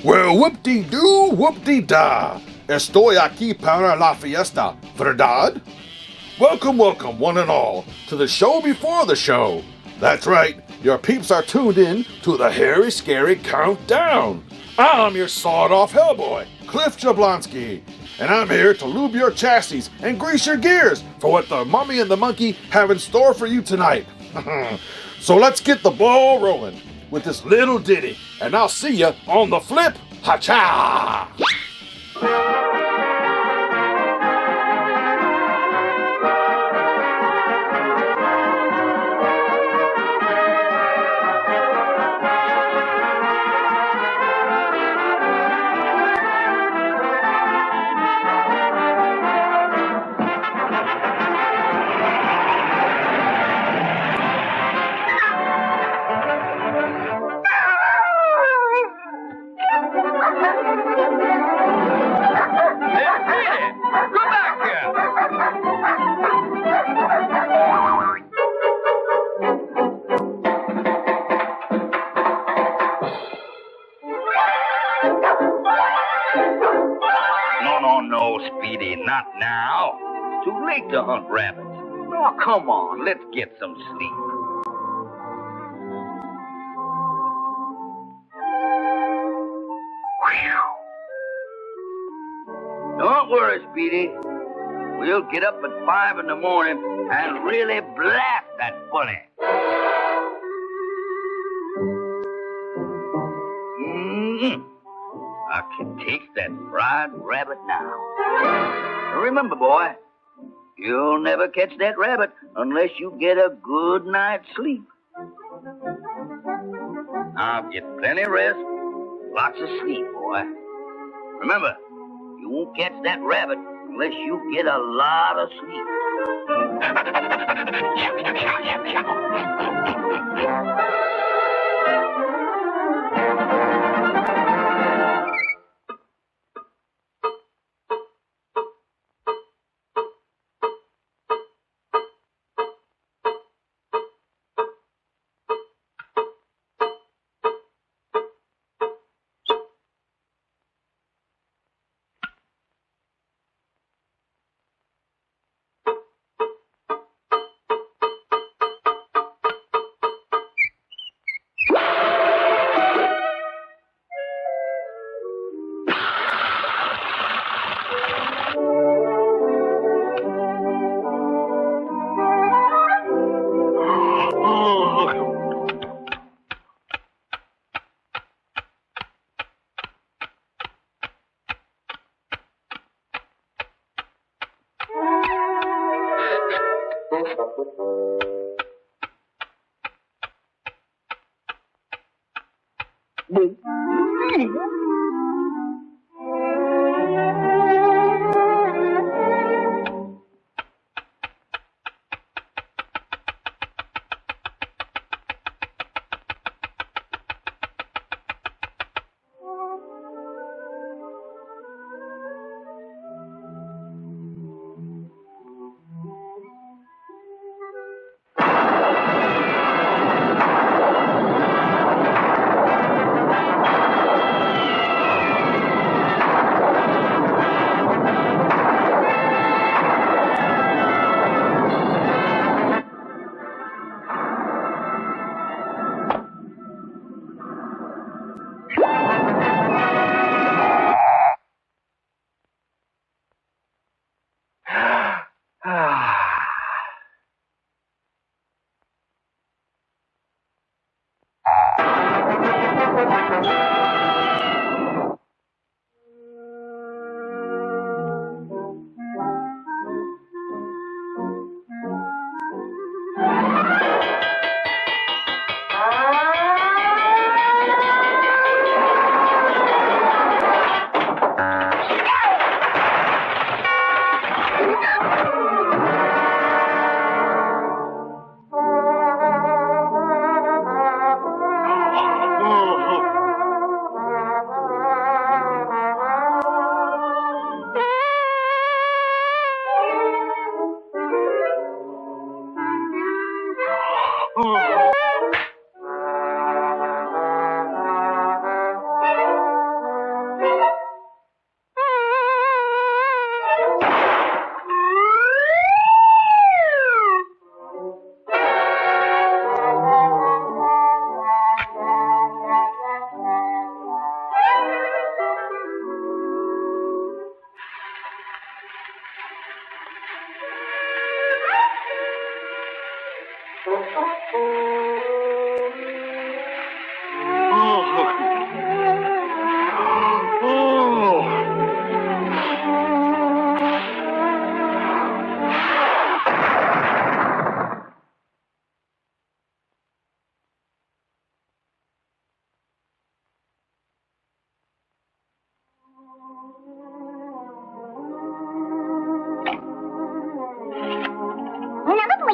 Well, whoop-de-doo, whoop-de-da. Estoy aquí para la fiesta, verdad? Welcome, welcome, one and all, to the show before the show. That's right, your peeps are tuned in to the Hairy Scary Countdown. I'm your sawed-off Hellboy, Cliff Jablonski, and I'm here to lube your chassis and grease your gears for what the Mummy and the Monkey have in store for you tonight. So let's get the ball rolling with this little ditty, and I'll see ya on the flip. Ha-cha! No, Speedy, not now. Too late to hunt rabbits. Oh, come on, let's get some sleep. Whew. Don't worry, Speedy. We'll get up at 5 in the morning and really blast that bully. I can taste that fried rabbit now. Remember, boy, you'll never catch that rabbit unless you get a good night's sleep. Now get plenty of rest, lots of sleep, boy. Remember, you won't catch that rabbit unless you get a lot of sleep.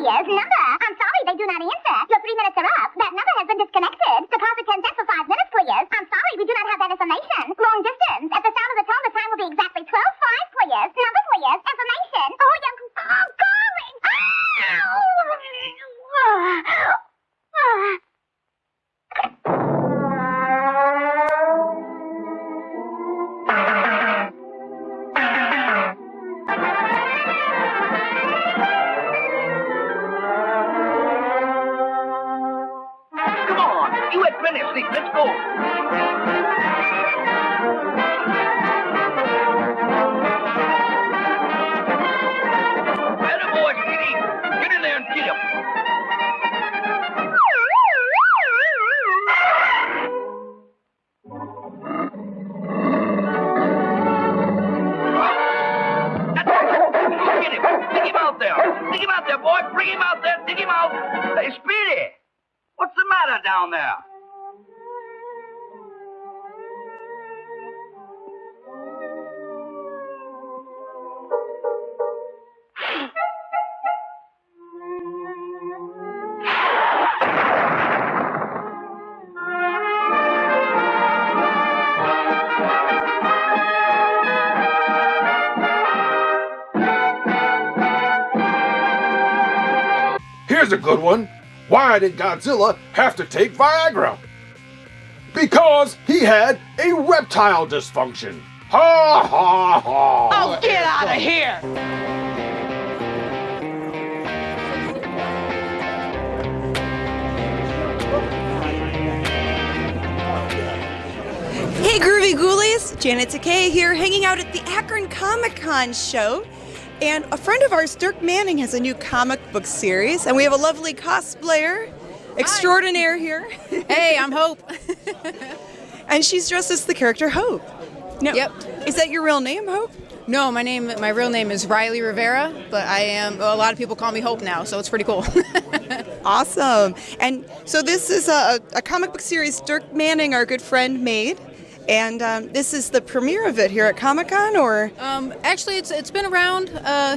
please. Number. I'm sorry, they do not answer. Your 3 minutes are up. That number has been disconnected. Deposit 10 cents for 5 minutes, please. I'm sorry, we do not have that information. Long distance. At the sound of the tone, the time will be exactly 12:05, please. Number, please. Information. Oh, golly. Come on, you had plenty of sleep. Let's go. Better boy, Speedy. Get in there and get him. Get him. Dig him out there. Dig him out there, boy. Bring him out there. Dig him out. Hey, Speedy. What's the matter down there? Here's a good one. Why did Godzilla have to take Viagra? Because he had a reptile dysfunction. Ha ha ha! Oh, get out of here! Hey Groovy Ghoulies, Janet Takei here, hanging out at the Akron Comic-Con show. And a friend of ours, Dirk Manning, has a new comic book series, and we have a lovely cosplayer extraordinaire here. Hey, I'm Hope. And she's dressed as the character Hope. Now, Yep. Is that your real name, Hope? No, my real name is Riley Rivera, but a lot of people call me Hope now, so it's pretty cool. Awesome. And so this is a comic book series Dirk Manning, our good friend, made. And this is the premiere of it here at Comic-Con, or? Actually, it's been around.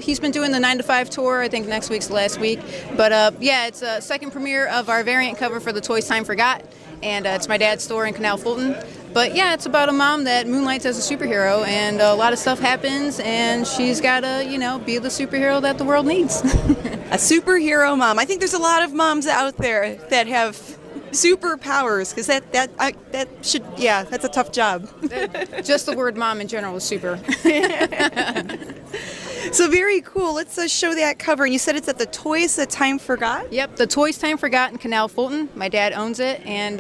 He's been doing the 9 to 5 tour. I think next week's the last week. But yeah, it's a second premiere of our variant cover for the Toys Time Forgot. And it's my dad's store in Canal Fulton. But yeah, it's about a mom that moonlights as a superhero, and a lot of stuff happens, and she's got to, be the superhero that the world needs. A superhero mom. I think there's a lot of moms out there that have superpowers, because that's a tough job. Just the word mom in general is super. So very cool. Let's show that cover. And you said it's at the Toys That Time Forgot? Yep, the Toys Time Forgot in Canal Fulton. My dad owns it, and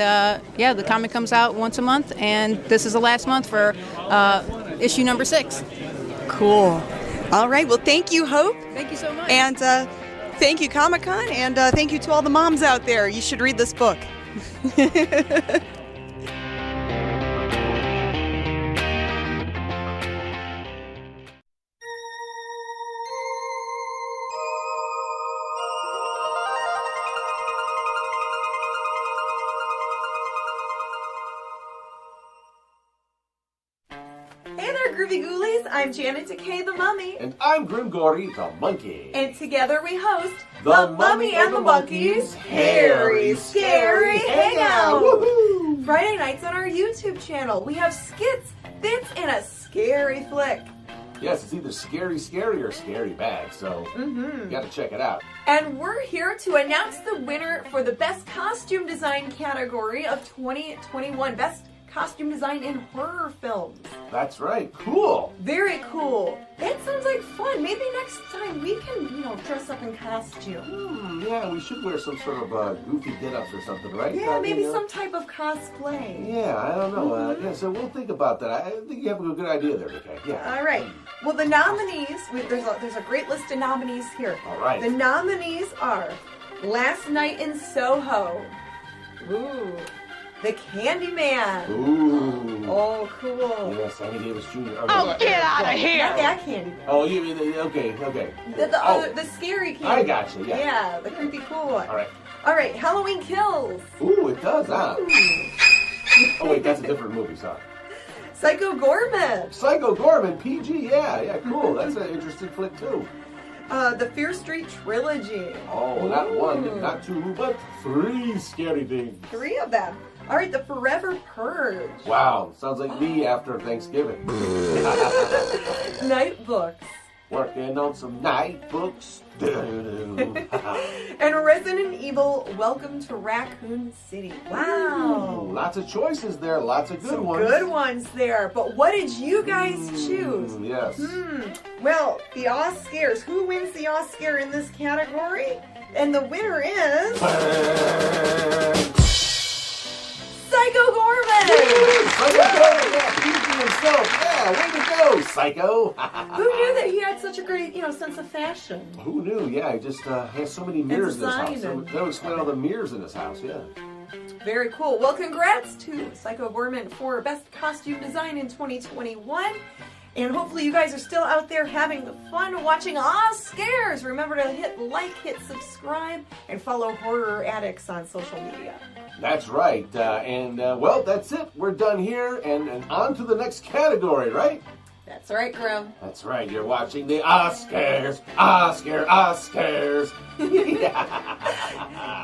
yeah, the comic comes out once a month, and this is the last month for issue number 6. Cool. All right. Well, thank you, Hope. Thank you so much. And thank you, Comic-Con, and thank you to all the moms out there. You should read this book. Hey there, Groovy Ghoulies. I'm Janet Takei, the Mummy. And I'm Grimgory, the monkey. And together we host The Mummy and the Monkey's Hairy Scary Hangout. Woohoo! Friday nights on our YouTube channel. We have skits, bits, and a scary flick. Yes, it's either scary or scary bag, so you gotta check it out. And we're here to announce the winner for the Best Costume Design category of 2021. Best Costume Design in Horror Films. That's right, cool. Very cool. That sounds like fun. Maybe next time we can, dress up in costume. Yeah, we should wear some sort of goofy get-ups or something, right? Yeah, maybe some type of cosplay. Yeah, I don't know. Yeah, so we'll think about that. I think you have a good idea there, okay? Yeah. All right. Well, the nominees, there's a great list of nominees here. All right. The nominees are Last Night in Soho. Ooh. The Candyman. Ooh. Oh, cool. Yes, Sammy Davis Jr. Okay. Oh, get out of here! Not that Candyman. Oh, you mean, okay. The scary Candyman. I got you, yeah. Yeah, the creepy cool one. All right. All right, Halloween Kills. Ooh, it does, huh? Oh, wait, that's a different movie, sorry. Psycho Gorman. Psycho Gorman, PG, yeah, cool. That's an interesting flick, too. The Fear Street trilogy. Oh, not one, not two, but 3 scary things. 3 of them. All right, The Forever Purge. Wow, sounds like me after Thanksgiving. Night Books. Working on some night books. And Resident Evil, Welcome to Raccoon City. Wow. Ooh, lots of choices there, lots of good ones. Good ones there. But what did you guys choose? Yes. Well, the Oscars. Who wins the Oscar in this category? And the winner is... Psycho Gorman! Psycho Gorman, yeah, Peasy himself. Yeah, way to go, Psycho. Who knew that he had such a great, sense of fashion? Who knew? Yeah, he just has so many mirrors in his house. They'll explain all the mirrors in his house, yeah. Very cool. Well, congrats to Psycho Gorman for Best Costume Design in 2021. And hopefully you guys are still out there having fun watching Oscars. Remember to hit like, hit subscribe, and follow Horror Addicts on social media. That's right. Well, that's it. We're done here and on to the next category, right? That's right, Grim. That's right. You're watching the Oscars. Oscars.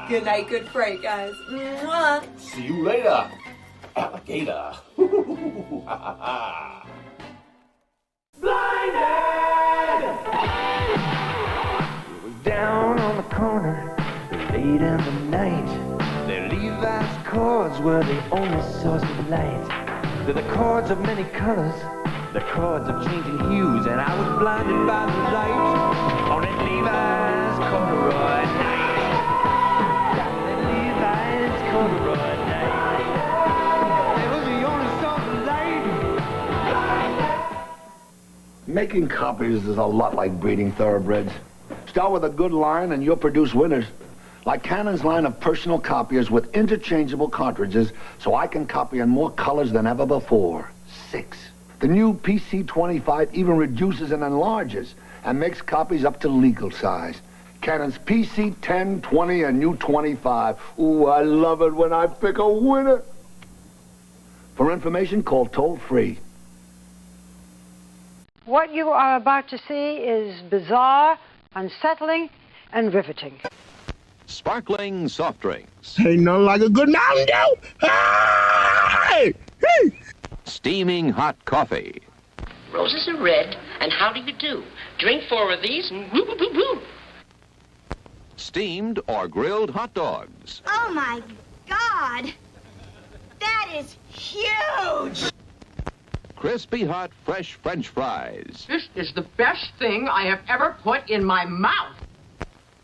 Good night, good fright, guys. Mwah. See you later, alligator. Blinded! It was down on the corner, late in the night. The Levi's cords were the only source of light. They're the cords of many colors, the cords of changing hues, and I was blinded by the light on that Levi's corduroy night. That Levi's corduroy night. It was the only source of light. Making copies is a lot like breeding thoroughbreds. Start with a good line and you'll produce winners. Like Canon's line of personal copiers with interchangeable cartridges, so I can copy in more colors than ever before. 6. The new PC-25 even reduces and enlarges and makes copies up to legal size. Canon's PC-10, 20, and new 25. Ooh, I love it when I pick a winner. For information, call toll-free. What you are about to see is bizarre, unsettling, and riveting. Sparkling soft drinks. Ain't nothing like a good Mountain Dew. Hey! Hey! Steaming hot coffee. Roses are red, and how do you do? Drink 4 of these, and whoop, whoop, whoop, whoop. Steamed or grilled hot dogs. Oh my God! That is huge! Crispy hot fresh French fries. This is the best thing I have ever put in my mouth.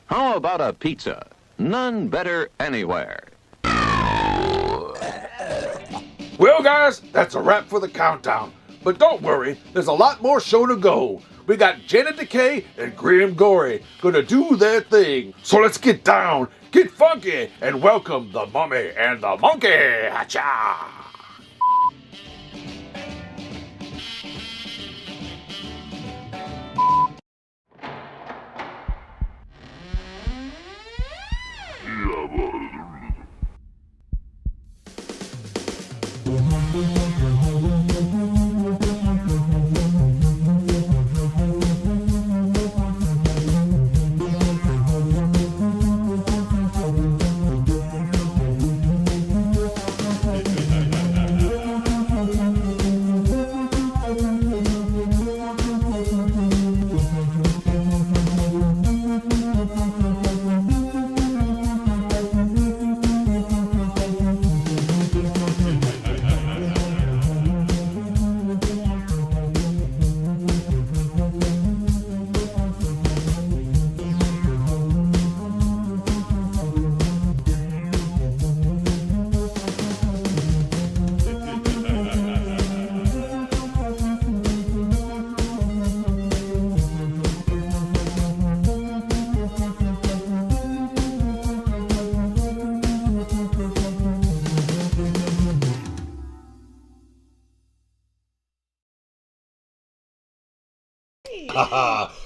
How about a pizza? None better anywhere. Well, guys, that's a wrap for the countdown. But don't worry, there's a lot more show to go. We got Janet Decay and Grim Gory gonna do their thing. So let's get down, get funky, and welcome the Mummy and the Monkey. Hacha!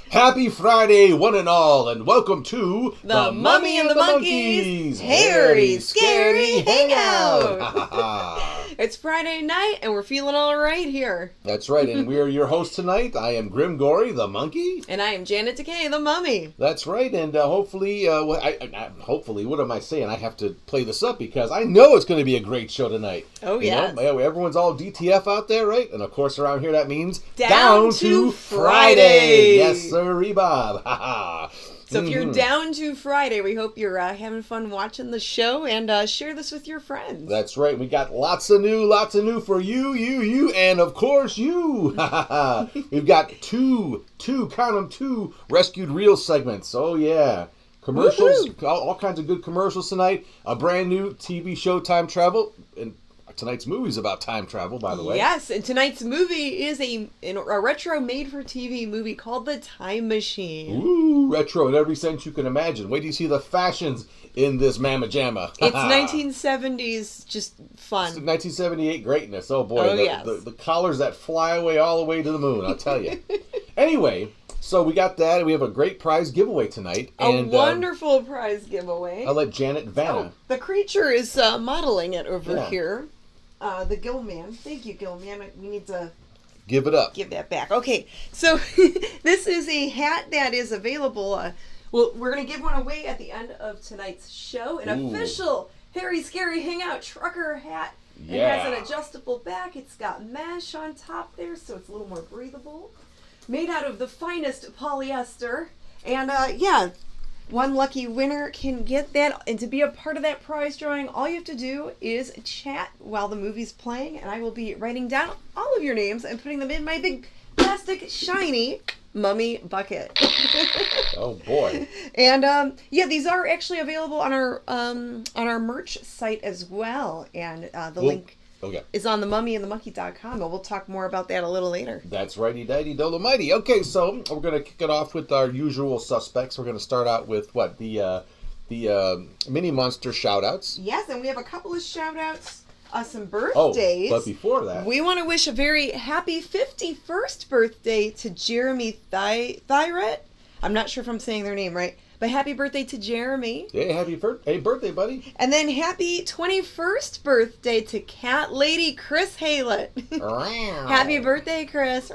Happy Friday, one and all, and welcome to The Mummy and the Monkeys Hairy Scary Hangout. It's Friday night, and we're feeling all right here. That's right, and we are your hosts tonight. I am Grim Gory, the monkey. And I am Janet Decay, the mummy. That's right, and hopefully, hopefully, what am I saying? I have to play this up because I know it's going to be a great show tonight. Oh, yeah. Everyone's all DTF out there, right? And of course, around here, that means Down to Friday. Yes, sir, Bob. Ha ha. So if you're down to Friday, we hope you're having fun watching the show, and share this with your friends. That's right. We got lots of new for you, and of course you. We've got two, count them, two rescued reel segments. Oh yeah. Commercials, all kinds of good commercials tonight. A brand new TV show, Time Travel, and tonight's movie is about time travel, by the way. Yes, and tonight's movie is a retro made-for-TV movie called The Time Machine. Ooh, retro in every sense you can imagine. Wait till you see the fashions in this mamma jamma. It's 1970s, just fun. It's 1978 greatness. Oh boy, yes. the collars that fly away all the way to the moon, I'll tell you. Anyway, so we got that, and we have a great prize giveaway tonight. A wonderful prize giveaway. I'll let Janet Vanna. Oh, the creature is modeling it over here. The Gill Man. Thank you, Gill Man. We need to give it up. Give that back. Okay, so this is a hat that is available. Well, we're going to give one away at the end of tonight's show. An official Harry Scary Hangout trucker hat. Yeah. It has an adjustable back. It's got mesh on top there, so it's a little more breathable. Made out of the finest polyester. And yeah, one lucky winner can get that. And to be a part of that prize drawing, all you have to do is chat while the movie's playing, and I will be writing down all of your names and putting them in my big plastic shiny mummy bucket. Oh boy. And yeah, these are actually available on our merch site as well, and the link is on themummyandthemonkey.com, and we'll talk more about that a little later. That's righty-dighty dolomite. Okay, so we're going to kick it off with our usual suspects. We're going to start out with what? The Mini Monster shout-outs. Yes, and we have a couple of shout-outs, some birthdays. Oh, but before that, we want to wish a very happy 51st birthday to Jeremy Thyret. I'm not sure if I'm saying their name right, but happy birthday to Jeremy. Yeah, happy birthday, buddy. And then happy 21st birthday to Cat Lady Chris Haylett. Happy birthday, Chris.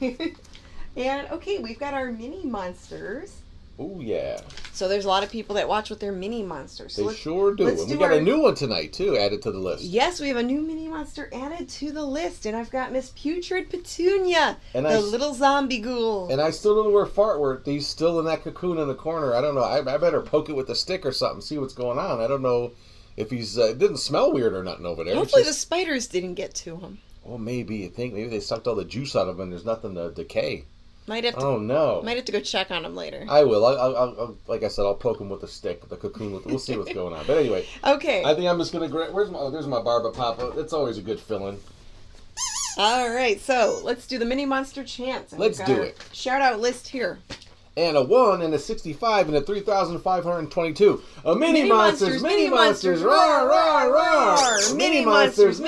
And okay, we've got our mini monsters. Oh yeah. So there's a lot of people that watch with their mini monsters. So they sure do. And we got a new one tonight too, added to the list. Yes, we have a new mini monster added to the list, and I've got Miss Putrid Petunia, and the little zombie ghoul. And I still don't know where Fart worked. He's still in that cocoon in the corner. I don't know. I better poke it with a stick or something, see what's going on. I don't know if he's it didn't smell weird or nothing over there. Hopefully the spiders didn't get to him. Well, maybe they sucked all the juice out of him and there's nothing to decay. Might have to, oh no! Might have to go check on him later. I will. I'll like I said, I'll poke him with a stick, the cocoon. We'll see what's going on. But anyway, okay. I think I'm just gonna grab. There's my Barba Papa. It's always a good fill-in. All right, so let's do the mini monster chants. Let's do it. Shout out list here. And a 1 and a 65 and a 3,522. Mini monsters, mini monsters, roar, roar, roar. Mini monsters,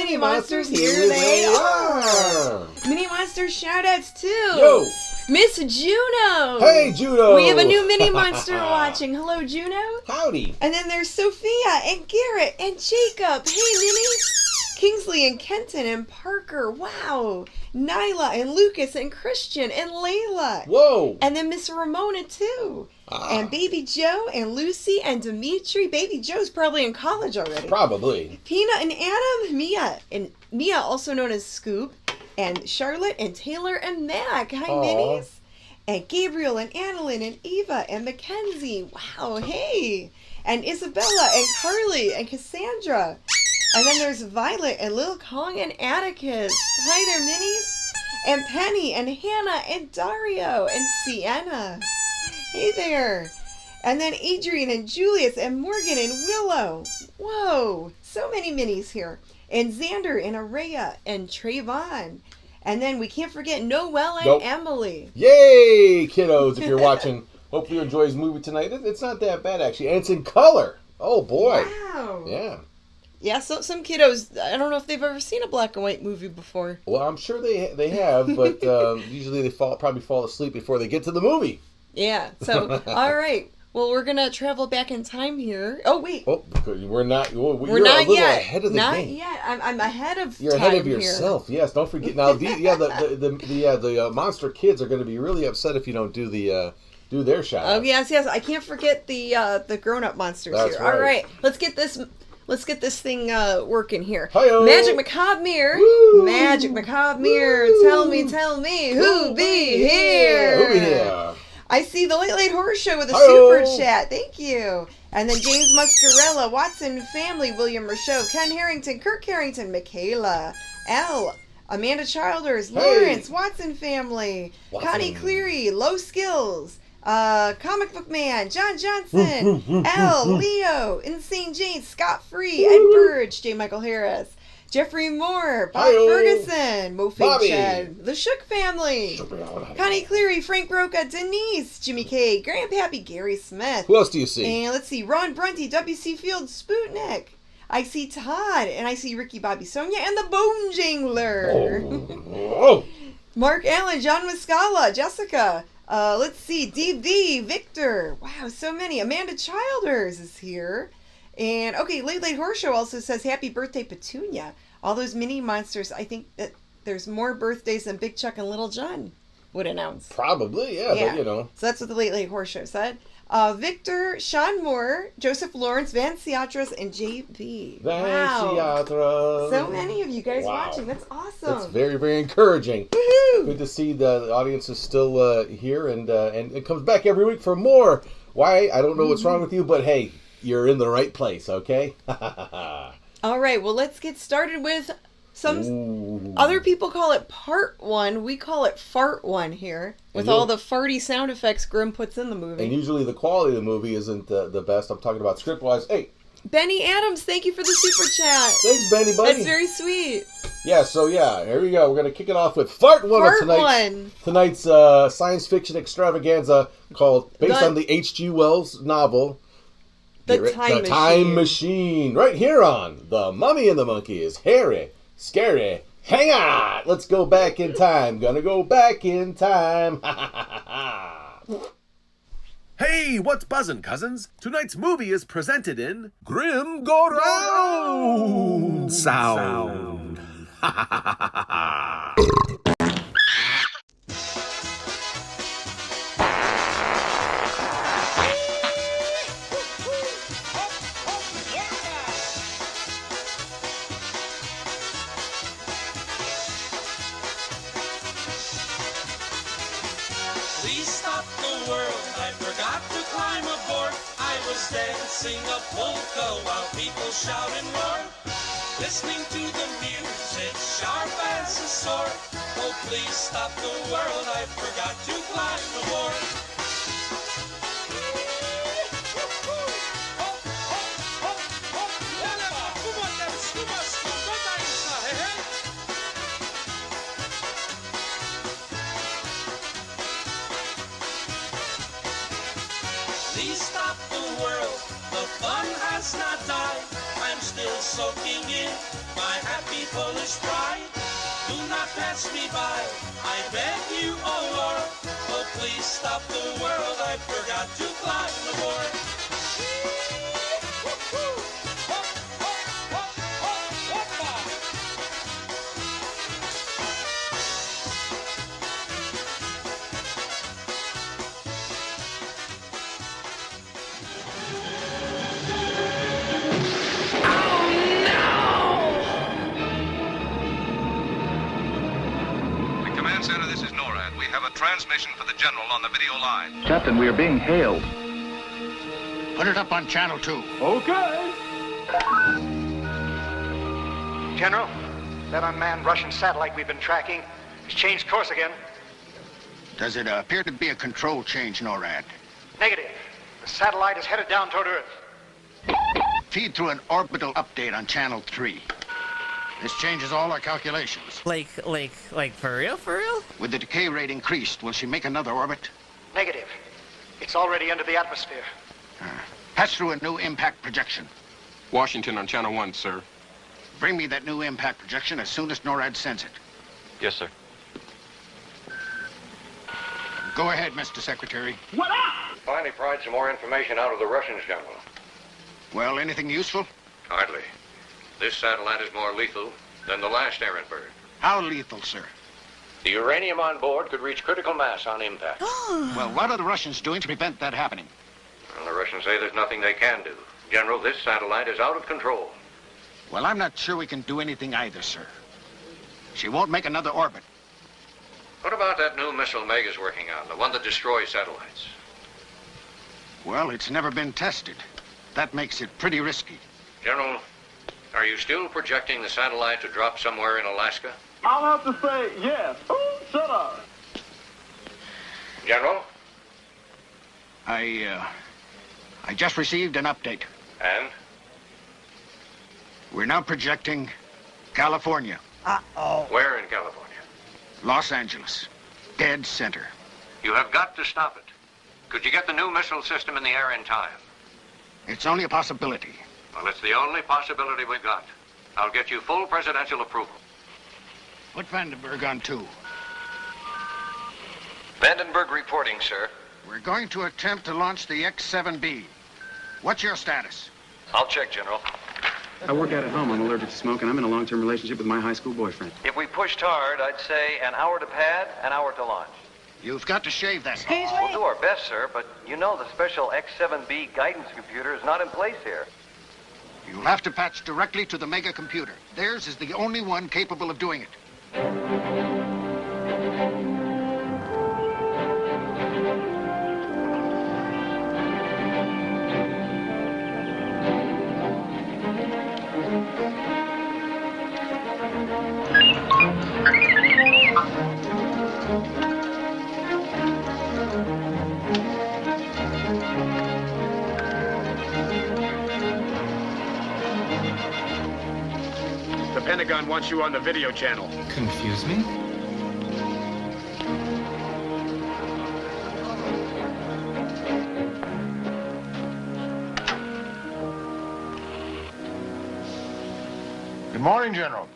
here they are. Mini monster shout outs too. Yo. Miss Juno. Hey, Juno. We have a new mini monster watching. Hello, Juno. Howdy. And then there's Sophia and Garrett and Jacob. Hey, Mini. Kingsley and Kenton and Parker. Wow. Nyla and Lucas and Christian and Layla. Whoa. And then Miss Ramona, too. And Baby Joe and Lucy and Dimitri. Baby Joe's probably in college already. Probably. Peanut and Adam. Mia. And Mia, also known as Scoop. And Charlotte and Taylor and Mac. Hi, Minis. And Gabriel and Annalyn and Eva and Mackenzie. Wow, hey. And Isabella and Carly and Cassandra. And then there's Violet and Lil Kong and Atticus. Hi there, Minis. And Penny and Hannah and Dario and Sienna. Hey there. And then Adrian and Julius and Morgan and Willow. Whoa, so many Minis here. And Xander and Araya and Trayvon. And then we can't forget Noelle and Emily. Yay, kiddos, if you're watching. Hopefully you enjoy his movie tonight. It's not that bad, actually. And it's in color. Oh, boy. Wow. Yeah. Yeah, so some kiddos, I don't know if they've ever seen a black and white movie before. Well, I'm sure they have, but usually they probably fall asleep before they get to the movie. Yeah, so, all right. Well, we're gonna travel back in time here. Oh wait. Oh, we're not. You're We're not a little yet. ahead of the not game. yet. I'm ahead of. You're time ahead of here. yourself. Yes. Don't forget. Now, the monster kids are going to be really upset if you don't do their shout. Oh yes. I can't forget the grown-up monsters That's here. right. All right. Let's get this thing working here. Hi-yo. Magic Macabre Mirror. Woo. Magic Macabre Mirror. Tell me, who be here? Who be here? I see the Late Horror Show with a Hi-yo. super chat. Thank you. And then James Muscarella, Watson Family, William Rochelle, Ken Harrington, Kirk Harrington, Michaela, L, Amanda Childers, Lawrence, Watson Family, Connie Cleary, Low Skills, Comic Book Man, John Johnson, L, Leo, Insane Jane, Scott Free, Ed Burge, J. Michael Harris, Jeffrey Moore, Bob Hi-yo. Ferguson, Mo Bobby. Chad, The Shook Family, Connie Cleary, Frank Broca, Denise, Jimmy K, Grandpappy, Gary Smith. Who else do you see? And let's see, Ron Brunty, W.C. Field, Sputnik. I see Todd, and I see Ricky Bobby Sonia, and the Bone Jingler. Oh. Mark Allen, John Muscala, Jessica. Let's see, DD, Victor. Wow, so many. Amanda Childers is here. And, okay, Late Horror Show also says, happy birthday, Petunia. All those mini monsters, I think that there's more birthdays than Big Chuck and Little John would announce. Probably, yeah. But, you know. So that's what the Late Horror Show said. Victor, Sean Moore, Joseph Lawrence, Van Ciatras, and JB. Ciatras. So many of you guys Wow. watching. That's awesome. That's very, very encouraging. Woohoo! Good to see the audience is still here and it comes back every week for more. Why? I don't know what's wrong with you, but hey, you're in the right place, okay? All right, well, let's get started with some... Other people call it part one. We call it fart one here. With all the farty sound effects Grim puts in the movie. And usually the quality of the movie isn't the best. I'm talking about script-wise. Hey. Benny Adams, thank you for the super chat. Thanks, Benny, buddy. That's very sweet. Yeah, so here we go. We're going to kick it off with Fart One of tonight's science fiction extravaganza based on the H.G. Wells novel, The Time Machine. Right here on The Mummy and the Monkey is hairy, scary, Hangout. Let's go back in time. Gonna go back in time. Hey, what's buzzin', cousins? Tonight's movie is presented in Grim Go Round Sound. Please stop the world. I forgot to climb aboard. I was dancing a polka while people shout and roar. Listening to the music, sharp as a sword. Oh, please stop the world. I forgot to climb aboard. Please stop the world, the fun has not died. I'm still soaking in my happy Polish pride. Do not pass me by, I beg you, oh Lord. Oh, please stop the world, I forgot to climb aboard. Command Center, this is NORAD. We have a transmission for the General on the video line. Captain, we are being hailed. Put it up on Channel 2. Okay. General, that unmanned Russian satellite we've been tracking has changed course again. Does it appear to be a control change, NORAD? Negative. The satellite is headed down toward Earth. Feed through an orbital update on Channel 3. This changes all our calculations. Like for real? For real? With the decay rate increased, will she make another orbit? Negative. It's already under the atmosphere. Pass through a new impact projection. Washington on Channel 1, sir. Bring me that new impact projection as soon as NORAD sends it. Yes, sir. Go ahead, Mr. Secretary. What up? Finally pried some more information out of the Russians, General. Well, anything useful? Hardly. This satellite is more lethal than the last errant bird. How lethal, sir? The uranium on board could reach critical mass on impact. Well, what are the Russians doing to prevent that happening? Well, the Russians say there's nothing they can do. General, this satellite is out of control. Well, I'm not sure we can do anything either, sir. She won't make another orbit. What about that new missile Mega's working on, the one that destroys satellites? Well, it's never been tested. That makes it pretty risky. General, are you still projecting the satellite to drop somewhere in Alaska? I'll have to say yes. Oh, shut up. General? I just received an update. And? We're now projecting California. Uh-oh. Where in California? Los Angeles. Dead center. You have got to stop it. Could you get the new missile system in the air in time? It's only a possibility. Well, it's the only possibility we've got. I'll get you full presidential approval. Put Vandenberg on 2. Vandenberg reporting, sir. We're going to attempt to launch the X-7B. What's your status? I'll check, General. I work out at home. I'm allergic to smoke, and I'm in a long-term relationship with my high school boyfriend. If we pushed hard, I'd say an hour to pad, an hour to launch. You've got to shave that. We'll do our best, sir, but you know the special X-7B guidance computer is not in place here. You'll have to patch directly to the mega computer. Theirs is the only one capable of doing it. The Pentagon wants you on the video channel. Confuse me? Good morning, General.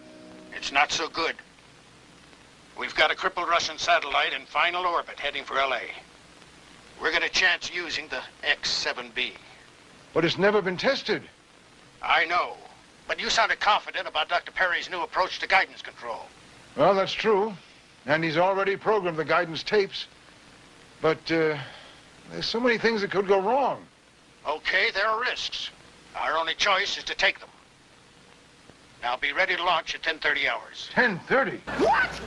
It's not so good. We've got a crippled Russian satellite in final orbit heading for L.A. We're going to chance using the X-7B. But it's never been tested. I know, but you sounded confident about Dr. Perry's new approach to guidance control. Well, that's true. And he's already programmed the guidance tapes. But there's so many things that could go wrong. Okay, there are risks. Our only choice is to take them. Now be ready to launch at 10:30 hours. 10:30? What?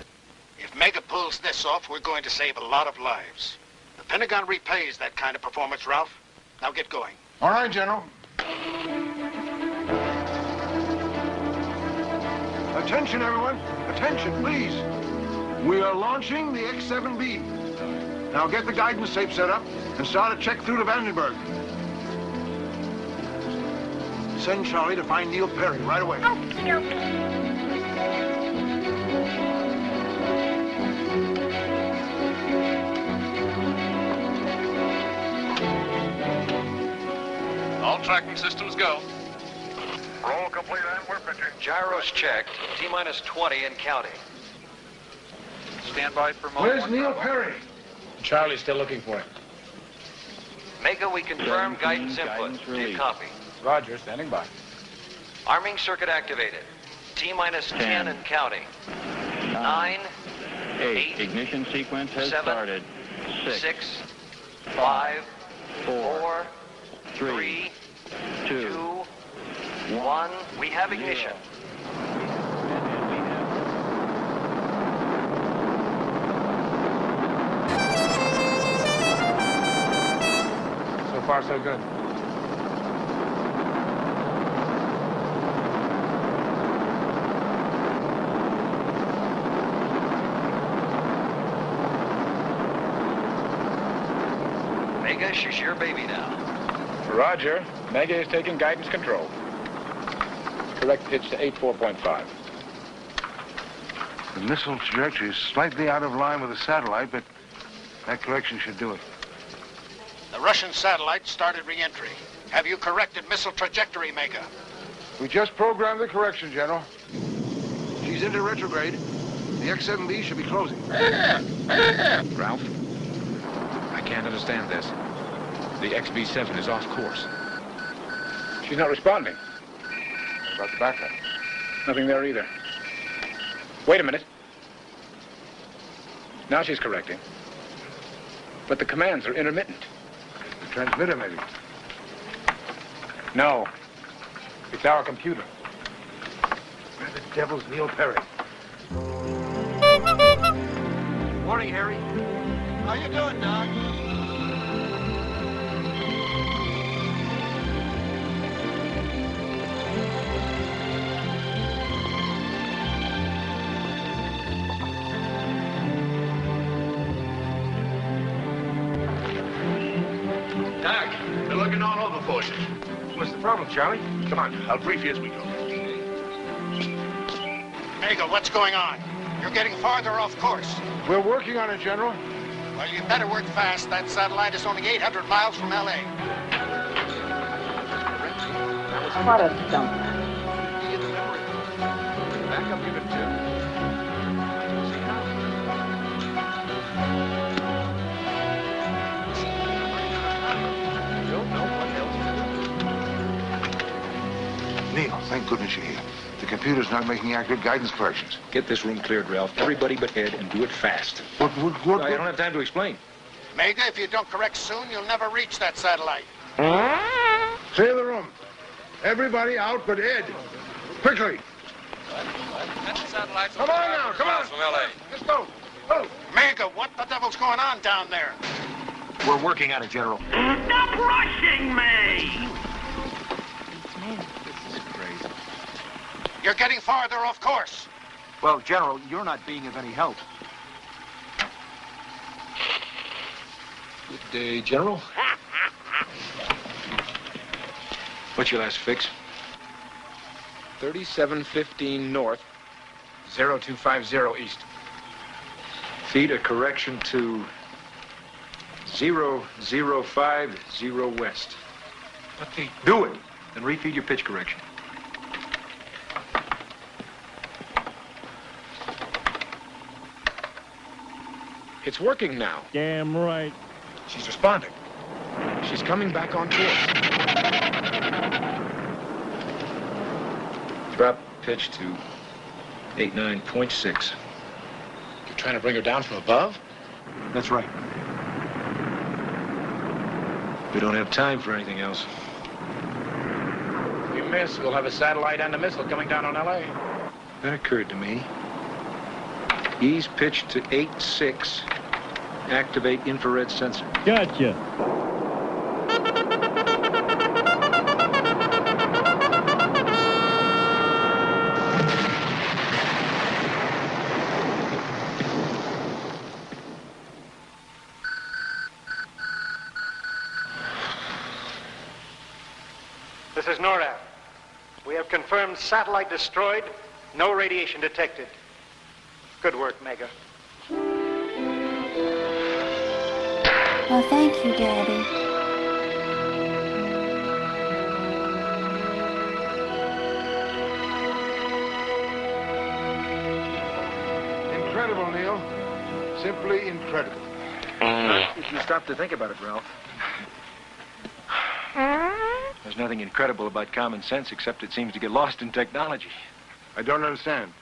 If Mega pulls this off, we're going to save a lot of lives. The Pentagon repays that kind of performance, Ralph. Now get going. All right, General. Attention, everyone. Attention, please. We are launching the X-7B. Now get the guidance tape set up and start a check through to Vandenberg. Send Charlie to find Neil Perry right away. All tracking systems go. Roll complete and we're pitching. Gyros checked, T-minus 20 and counting. Stand by for mode. Where's Neil Perry? Charlie's still looking for him. Mega, we confirm guidance input. Do you copy? Roger, standing by. Arming circuit activated. T-minus 10 and counting. 9, 8, ignition sequence has 7, started. 6, 5, 4, 3, 2, 1. We have ignition. So far, so good. Mega, she's your baby now. Roger. Mega is taking guidance control. Correct pitch to 84.5. The missile trajectory is slightly out of line with the satellite, but that correction should do it. The Russian satellite started re-entry. Have you corrected missile trajectory, Mega? We just programmed the correction, General. She's into retrograde. The X-7B should be closing. Ralph, I can't understand this. The XB-7 is off course. She's not responding. What about the backup? Nothing there either. Wait a minute. Now she's correcting. But the commands are intermittent. The transmitter, maybe? No. It's our computer. Where the devil's Neil Perry? Morning, Harry. How you doing, Doc? Doc, they're looking all over for you. What's the problem, Charlie? Come on, I'll brief you as we go. Mega, what's going on? You're getting farther off course. We're working on it, General. Well, you better work fast. That satellite is only 800 miles from L.A. What a dump. Backup unit 2. Neil, thank goodness you're here. The computer's not making accurate guidance corrections. Get this room cleared, Ralph. Everybody but Ed, and do it fast. What? I don't have time to explain. Mega, if you don't correct soon, you'll never reach that satellite. Clear the room. Everybody out but Ed. Quickly. Come on now, come on. From L.A. Let's go. Oh. Mega, what the devil's going on down there? We're working on it, General. Stop rushing me! This is crazy. You're getting farther off course. Well, General, you're not being of any help. Good day, General. What's your last fix? 3715 north, 0250 east. Feed a correction to 0050 west. What the? Do it. Then refeed your pitch correction. It's working now. Damn right. She's responding. She's coming back on course. Drop pitch to 89.6. You're trying to bring her down from above? That's right. We don't have time for anything else. If we miss, we'll have a satellite and a missile coming down on L.A. That occurred to me. Ease pitch to 8.6. Activate infrared sensor. Gotcha. This is NORAD. We have confirmed satellite destroyed, no radiation detected. Good work, Mega. Well, thank you, Daddy. Incredible, Neil. Simply incredible. If you stop to think about it, Ralph. There's nothing incredible about common sense except it seems to get lost in technology. I don't understand.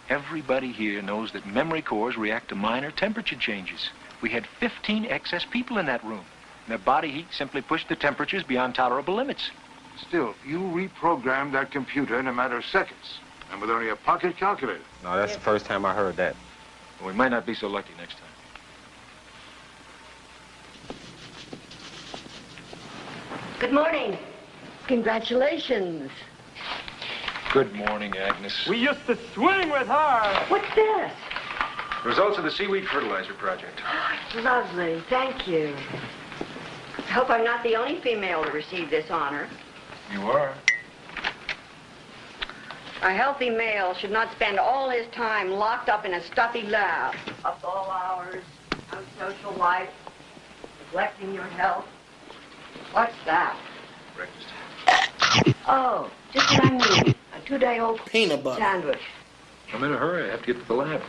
Everybody here knows that memory cores react to minor temperature changes. We had 15 excess people in that room. And their body heat simply pushed the temperatures beyond tolerable limits. Still, you reprogrammed that computer in a matter of seconds. And with only a pocket calculator. No, that's the first time I heard that. Well, we might not be so lucky next time. Good morning. Congratulations. Good morning, Agnes. We used to swing with her. What's this? Results of the seaweed fertilizer project. Lovely. Thank you. I hope I'm not the only female to receive this honor. You are. A healthy male should not spend all his time locked up in a stuffy lab. Up all hours, no social life, neglecting your health. What's that? Breakfast. Oh, just what I need. A 2-day-old peanut butter sandwich. I'm in a hurry. I have to get to the lab.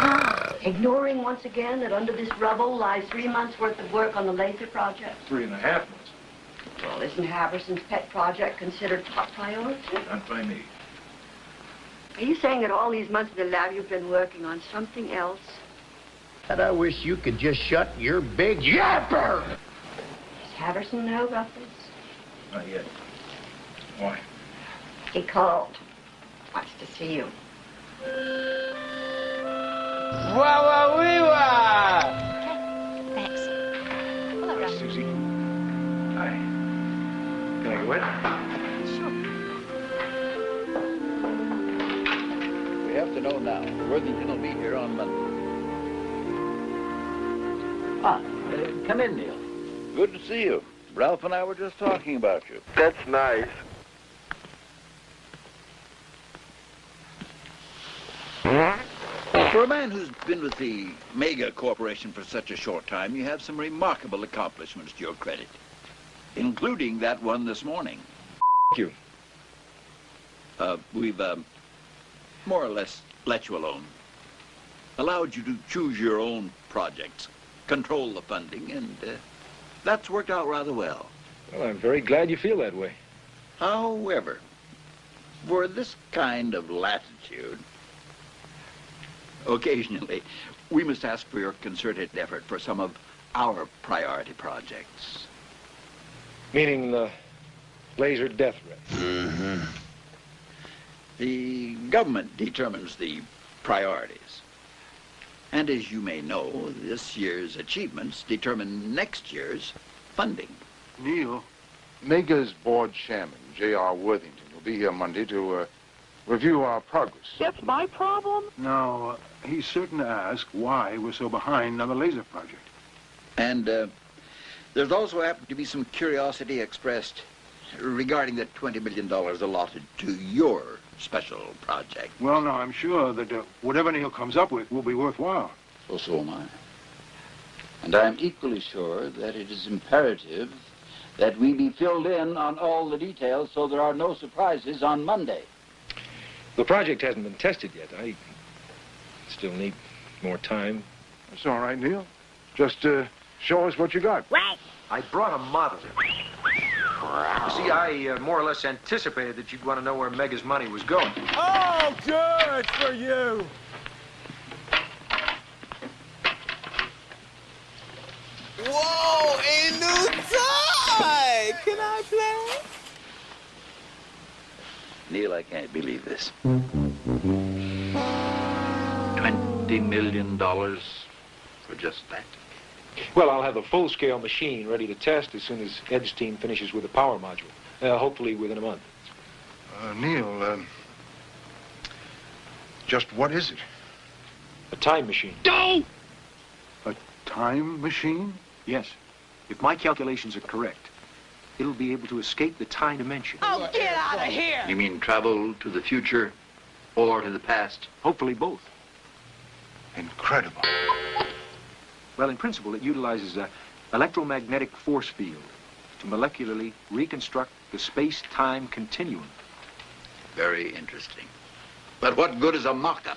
Ah, Ignoring once again that under this rubble lies 3 months' worth of work on the laser project? 3.5 months. Well, isn't Haverson's pet project considered top priority? Not by me. Are you saying that all these months in the lab you've been working on something else? And I wish you could just shut your big yapper! Does Haverson know about this? Not yet. Why? He called. Wants to see you. Wah-wah-wee-wah! Thanks. Susie. Hi. Can I go in? We have to know now. Worthington will be here on Monday. Come in, Neil. Good to see you. Ralph and I were just talking about you. That's nice. For a man who's been with the Mega Corporation for such a short time, you have some remarkable accomplishments to your credit, including that one this morning. Thank you. We've more or less let you alone, allowed you to choose your own projects, control the funding, and that's worked out rather well. Well, I'm very glad you feel that way. However, for this kind of latitude, occasionally, we must ask for your concerted effort for some of our priority projects. Meaning the laser death ray. Mm-hmm. The government determines the priorities. And as you may know, this year's achievements determine next year's funding. Neil, Mega's board chairman, J.R. Worthington, will be here Monday to review our progress. That's my problem? Now, he's certain to ask why we're so behind on the laser project. And there's also happened to be some curiosity expressed regarding the $20 million allotted to your special project. Well, now, I'm sure that whatever Neil comes up with will be worthwhile. Well, so am I. And I'm equally sure that it is imperative that we be filled in on all the details so there are no surprises on Monday. The project hasn't been tested yet. I still need more time. That's all right, Neil. Just show us what you got. What? I brought a model. You see, I more or less anticipated that you'd want to know where Mega's money was going. Oh, good for you! Whoa, a new toy! Can I play? Neil, I can't believe this. $20 million for just that. Well, I'll have a full-scale machine ready to test as soon as Ed's team finishes with the power module. Hopefully within a month. Neil, just what is it? A time machine. No! A time machine? Yes. If my calculations are correct, it'll be able to escape the time dimension. Oh, get out of here! You mean travel to the future or to the past? Hopefully both. Incredible. Well, in principle, it utilizes an electromagnetic force field to molecularly reconstruct the space-time continuum. Very interesting. But what good is a mock-up?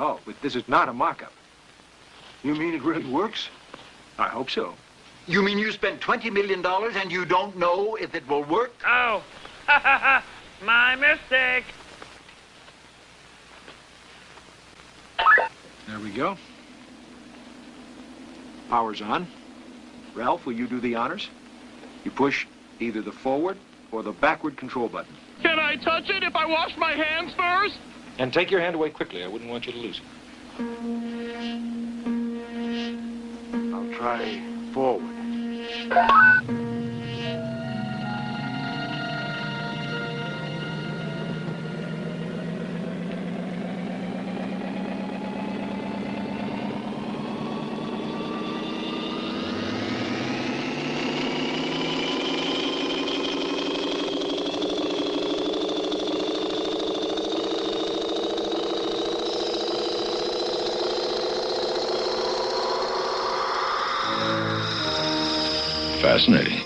Oh, but this is not a mock-up. You mean it really works? I hope so. You mean you spent $20 million and you don't know if it will work? Oh, my mistake. There we go. Power's on. Ralph, will you do the honors? You push either the forward or the backward control button. Can I touch it if I wash my hands first? And take your hand away quickly. I wouldn't want you to lose it. I'll try forward. Fascinating.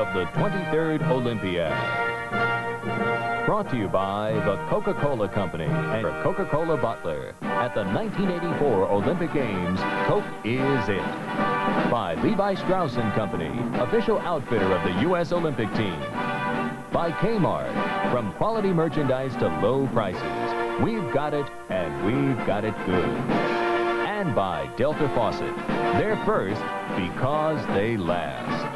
of the 23rd Olympiad. Brought to you by the Coca-Cola Company and Coca-Cola Bottler. At the 1984 Olympic Games, Coke is it. By Levi Strauss & Company, official outfitter of the U.S. Olympic team. By Kmart, from quality merchandise to low prices. We've got it, and we've got it good. And by Delta Faucet. They're first because they last.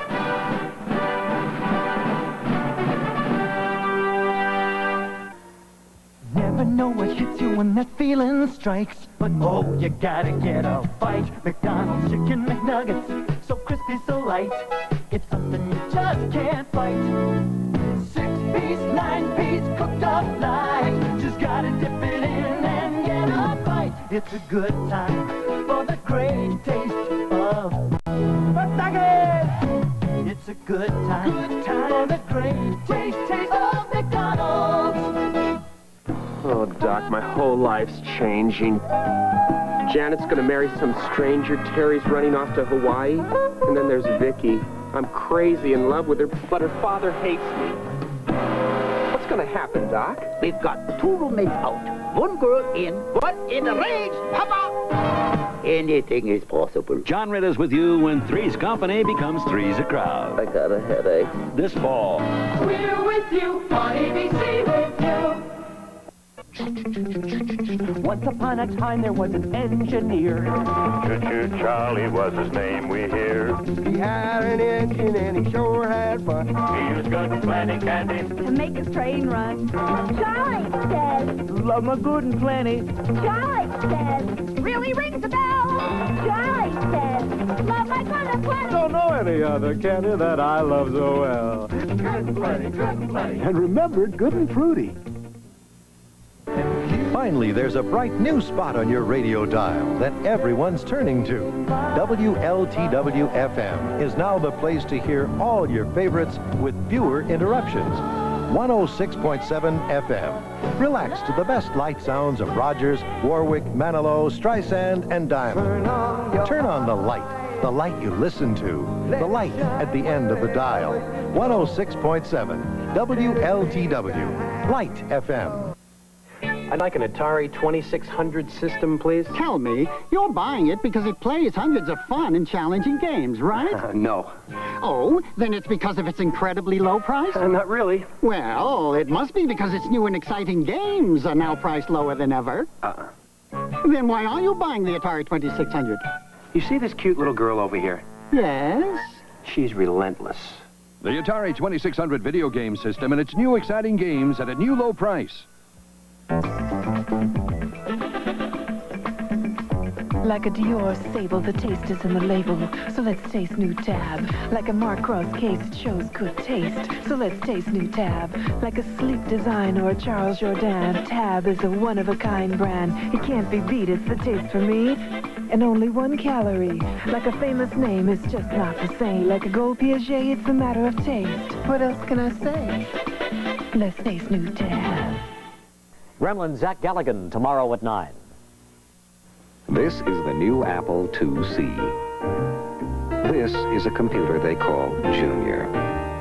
Never know what hits you when that feeling strikes. But oh, you gotta get a bite. McDonald's Chicken McNuggets, so crispy, so light. It's something you just can't fight. 6-piece, 9-piece, cooked up nice. Just gotta dip it in and get a bite. It's a good time for the great taste of McNuggets. It's a good time for the great taste of McDonald's. Oh, Doc, my whole life's changing. Janet's gonna marry some stranger, Terry's running off to Hawaii, and then there's Vicky. I'm crazy in love with her, but her father hates me. What's gonna happen, Doc? We've got 2 roommates out. 1 girl in, 1 in a rage. Papa! Anything is possible. John Ritter's with you when Three's Company becomes Three's a Crowd. I got a headache. This fall. We're with you on ABC with you. Once upon a time there was an engineer. Choo-choo Charlie was his name, we hear. He had an engine and he sure had fun. He was good for planting candy. To make his train run. Charlie says. Love my good and plenty. Charlie says. Really rings the bell. Charlie says. Love my good and plenty. Don't know any other candy that I love so well. Good and plenty, good and plenty. And remember, good and fruity. Finally, there's a bright new spot on your radio dial that everyone's turning to. WLTW-FM is now the place to hear all your favorites with fewer interruptions. 106.7 FM. Relax to the best light sounds of Rogers, Warwick, Manilow, Streisand, and Diamond. Turn on the light you listen to. The light at the end of the dial. 106.7 WLTW. Light FM. I'd like an Atari 2600 system, please. Tell me, you're buying it because it plays hundreds of fun and challenging games, right? No. Oh, then it's because of its incredibly low price? Not really. Well, it must be because its new and exciting games are now priced lower than ever. Then why are you buying the Atari 2600? You see this cute little girl over here? Yes? She's relentless. The Atari 2600 video game system and its new exciting games at a new low price. Like a Dior sable, the taste is in the label. So let's taste new Tab. Like a Mark Cross case, it shows good taste. So let's taste new Tab. Like a sleek design or a Charles Jourdan, Tab is a one-of-a-kind brand. It can't be beat, it's the taste for me. And only 1 calorie. Like a famous name, it's just not the same. Like a gold Piaget, it's a matter of taste. What else can I say? Let's taste new Tab. Gremlin Zach Galligan, tomorrow at 9. This is the new Apple IIc. This is a computer they call Junior.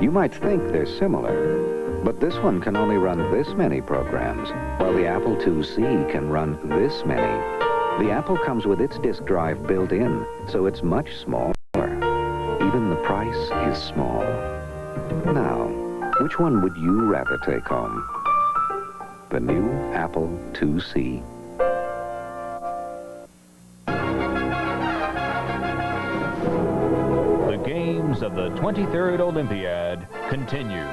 You might think they're similar, but this one can only run this many programs, while the Apple IIc can run this many. The Apple comes with its disk drive built in, so it's much smaller. Even the price is small. Now, which one would you rather take home? The new Apple IIc. The games of the 23rd Olympiad continue.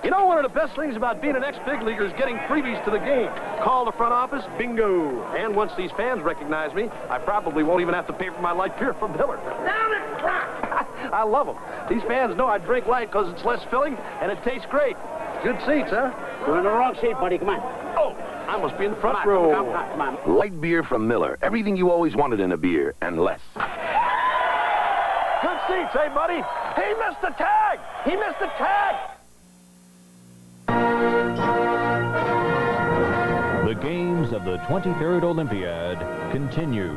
You know, one of the best things about being an ex-big leaguer is getting freebies to the game. Call the front office, bingo. And once these fans recognize me, I probably won't even have to pay for my light beer from Miller. Down it! I love them. These fans know I drink light because it's less filling and it tastes great. Good seats, huh? You're in the wrong seat, buddy. Come on. Oh, I must be in the front row. Come on. Light beer from Miller. Everything you always wanted in a beer, and less. Good seats, hey, buddy? He missed the tag! He missed the tag! The games of the 23rd Olympiad continue.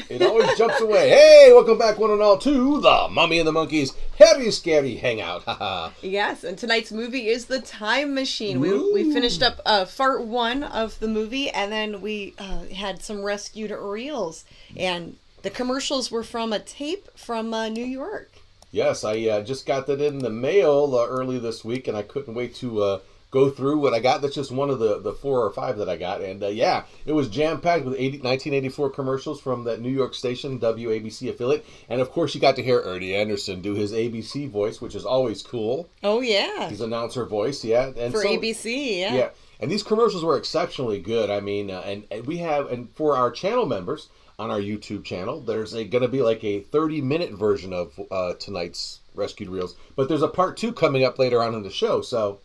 It always jumps away. Hey, welcome back, one and all, to the Mummy and the Monkey's Heavy Scary Hangout. Haha. Yes, and tonight's movie is The Time Machine. We finished up part 1 of the movie, and then we had some rescued reels. And the commercials were from a tape from New York. Yes, I just got that in the mail early this week, and I couldn't wait to go through what I got. That's just one of the 4 or 5 that I got. And yeah, it was jam-packed with 1984 commercials from that New York station, WABC affiliate. And of course, you got to hear Ernie Anderson do his ABC voice, which is always cool. Oh, yeah. His announcer voice, yeah. And for ABC, yeah. Yeah, and these commercials were exceptionally good. I mean, and we have, and for our channel members on our YouTube channel, there's going to be like a 30-minute version of tonight's Rescued Reels. But there's a part 2 coming up later on in the show, so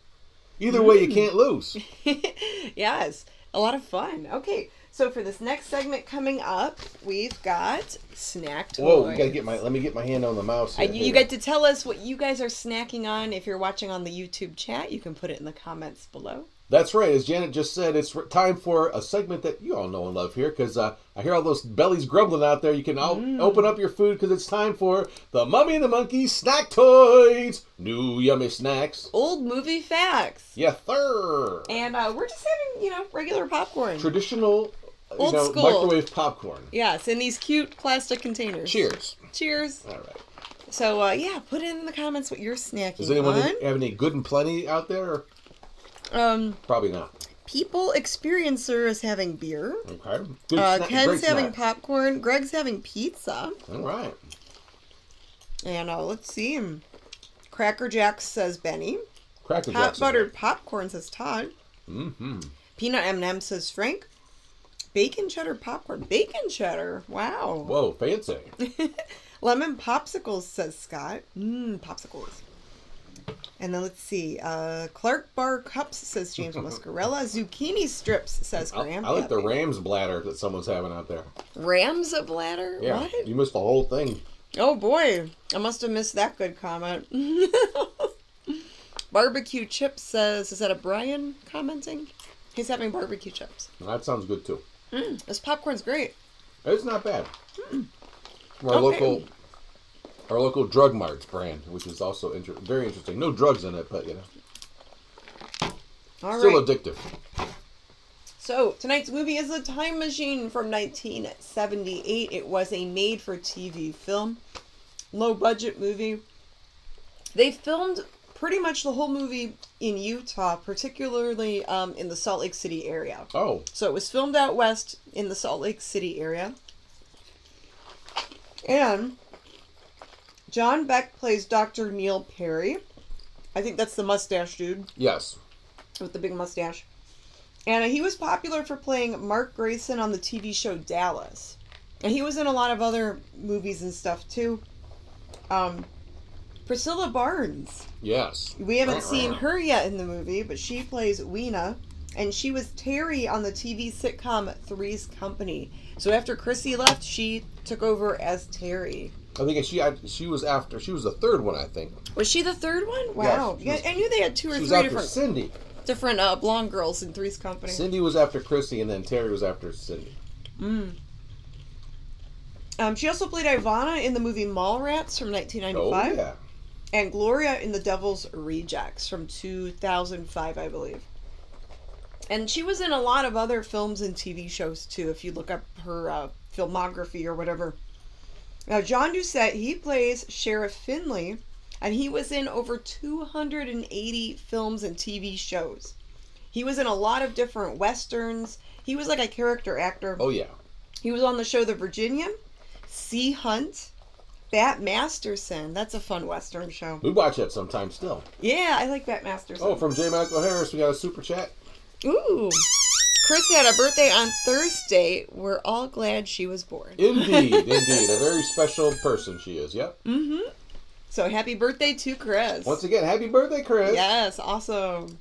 either way, you can't lose. Yes, a lot of fun. Okay, so for this next segment coming up, we've got snack toys. Whoa, we gotta let me get my hand on the mouse. You get to tell us what you guys are snacking on. If you're watching on the YouTube chat, you can put it in the comments below. That's right. As Janet just said, it's time for a segment that you all know and love here, because I hear all those bellies grumbling out there. You can open up your food, because it's time for the Mummy and the Monkey Snack Toys. New yummy snacks. Old movie facts. Yeah, sir. And we're just having, regular popcorn. Traditional, old school microwave popcorn. Yes, in these cute plastic containers. Cheers. Cheers. All right. So, yeah, put in the comments what you're snacking Does anyone on. have any good and plenty out there? Probably not. People Experiencer is having beer. Okay. Ken's having popcorn. Greg's having pizza. All right. And let's see. Cracker Jacks says Benny. Cracker Jacks. Hot buttered popcorn says Todd. Mm-hmm. Peanut M&M says Frank. Bacon cheddar popcorn. Bacon cheddar. Wow. Whoa, fancy. Lemon popsicles says Scott. Popsicles. And then let's see. Clark Bar Cups says James Muscarella. Zucchini strips says Graham. I like the Rams bladder that someone's having out there. Rams bladder? Yeah. What? You missed the whole thing. Oh boy. I must have missed that good comment. Barbecue chips says, is that a Brian commenting? He's having barbecue chips. That sounds good too. This popcorn's great. It's not bad. Our local Drug Mart's brand, which is also very interesting. No drugs in it, but still addictive. So tonight's movie is The Time Machine from 1978. It was a made-for-TV film, low-budget movie. They filmed pretty much the whole movie in Utah, particularly in the Salt Lake City area. Oh. So it was filmed out west in the Salt Lake City area. And John Beck plays Dr. Neil Perry. I think that's the mustache dude. Yes. With the big mustache. And he was popular for playing Mark Grayson on the TV show Dallas. And he was in a lot of other movies and stuff too. Priscilla Barnes. Yes. We haven't seen her yet in the movie, but she plays Weena. And she was Terry on the TV sitcom Three's Company. So after Chrissy left, she took over as Terry. I think she was the third one, I think. Was she the third one? Wow. Yeah, I knew they had 2 or 3 different Cindy. Different blonde girls in Three's Company. Cindy was after Chrissy, and then Terry was after Cindy. She also played Ivana in the movie Mallrats from 1995. Oh, yeah. And Gloria in The Devil's Rejects from 2005, I believe. And she was in a lot of other films and TV shows, too, if you look up her filmography or whatever. Now, John Doucette, he plays Sheriff Finley, and he was in over 280 films and TV shows. He was in a lot of different westerns. He was like a character actor. Oh, yeah. He was on the show The Virginian, Sea Hunt, Bat Masterson. That's a fun western show. We watch that sometimes still. Yeah, I like Bat Masterson. Oh, from J. Michael Harris, we got a super chat. Ooh. Chris had a birthday on Thursday. We're all glad she was born. Indeed, indeed. A very special person she is, yep. Mm-hmm. So happy birthday to Chris. Once again, happy birthday, Chris. Yes, awesome.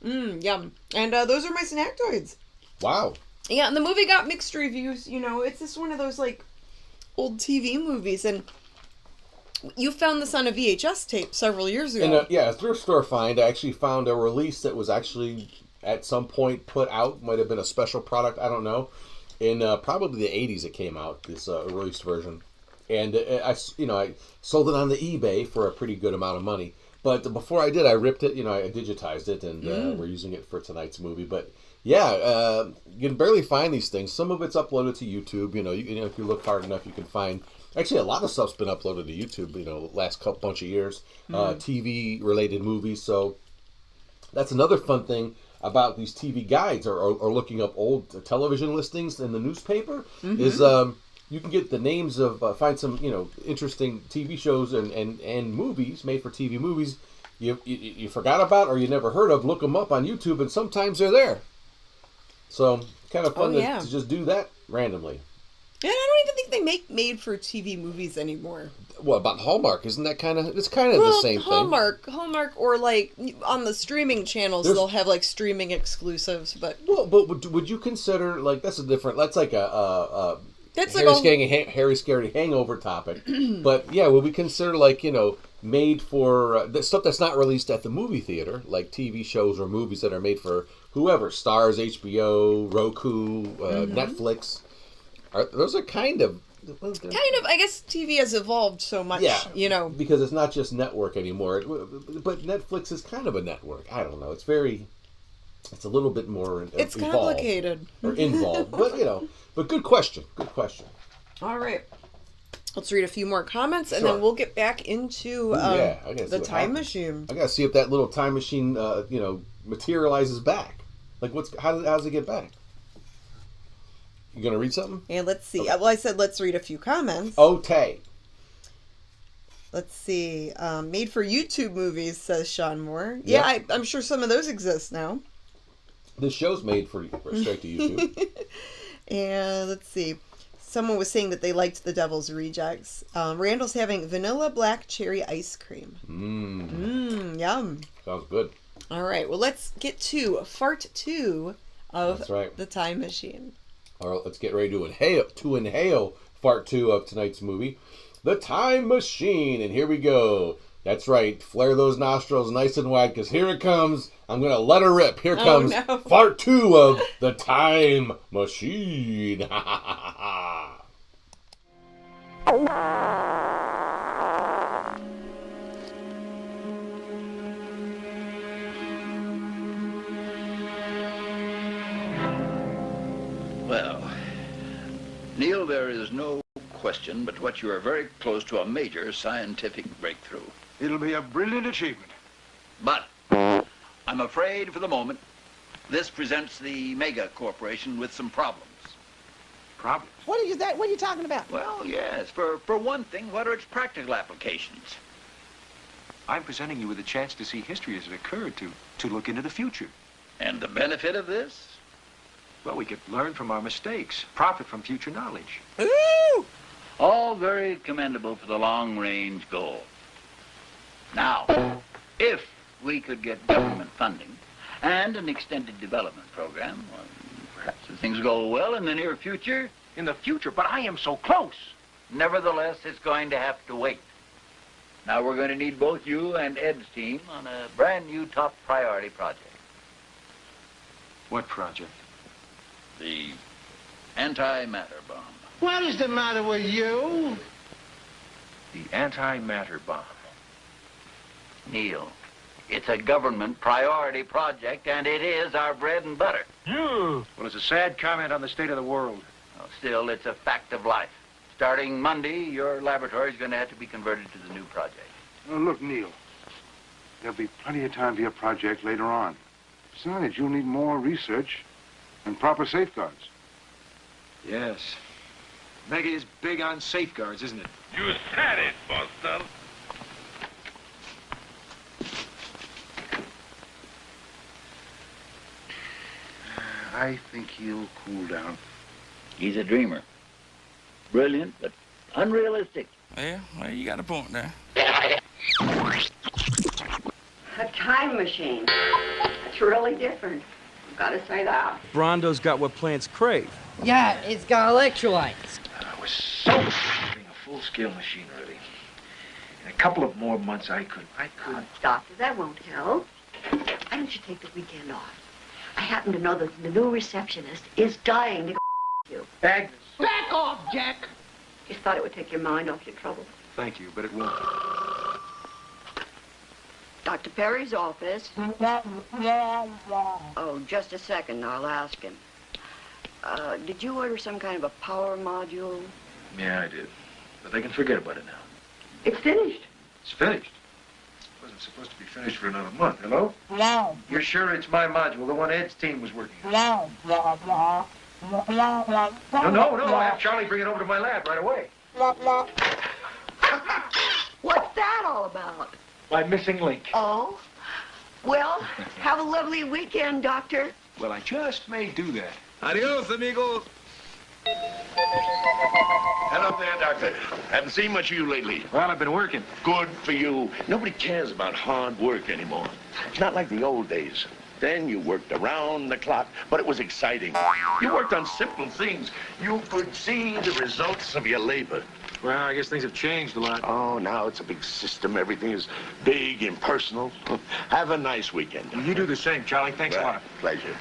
Yum. And those are my snacktoids. Wow. Yeah, and the movie got mixed reviews. It's just one of those, old TV movies. And you found this on a VHS tape several years ago. A thrift store find. I actually found a release that was actually at some point put out. Might have been a special product. I don't know. In probably the 80s it came out, this released version. And I sold it on the eBay for a pretty good amount of money. But before I did, I ripped it, I digitized it, and we're using it for tonight's movie. But yeah, you can barely find these things. Some of it's uploaded to YouTube. If you look hard enough, you can find. Actually, a lot of stuff's been uploaded to YouTube. Last bunch of years, TV related movies. So that's another fun thing about these TV guides or looking up old television listings in the newspaper is you can get the names of find some interesting TV shows and movies made for TV movies you forgot about or you never heard of. Look them up on YouTube, and sometimes they're there. So kind of fun to just do that randomly. And I don't even think they make made-for-TV movies anymore. Well, about Hallmark, isn't that it's kind of the same Hallmark, or like on the streaming channels, they'll have like streaming exclusives. But would you consider that's a different? That's like Harry Scary Hangover topic. But yeah, would we consider made for stuff that's not released at the movie theater, like TV shows or movies that are made for whoever, Stars, HBO, Roku, Netflix? Those are kind of, I guess TV has evolved so much, because it's not just network anymore. But Netflix is kind of a network. I don't know. It's a little bit more it's complicated. Or involved. But good question. Good question. All right. Let's read a few more comments, and then we'll get back into the time machine. I got to see if that little time machine, materializes back. How does it get back? You gonna read something? And let's see. Okay. Well, I said let's read a few comments. Okay. Let's see. Made for YouTube movies, says Sean Moore. Yeah, yep. I'm sure some of those exist now. This show's made for straight to YouTube. And let's see. Someone was saying that they liked the Devil's Rejects. Randall's having vanilla black cherry ice cream. Yum. Sounds good. All right. Well, let's get to Part 2 of the Time Machine. All right, let's get ready to inhale Part 2 of tonight's movie, The Time Machine. And here we go. That's right. Flare those nostrils nice and wide, because here it comes. I'm going to let her rip. Here comes Part 2 of The Time Machine. Well, Neil, there is no question but what you are very close to a major scientific breakthrough. It'll be a brilliant achievement. But I'm afraid for the moment, this presents the Mega Corporation with some problems. Problems? What are you talking about? Well, yes. For one thing, what are its practical applications? I'm presenting you with a chance to see history as it occurred, to look into the future. And the benefit of this? Well, we could learn from our mistakes, profit from future knowledge. Ooh! All very commendable for the long-range goal. Now, if we could get government funding and an extended development program, well, perhaps if things go well in the near future. In the future? But I am so close. Nevertheless, it's going to have to wait. Now, we're going to need both you and Ed's team on a brand new top priority project. What project? The antimatter bomb. What is the matter with you? The antimatter bomb. Neil, it's a government priority project, and it is our bread and butter. Well, it's a sad comment on the state of the world. Well, still, it's a fact of life. Starting Monday, your laboratory is going to have to be converted to the new project. Oh, look, Neil, there'll be plenty of time for your project later on. Besides, you'll need more research and proper safeguards. Yes. Mega is big on safeguards, isn't it? You said it, Buster. I think he'll cool down. He's a dreamer. Brilliant, but unrealistic. Yeah, well, you got a point there. A time machine. That's really different. I've got to say that. Brondo's got what plants crave. Yeah, it's got electrolytes. We're so close to getting a full-scale machine ready. In a couple of more months, I could... Oh, doctor, that won't help. Why don't you take the weekend off? I happen to know that the new receptionist is dying to go you. Agnes. Back off, Jack. Just thought it would take your mind off your trouble. Thank you, but it won't. Dr. Perry's office. Oh, just a second. I'll ask him. Did you order some kind of a power module? Yeah, I did. But they can forget about it now. It's finished. It's finished. It wasn't supposed to be finished for another month. Hello? No. You're sure it's my module, the one Ed's team was working on? No. No, I have Charlie bring it over to my lab right away. What's that all about? My missing link. Oh? Well, have a lovely weekend, Doctor. Well, I just may do that. Adios, amigos. Hello there, Doctor. Haven't seen much of you lately. Well, I've been working. Good for you. Nobody cares about hard work anymore. It's not like the old days. Then you worked around the clock, but it was exciting. You worked on simple things. You could see the results of your labor. Well, I guess things have changed a lot. Oh, now it's a big system. Everything is big, impersonal. Have a nice weekend. You do the same, Charlie. Thanks a lot. Pleasure.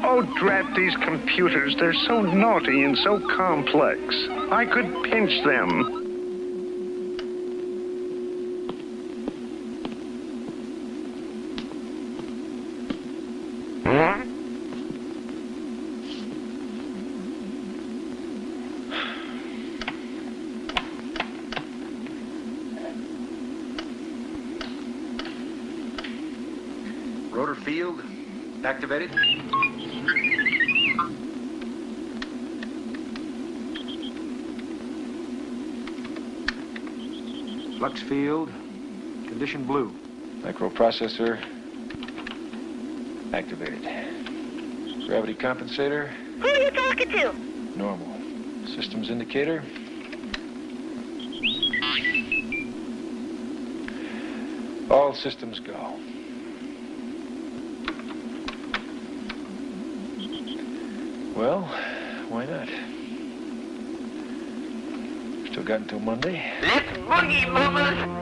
Oh, drat these computers. They're so naughty and so complex. I could pinch them. Rotor field activated. Flux field, condition blue. Microprocessor activated. Gravity compensator. Who are you talking to? Normal. Systems indicator. All systems go. Well, why not? Still got until Monday. Let's boogie, mama.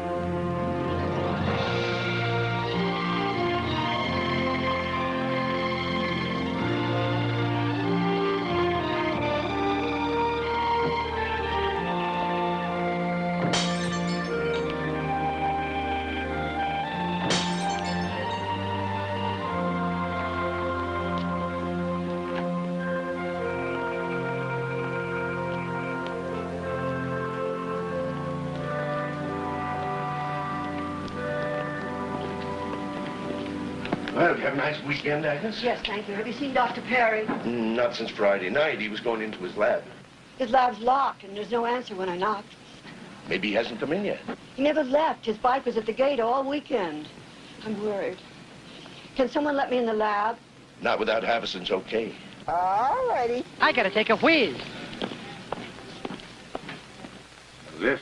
Well, you have a nice weekend, Agnes? Yes, thank you. Have you seen Dr. Perry? Not since Friday night. He was going into his lab. His lab's locked, and there's no answer when I knocked. Maybe he hasn't come in yet. He never left. His bike was at the gate all weekend. I'm worried. Can someone let me in the lab? Not without Havison's okay. All righty. I gotta take a whiz. This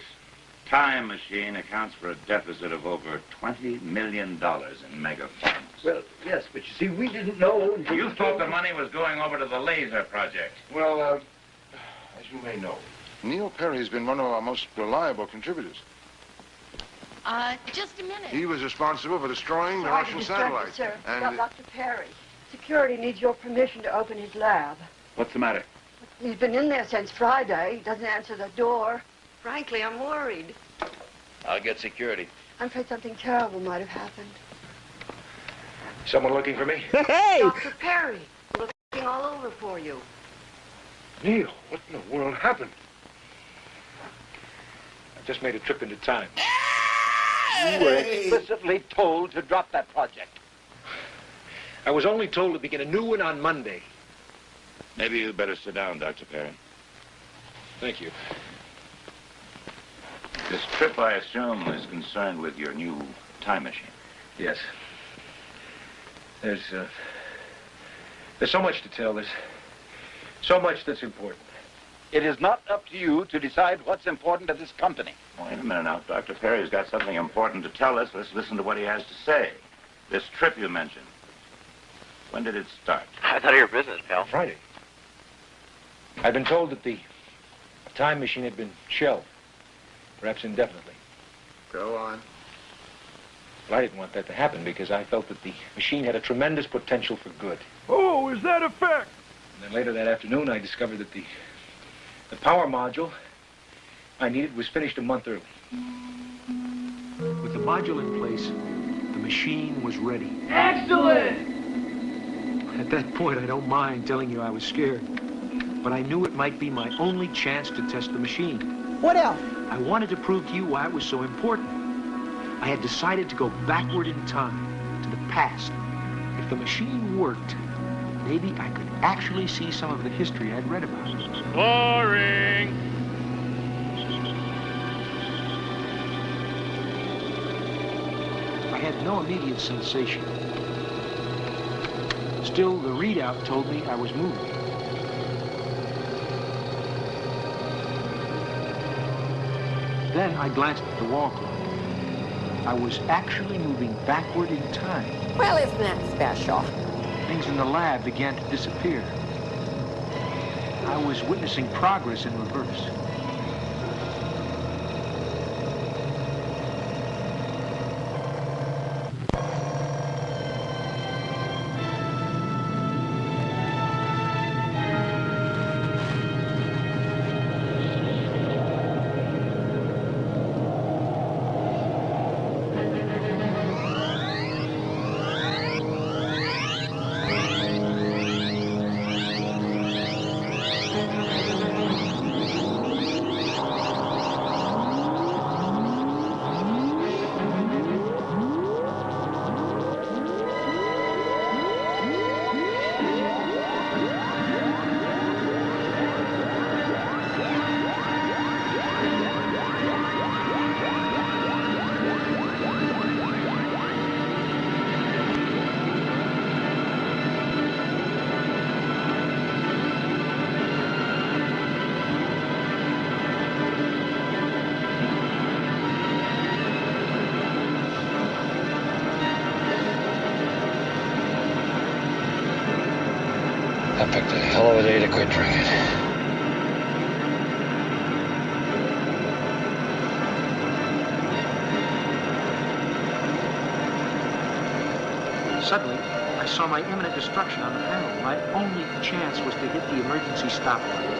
time machine accounts for a deficit of over $20 million in mega funds. Well, yes, but you see, we didn't know. You thought the money was going over to the laser project. Well, as you may know, Neil Perry's been one of our most reliable contributors. Just a minute. He was responsible for destroying the Sorry to Russian disturb you, satellites. sir. And Dr. Perry, security needs your permission to open his lab. What's the matter? He's been in there since Friday. He doesn't answer the door. Frankly, I'm worried. I'll get security. I'm afraid something terrible might have happened. Someone looking for me? Hey! Dr. Perry, we're looking all over for you. Neil, what in the world happened? I just made a trip into time. You were explicitly told to drop that project. I was only told to begin a new one on Monday. Maybe you'd better sit down, Dr. Perry. Thank you. This trip, I assume, is concerned with your new time machine. Yes. There's so much to tell. There's so much that's important. It is not up to you to decide what's important to this company. Wait a minute now. Dr. Perry's got something important to tell us. Let's listen to what he has to say. This trip you mentioned. When did it start? I thought of your business, pal. Friday. I'd been told that the time machine had been shelved, perhaps indefinitely. Go on. Well, I didn't want that to happen because I felt that the machine had a tremendous potential for good. Oh, is that a fact? And then later that afternoon, I discovered that the power module I needed was finished a month early. With the module in place, the machine was ready. Excellent! At that point, I don't mind telling you I was scared. But I knew it might be my only chance to test the machine. What else? I wanted to prove to you why it was so important. I had decided to go backward in time, to the past. If the machine worked, maybe I could actually see some of the history I'd read about. Boring! I had no immediate sensation. Still, the readout told me I was moving. Then I glanced at the wall clock. I was actually moving backward in time. Well, isn't that special? Things in the lab began to disappear. I was witnessing progress in reverse. I picked a hell of a day to quit drinking. Suddenly, I saw my imminent destruction on the panel. My only chance was to hit the emergency stop button.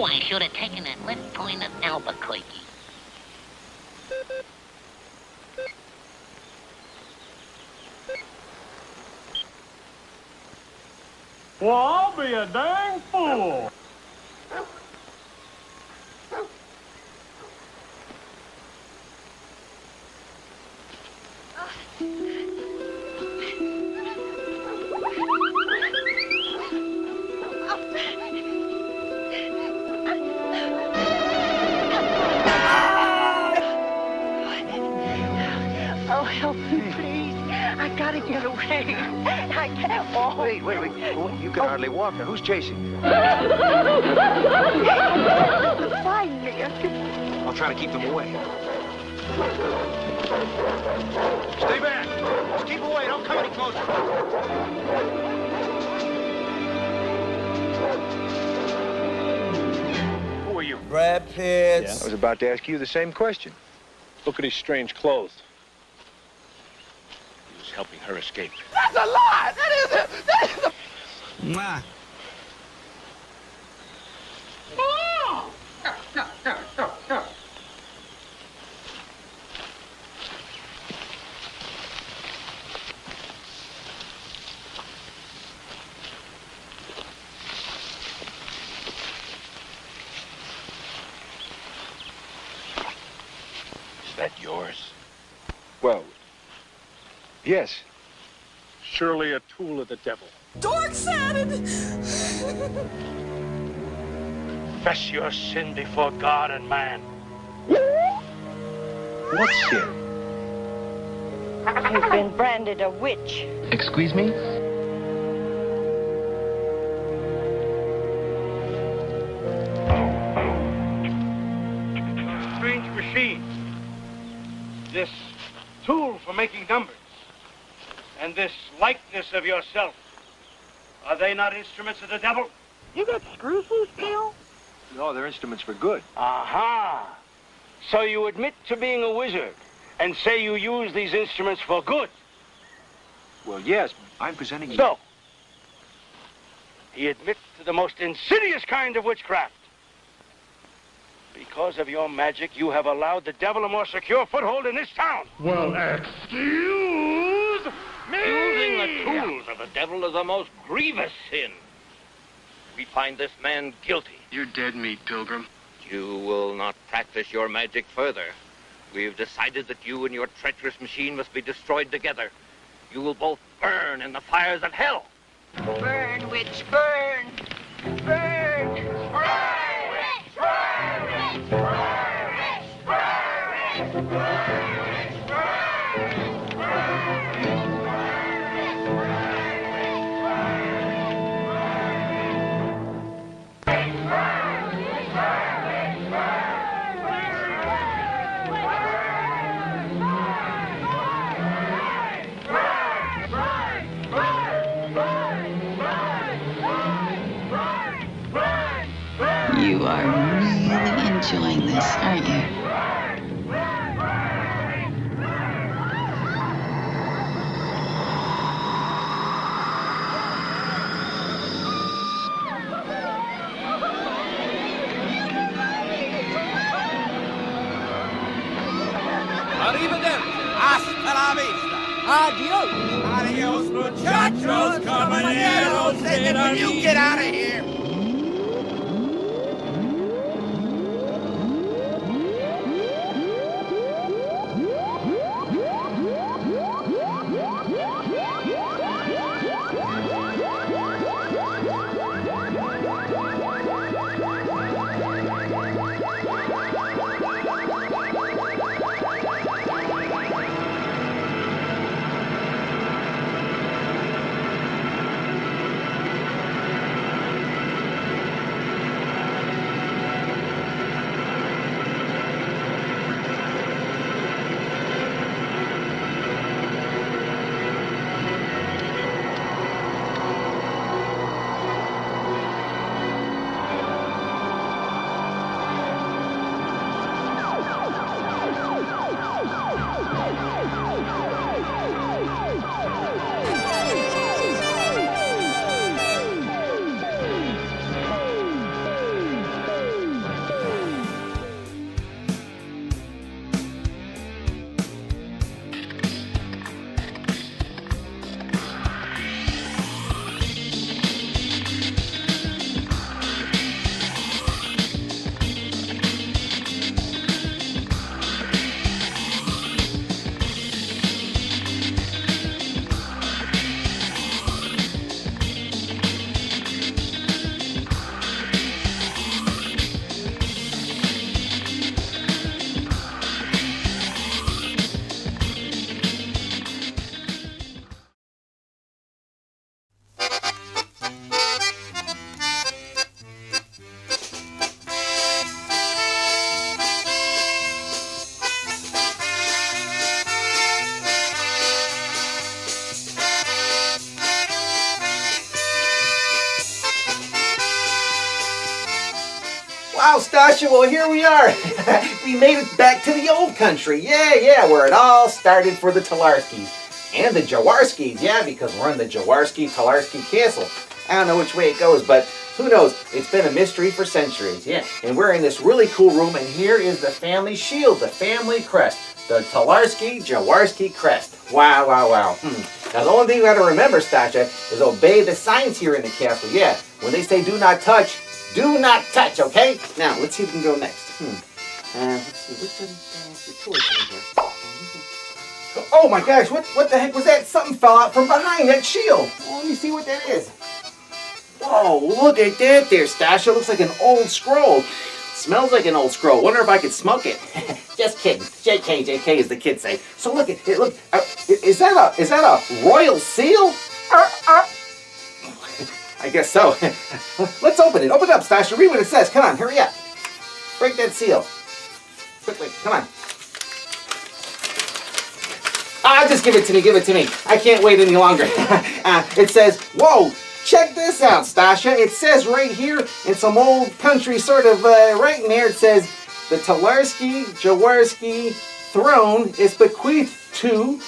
I should have taken that left turn at Albuquerque. Well, I'll be a dang fool. Oh, help me, please. I gotta get away. I can't walk. Wait. You can hardly walk. Now, who's chasing you? Find me. I'll try to keep them away. Stay back. Just keep away. Don't come any closer. Who are you? Brad Pitt. Yeah, I was about to ask you the same question. Look at his strange clothes. He was helping her escape. That's a lie. That is a... Mwah. that yours? Well, yes. Surely a tool of the devil. Dork said it! Confess your sin before God and man. What sin? You've been branded a witch. Excuse me? Strange machine. This tool for making numbers. And this likeness of yourself. Are they not instruments of the devil? You got screws loose, Bill? No, they're instruments for good. Aha! So you admit to being a wizard and say you use these instruments for good. Well, yes, I'm presenting you. So, he admits to the most insidious kind of witchcraft. Because of your magic, you have allowed the devil a more secure foothold in this town. Well, excuse me! Using the tools of the devil is the most grievous sin. We find this man guilty. You're dead meat, Pilgrim. You will not practice your magic further. We've decided that you and your treacherous machine must be destroyed together. You will both burn in the fires of hell. Burn, witch, burn! Burn! Burn, witch, burn, witch, burn, witch, burn, witch, burn, witch, You are really enjoying this, aren't you? Arrivederci. Hasta la vista. Adios. Adios, muchachos, caballeros. Will you get out of here? Wow, Sasha, well, here we are. We made it back to the old country. Yeah, where it all started for the Talarskis. And the Jaworskis, yeah, because we're in the Jaworski-Talarski Castle. I don't know which way it goes, but who knows? It's been a mystery for centuries, yeah. And we're in this really cool room, and here is the family shield, the family crest. The Talarski-Jaworski crest. Wow. Now, the only thing you got to remember, Sasha, is obey the signs here in the castle. Yeah, when they say do not touch, okay? Now, let's see if we can go next. Let's see, what's the toy thing here? Oh my gosh, what the heck was that? Something fell out from behind that shield. Oh, let me see what that is. Whoa, look at that there, Stasha. Looks like an old scroll. Smells like an old scroll. Wonder if I could smoke it. Just kidding. JK, as the kids say. So look at it. Look, is that a royal seal? I guess so. Let's open it. Open it up, Stasha. Read what it says. Come on, hurry up. Break that seal. Quickly, come on. Just give it to me. Give it to me. I can't wait any longer. It says, whoa. Check this out, Stasha. It says right here in some old country sort of writing there, it says, the Jaworski throne is bequeathed to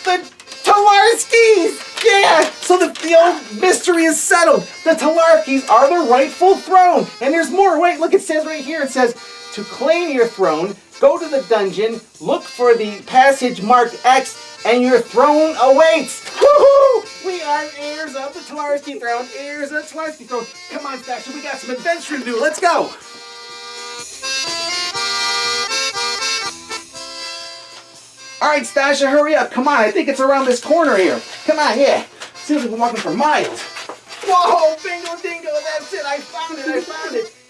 the Talarskis! Yeah! So the old mystery is settled. The Talarskis are the rightful throne. And there's more. Wait, look, it says right here, it says, to claim your throne, go to the dungeon, look for the passage marked X, and your throne awaits. Woohoo! We are heirs of the Talarski throne, heirs of the Talarski throne. Come on, Stasha, we got some adventure to do. Let's go. All right, Stasha, hurry up. Come on, I think it's around this corner here. Come on, yeah. Seems like we're walking for miles. Whoa, bingo dingo, that's it. I found it.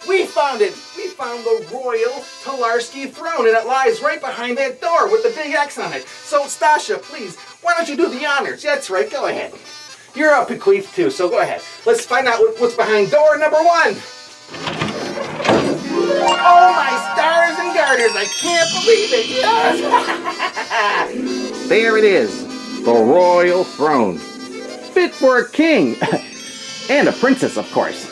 We found it. We found the royal Talarski throne, and it lies right behind that door with the big X on it. So, Stasha, please, why don't you do the honors? That's right, go ahead. You're up bequeathed too, so go ahead. Let's find out what's behind door number 1. Oh, my stars and garters, I can't believe it. Yes. There it is, the royal throne. Fit for a king. And a princess, of course.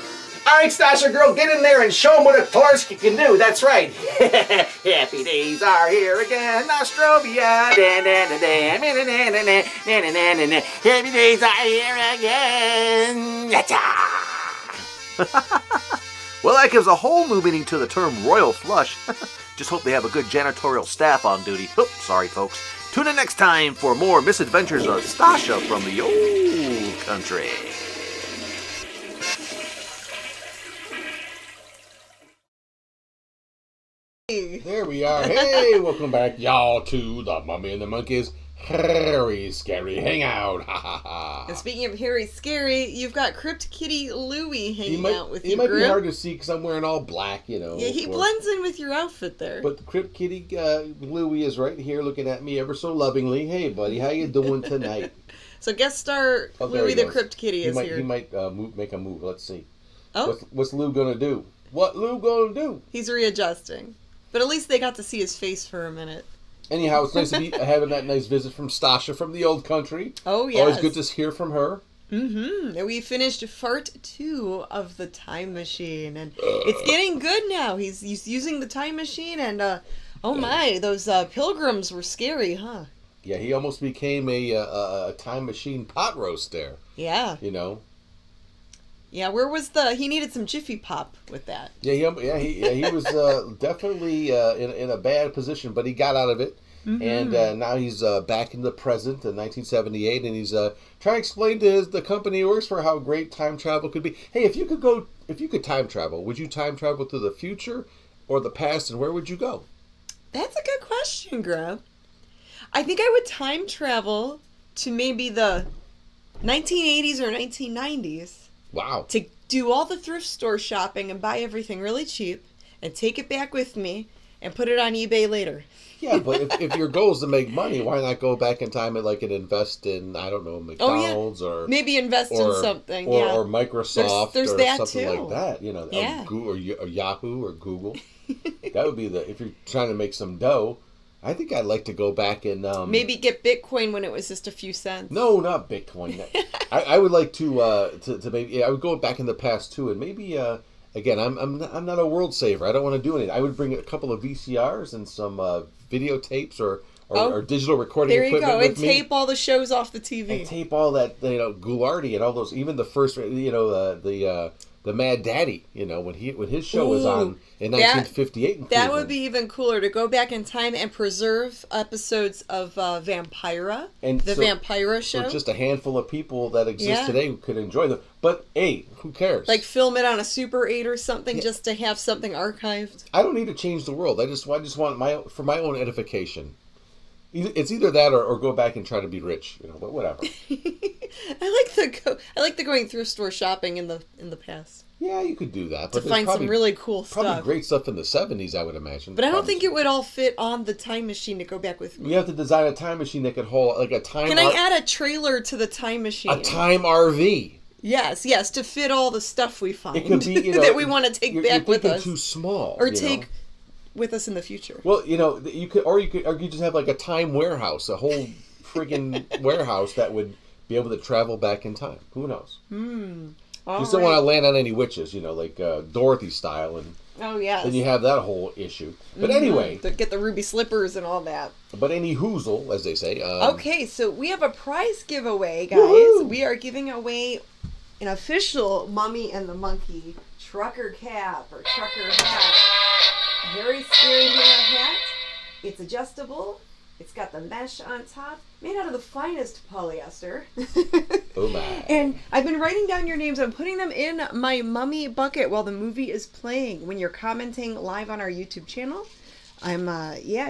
All right, Stasha girl, get in there and show them what a Talarski can do. That's right. Happy days are here again, Nostrovia. Happy days are here again. Well, that gives a whole new meaning to the term royal flush. Just hope they have a good janitorial staff on duty. Oops, sorry, folks. Tune in next time for more misadventures of Stasha from the old country. There we are. Hey, welcome back, y'all, to the Mummy and the Monkey's Harry Scary Hangout. Ha ha ha. And speaking of Harry Scary, you've got Crypt Kitty Louie hanging out with you. He might be hard to see because I'm wearing all black, you know. Yeah, he blends in with your outfit there. But the Crypt Kitty Louie is right here looking at me ever so lovingly. Hey, buddy, how you doing tonight? So guest star Louie the Crypt Kitty is here. He might make a move. Let's see. Oh? What's Lou gonna do? What Lou gonna do? He's readjusting. But at least they got to see his face for a minute. Anyhow, it's nice to be having that nice visit from Stasha from the old country. Oh, yes. Always good to hear from her. Mm-hmm. And we finished part 2 of the time machine. And it's getting good now. He's using the time machine. And, oh my, those pilgrims were scary, huh? Yeah, he almost became a time machine pot roast there. Yeah. You know? Yeah, where was he needed some Jiffy Pop with that. Yeah, he was definitely in a bad position, but he got out of it. Mm-hmm. And now he's back in the present in 1978, and he's trying to explain to the company he works for how great time travel could be. Hey, if you could time travel, would you time travel to the future or the past, and where would you go? That's a good question, Grub. I think I would time travel to maybe the 1980s or 1990s. Wow. To do all the thrift store shopping and buy everything really cheap and take it back with me and put it on eBay later. Yeah, but if your goal is to make money, why not go back in time and invest in, I don't know, McDonald's or... Maybe invest in something, or Microsoft there's or that something too. like that. You know, yeah. or Yahoo or Google. That would be if you're trying to make some dough. I think I'd like to go back and... maybe get Bitcoin when it was just a few cents. No, not Bitcoin. I would like to maybe... I would go back in the past, too, and maybe... again, I'm not a world saver. I don't want to do anything. I would bring a couple of VCRs and some videotapes or digital recording equipment There you go. with And tape all the shows off the TV. And tape all that, Goulardi and all those... Even the first, the the Mad Daddy, when his show was on in 1958. That would be even cooler, to go back in time and preserve episodes of Vampira, and the Vampira show. So just a handful of people that exist today who could enjoy them. But hey, who cares? Like film it on a Super 8 or something, just to have something archived. I don't need to change the world. I just want for my own edification. It's either that or go back and try to be rich, but whatever. I like the going thrift store shopping in the past. Yeah, you could do that. To find some really cool stuff. Probably great stuff in the 70s, I would imagine. But I don't think it would all fit on the time machine to go back with me. You have to design a time machine that could hold, like a time... Can I add a trailer to the time machine? A time RV. Yes, to fit all the stuff we find. It could be, that we want to take back with us. Too small. Or take with us in the future. Well, you could just have like a time warehouse, a whole friggin' warehouse that would be able to travel back in time. Who knows? You just don't want to land on any witches, like Dorothy style, and then you have that whole issue. But anyway, get the ruby slippers and all that. But any hoozle, as they say. Okay, so we have a prize giveaway, guys. Woo-hoo! We are giving away an official Mummy and the Monkey trucker cap or trucker hat. Very scary hat. It's adjustable. It's got the mesh on top, made out of the finest polyester. Oh my. And I've been writing down your names. I'm putting them in my mummy bucket while the movie is playing. When you're commenting live on our YouTube channel, I'm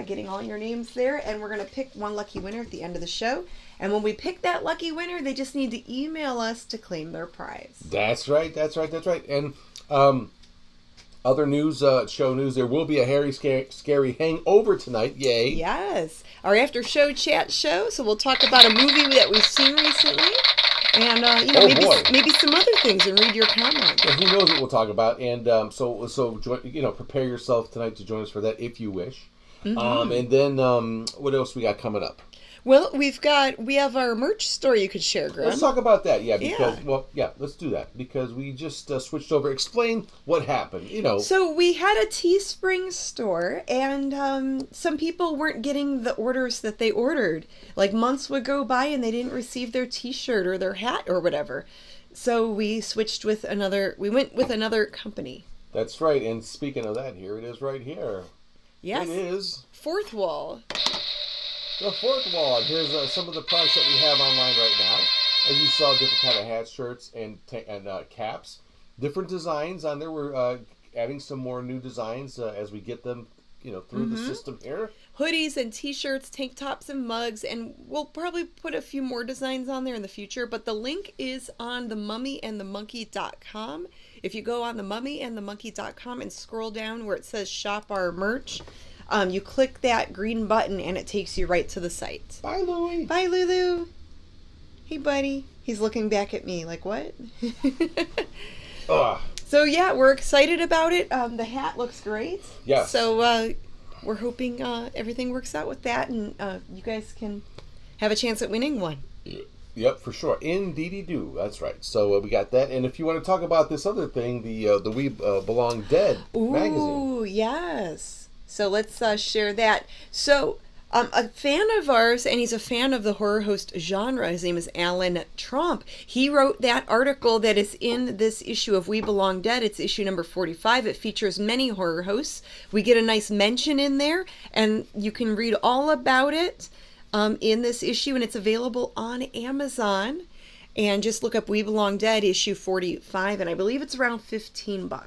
getting all your names there, and we're going to pick one lucky winner at the end of the show. And when we pick that lucky winner, they just need to email us to claim their prize. That's right. And other news, show news, there will be a Harry Scary Hangover tonight. Yay. Yes. Our after show chat show. So we'll talk about a movie that we've seen recently. And, maybe some other things and read your comments. Yeah, who knows what we'll talk about. And so prepare yourself tonight to join us for that if you wish. Mm-hmm. And then what else we got coming up? Well, we have our merch store you could share, Graham. Let's talk about that, let's do that, because we just switched over. Explain what happened, So we had a Teespring store, and some people weren't getting the orders that they ordered. Like, months would go by, and they didn't receive their T-shirt or their hat or whatever. So we went with another company. That's right, and speaking of that, here it is right here. Yes. It is. Fourth Wall. The Fourth Wall. Here's some of the products that we have online right now. As you saw, different kind of hats, shirts, and caps. Different designs on there. We're adding some more new designs as we get them, through the system here. Hoodies and T-shirts, tank tops and mugs, and we'll probably put a few more designs on there in the future. But the link is on themummyandthemonkey.com. If you go on themummyandthemonkey.com and scroll down where it says Shop Our Merch, you click that green button and it takes you right to the site. Bye, Louie. Bye, Lulu. Hey, buddy. He's looking back at me like, what? So, yeah, we're excited about it. The hat looks great. Yeah. So, we're hoping everything works out with that, and you guys can have a chance at winning one. Yep, for sure. Indeedy do. That's right. So we got that. And if you want to talk about this other thing, the We Belong Dead magazine. Ooh, yes. So let's share that. So a fan of ours, and he's a fan of the horror host genre, his name is Alan Tromp. He wrote that article that is in this issue of We Belong Dead. It's issue number 45. It features many horror hosts. We get a nice mention in there, and you can read all about it in this issue, and it's available on Amazon. And just look up We Belong Dead issue 45, and I believe it's around $15.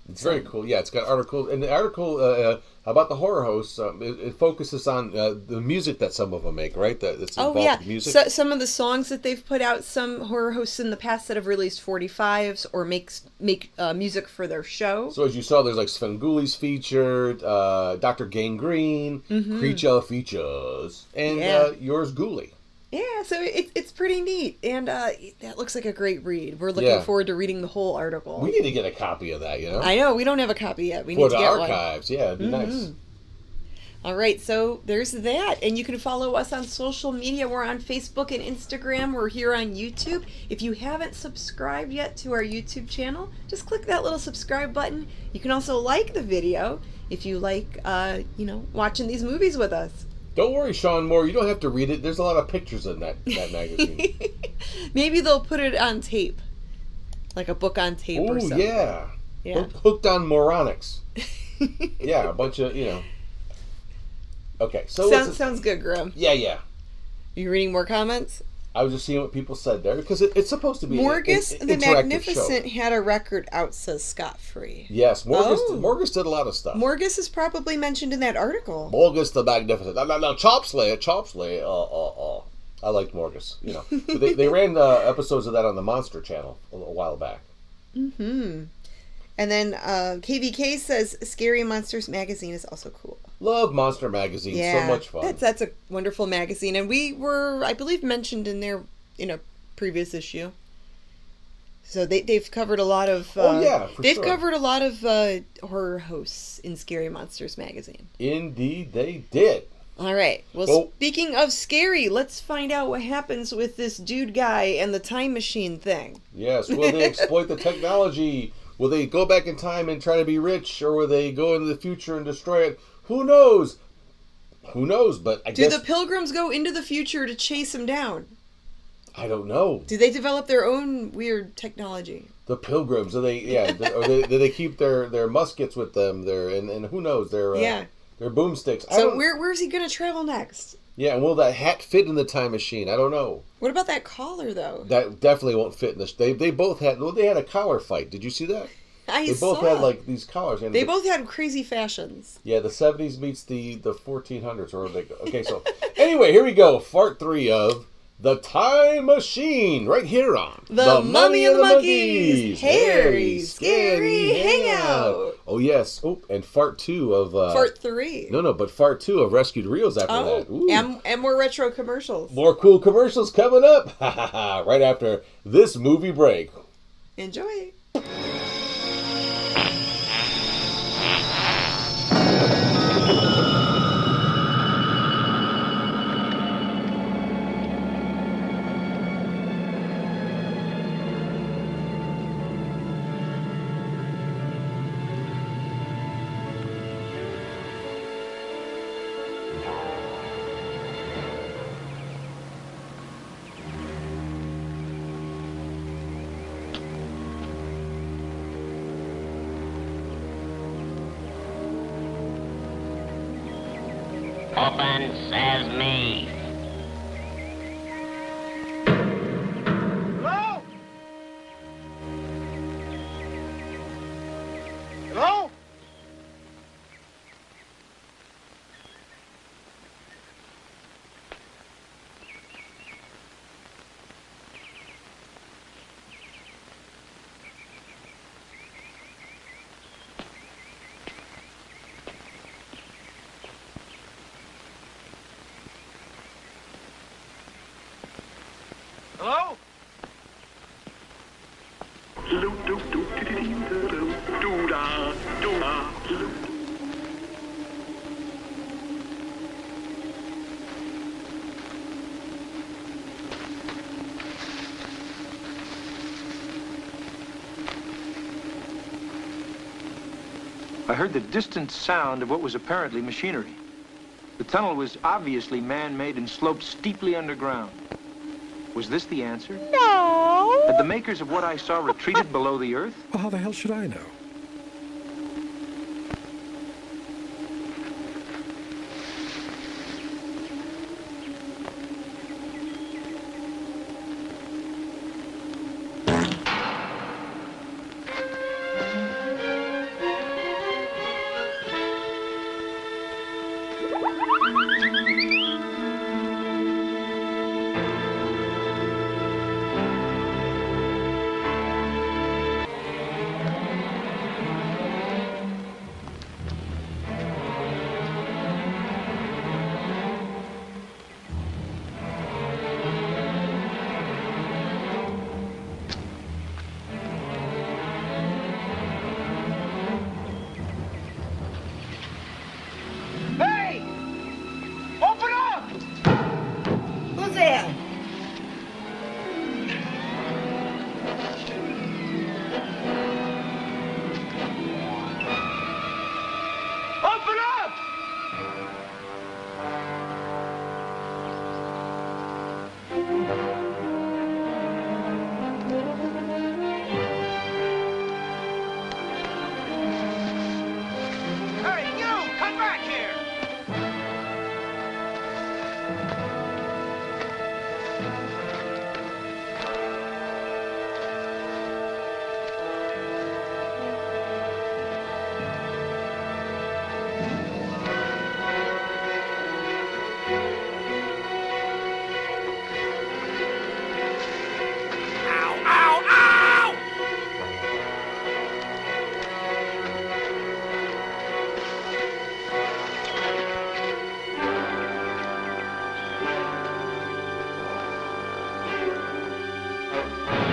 It's very cool. Yeah, it's got articles, and the article about the horror hosts, it focuses on the music that some of them make, right? That's involved with music. So, some of the songs that they've put out. Some horror hosts in the past that have released 45s or make music for their show. So as you saw, there's like Svengooli's featured, Dr. Gangrene, Creature features, and yours Ghoulie. Yeah, so it's pretty neat, and that looks like a great read. We're looking forward to reading the whole article. We need to get a copy of that, I know, we don't have a copy yet. We need to get one. For the archives, it'd be nice. All right, so there's that, and you can follow us on social media. We're on Facebook and Instagram. We're here on YouTube. If you haven't subscribed yet to our YouTube channel, just click that little subscribe button. You can also like the video if you like, watching these movies with us. Don't worry, Sean Moore. You don't have to read it. There's a lot of pictures in that magazine. Maybe they'll put it on tape. Like a book on tape or Oh, something. yeah. Yeah. Hooked on moronics. Yeah, a bunch of, Okay, so... Sounds good, Grim. Yeah. Are you reading more comments? I was just seeing what people said there, because it's supposed to be Morgus an the interactive Magnificent show. had a record out, says Scot-Free. Yes, Morgus did a lot of stuff. Morgus is probably mentioned in that article. Morgus the Magnificent. No, Chopsley. I liked Morgus, But they ran episodes of that on the Monster Channel a while back. Mm-hmm. And then KVK says Scary Monsters magazine is also cool. Love Monster Magazine. Yeah, So much fun. That's a wonderful magazine. And we were, I believe, mentioned in their previous issue. So they've covered a lot of... they've covered a lot of horror hosts in Scary Monsters magazine. Indeed, they did. All right. Well, speaking of scary, let's find out what happens with this dude guy and the time machine thing. Yes. Will they exploit the technology? Will they go back in time and try to be rich? Or will they go into the future and destroy it? Who knows? But I guess... Do the pilgrims go into the future to chase him down? I don't know. Do they develop their own weird technology? The pilgrims, do they keep their muskets with them? And who knows? Their boomsticks. So where's he going to travel next? Yeah, and will that hat fit in the time machine? I don't know. What about that collar, though? That definitely won't fit in this. They both had... Well, they had a collar fight. Did you see that? They both had, like, these collars. And they both had crazy fashions. Yeah, the 70s meets the 1400s. Okay, so... Anyway, here we go. Part 3 of The Time Machine. Right here on The Mummy and the Monkeys. Harry Scary Hangout. Oh, yes. Oh, and Part 2 of... Part 3. No, but Part 2 of Rescued Reels after that. Ooh. And more retro commercials. More cool commercials coming up. Right after this movie break. Enjoy. Open sesame. Hello? Hello? Hello? I heard the distant sound of what was apparently machinery. The tunnel was obviously man-made and sloped steeply underground. Was this the answer? No. Had the makers of what I saw retreated below the earth? Well, how the hell should I know?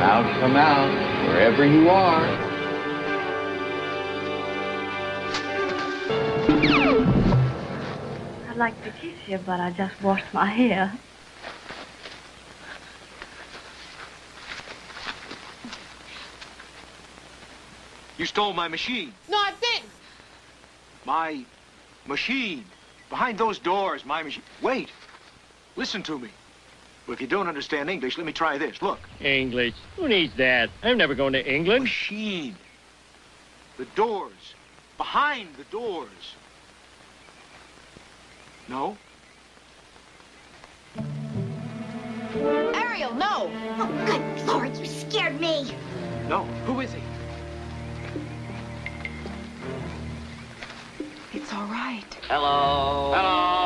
come out, wherever you are. I'd like to kiss you, but I just washed my hair. You stole my machine. No, I didn't. My machine. Behind those doors, my machine. Wait. Listen to me. Well, if you don't understand English, let me try this. Look. English? Who needs that? I'm never going to England. Machine. The doors. Behind the doors. No? Ariel, no! Oh, good Lord, you scared me. No. Who is he? It's all right. Hello. Hello.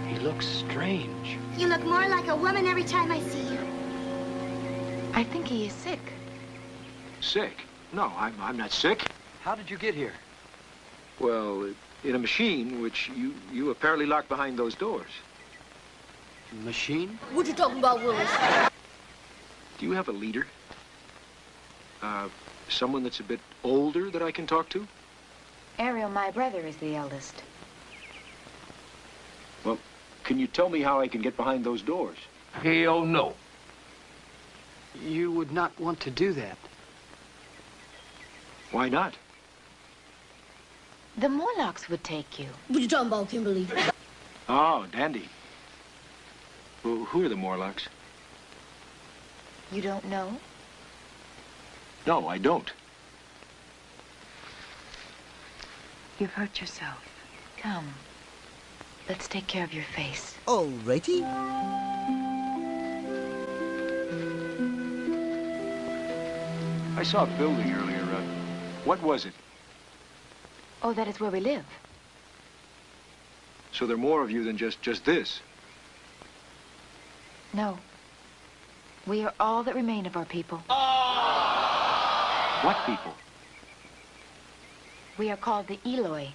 He looks strange. You look more like a woman every time I see you. I think he is sick. Sick? No, I'm not sick. How did you get here? Well, in a machine which you apparently locked behind those doors. Machine? What you talking about, Willis? Do you have a leader? Someone that's a bit older that I can talk to? Ariel, my brother, is the eldest. Well, can you tell me how I can get behind those doors? Hell no. You would not want to do that. Why not? The Morlocks would take you. What you talking about, Kimberly? Oh, dandy. Well, who are the Morlocks? You don't know? No, I don't. You've hurt yourself. Come. Let's take care of your face. Alrighty. I saw a building earlier. What was it? Oh, that is where we live. So there are more of you than just this? No. We are all that remain of our people. What people? We are called the Eloi.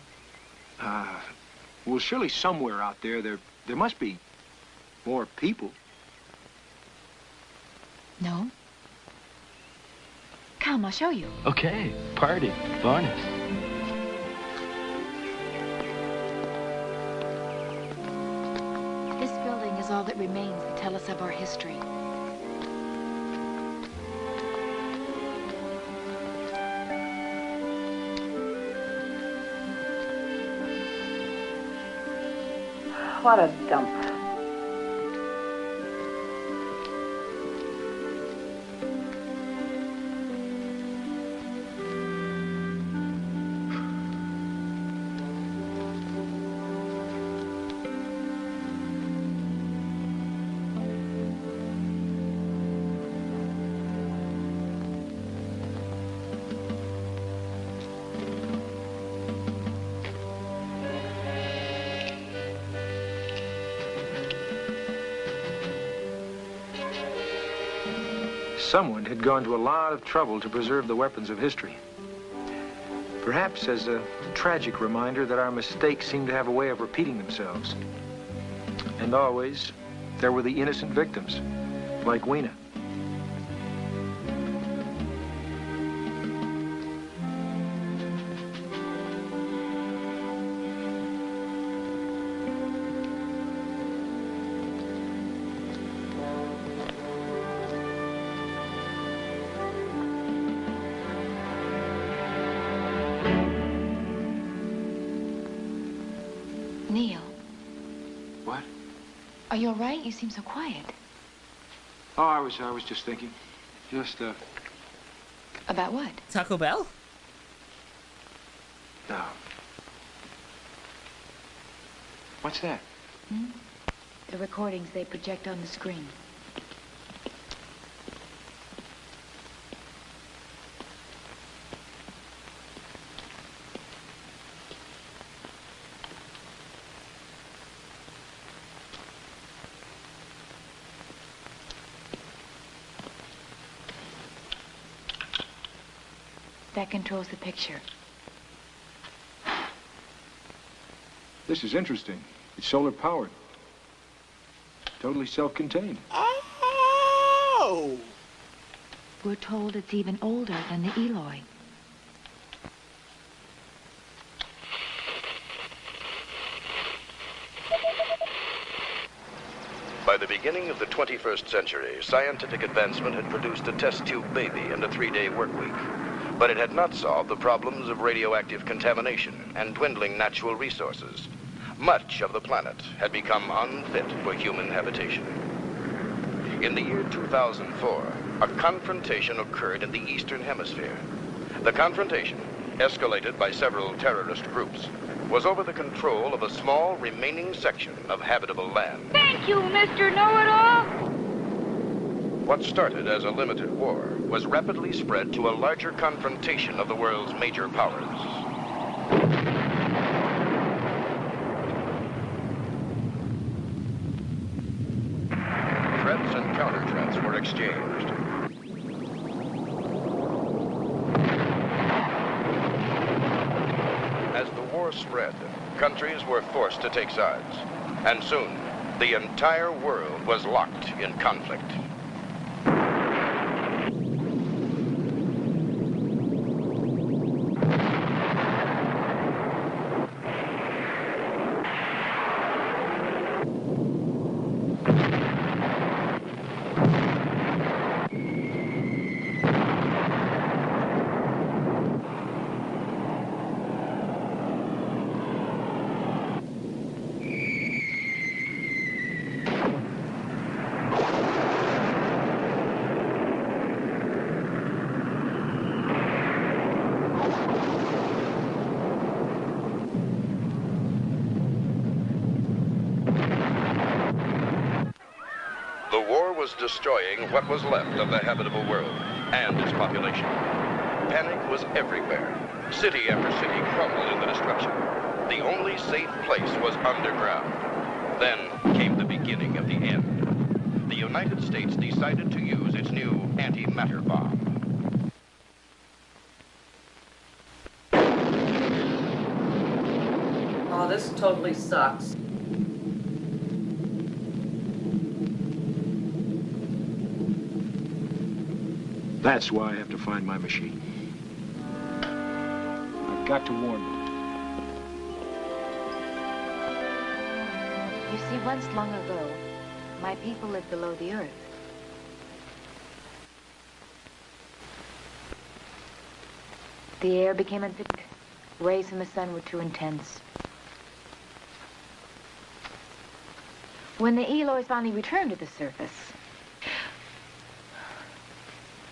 Well, surely somewhere out there must be more people. No? Come, I'll show you. Okay, party, bonus. This building is all that remains to tell us of our history. What a dump. Someone had gone to a lot of trouble to preserve the weapons of history. Perhaps as a tragic reminder that our mistakes seem to have a way of repeating themselves. And always, there were the innocent victims, like Weena. Neil. What? Are you all right? You seem so quiet. Oh, I was just thinking. About what? Taco Bell? No. What's that? The recordings they project on the screen. That controls the picture. This is interesting. It's solar powered. Totally self-contained. Oh! We're told it's even older than the Eloy. By the beginning of the 21st century, scientific advancement had produced a test tube baby and a 3-day work week. But it had not solved the problems of radioactive contamination and dwindling natural resources. Much of the planet had become unfit for human habitation. In the year 2004, a confrontation occurred in the Eastern Hemisphere. The confrontation, escalated by several terrorist groups, was over the control of a small remaining section of habitable land. Thank you, Mr. Know-It-All. What started as a limited war was rapidly spread to a larger confrontation of the world's major powers. Threats and counter-threats were exchanged. As the war spread, countries were forced to take sides, and soon the entire world was locked in conflict. Was destroying what was left of the habitable world and its population. Panic was everywhere. City after city crumbled in the destruction. The only safe place was underground. Then came the beginning of the end. The United States decided to use its new antimatter bomb. Oh, this totally sucks. That's why I have to find my machine. I've got to warn them. You see, once long ago, my people lived below the earth. The air became unfit. Rays from the sun were too intense. When the Eloys finally returned to the surface,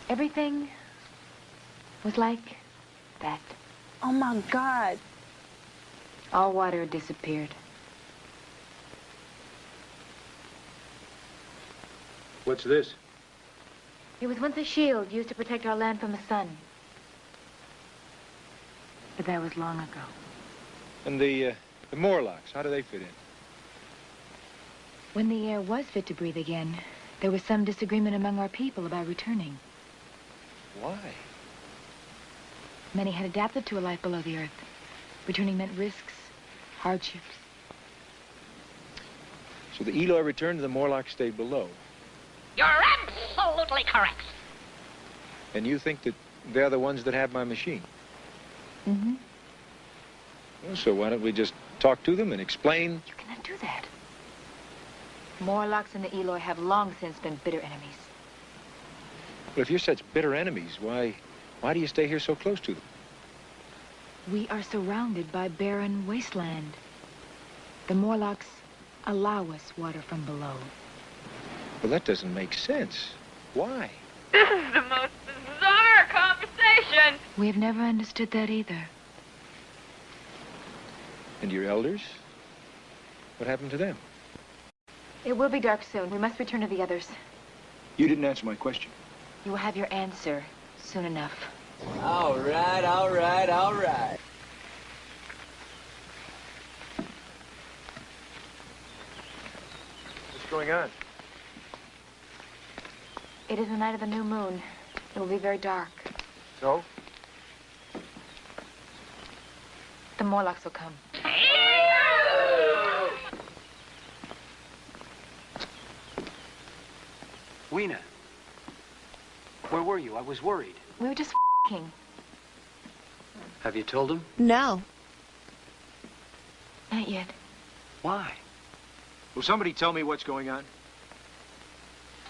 everything was like that. Oh my God. All water had disappeared. What's this? It was once a shield used to protect our land from the sun. But that was long ago. And the Morlocks, how do they fit in? When the air was fit to breathe again, there was some disagreement among our people about returning. Why? Many had adapted to a life below the earth. Returning meant risks, hardships. So the Eloy returned and the Morlocks stayed below. You're absolutely correct. And you think that they're the ones that have my machine? Mm-hmm. Well, so why don't we just talk to them and explain? You cannot do that. Morlocks and the Eloy have long since been bitter enemies. Well, if you're such bitter enemies, why do you stay here so close to them? We are surrounded by barren wasteland. The Morlocks allow us water from below. Well, that doesn't make sense. Why? This is the most bizarre conversation. We have never understood that either. And your elders? What happened to them? It will be dark soon. We must return to the others. You didn't answer my question. You will have your answer soon enough. All right, all right, all right. What's going on? It is the night of the new moon. It will be very dark. So? The Morlocks will come. Weena, where were you? I was worried. We were just f***ing. Have you told him? No. Not yet. Why? Will somebody tell me what's going on?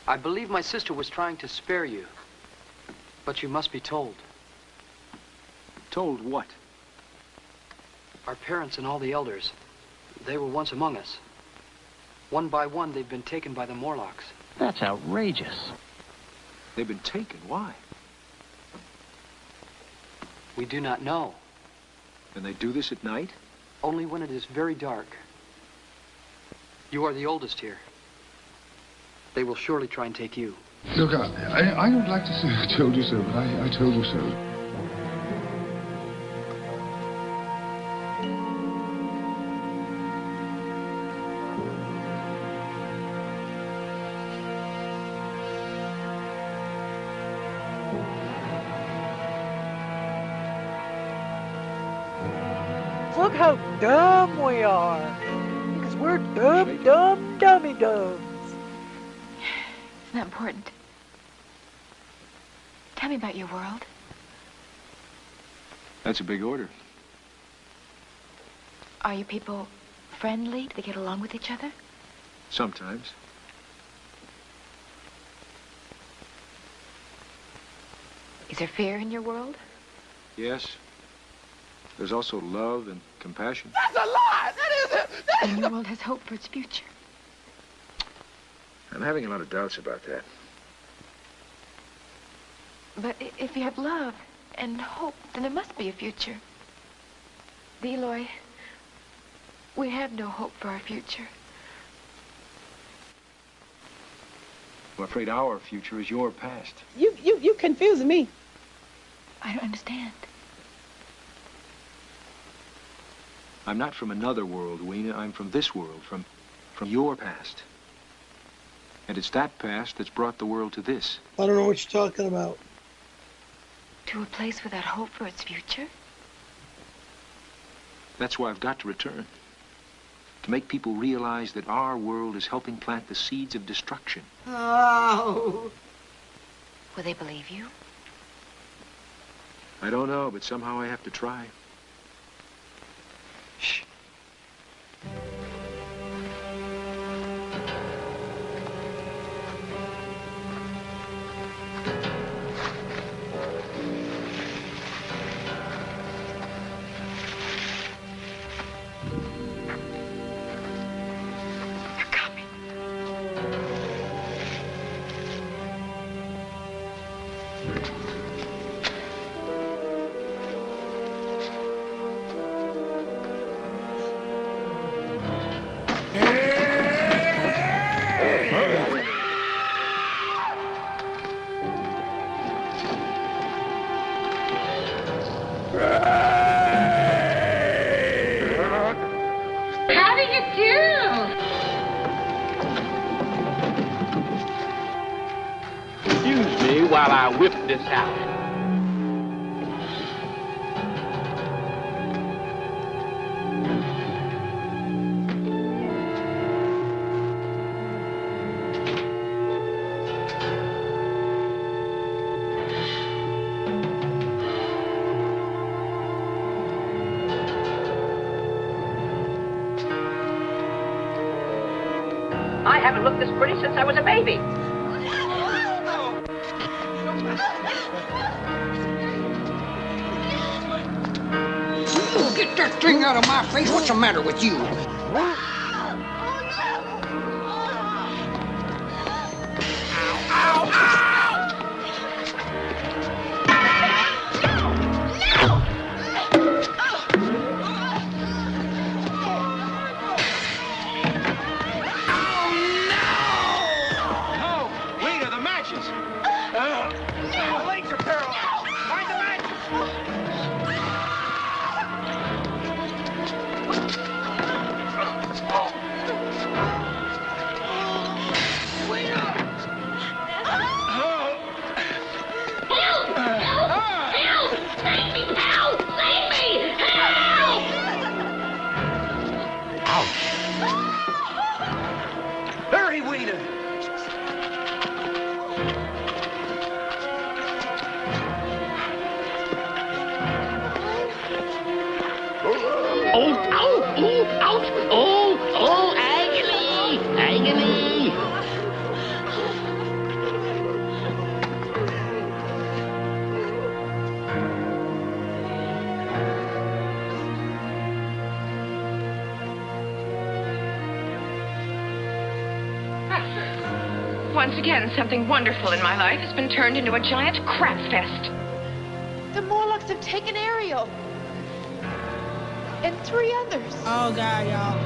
I believe my sister was trying to spare you. But you must be told. Told what? Our parents and all the elders, they were once among us. One by one, they've been taken by the Morlocks. That's outrageous. They've been taken? Why? We do not know. And they do this at night? Only when it is very dark. You are the oldest here. They will surely try and take you. Look, I don't like to say I told you so, but I told you so. Look how dumb we are. Because we're dumb, dummy-dums. It's not important. Tell me about your world. That's a big order. Are you people friendly? Do they get along with each other? Sometimes. Is there fear in your world? Yes. There's also love and compassion. That's a lie! And your world has hope for its future. I'm having a lot of doubts about that. But if you have love and hope, then there must be a future. Eloy, we have no hope for our future. I'm afraid our future is your past. You confusing me. I don't understand. I'm not from another world, Weena. I'm from this world, from your past. And it's that past that's brought the world to this. I don't know what you're talking about. To a place without hope for its future? That's why I've got to return. To make people realize that our world is helping plant the seeds of destruction. Oh. Will they believe you? I don't know, but somehow I have to try. Shh. How do you do? Excuse me while I whip this out. I haven't looked this pretty since I was a baby. Get that thing out of my face. What's the matter with you? No! Weena, the matches! My legs are paralyzed! Find the matches! once again, something wonderful in my life has been turned into a giant crap fest. The Morlocks have taken Ariel. And 3 others. Oh, God, y'all.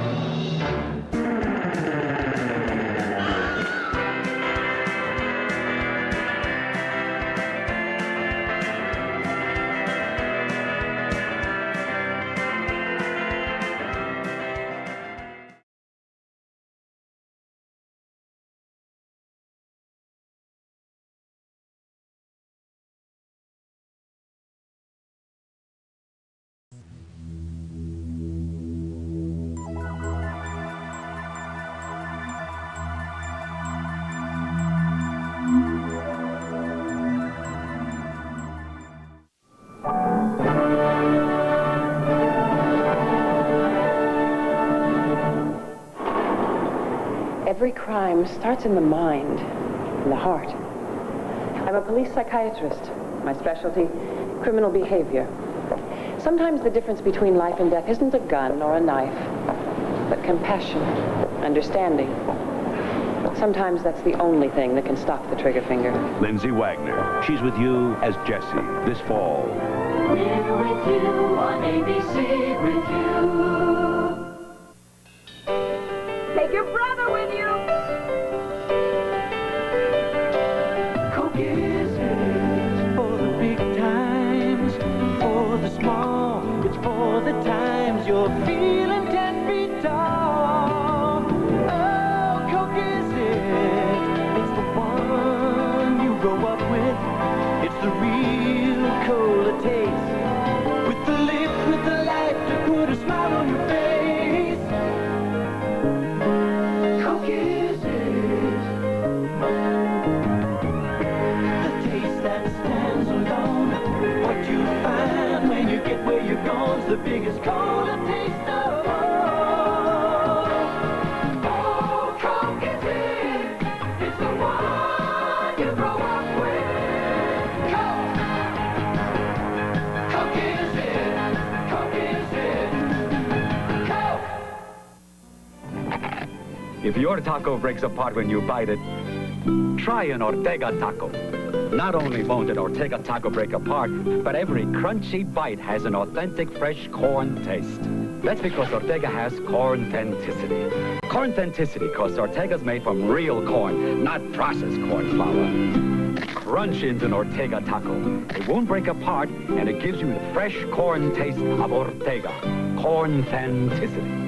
Every crime starts in the mind, in the heart. I'm a police psychiatrist. My specialty, criminal behavior. Sometimes the difference between life and death isn't a gun or a knife, but compassion, understanding. Sometimes that's the only thing that can stop the trigger finger. Lindsay Wagner. She's with you as Jessie this fall. We're with you on ABC with you. Take your brother with you. Coke is it for the big times, for the small, it's for the times you're feeling 10 feet tall. Oh, Coke is it? It's the one you grow up with. It's the real cola taste, with the lift, with the life to put a smile on your face. The biggest cola taste of all. Oh, Coke is it. It's the one you grow up with. Coke. Coke is it. Coke is it. Coke. If your taco breaks apart when you bite it, try an Ortega taco. Not only won't an Ortega taco break apart, but every crunchy bite has an authentic fresh corn taste. That's because Ortega has corn-tenticity. Corn-tenticity because Ortega's made from real corn, not processed corn flour. Crunch into an Ortega taco. It won't break apart, and it gives you the fresh corn taste of Ortega. Corn-tenticity.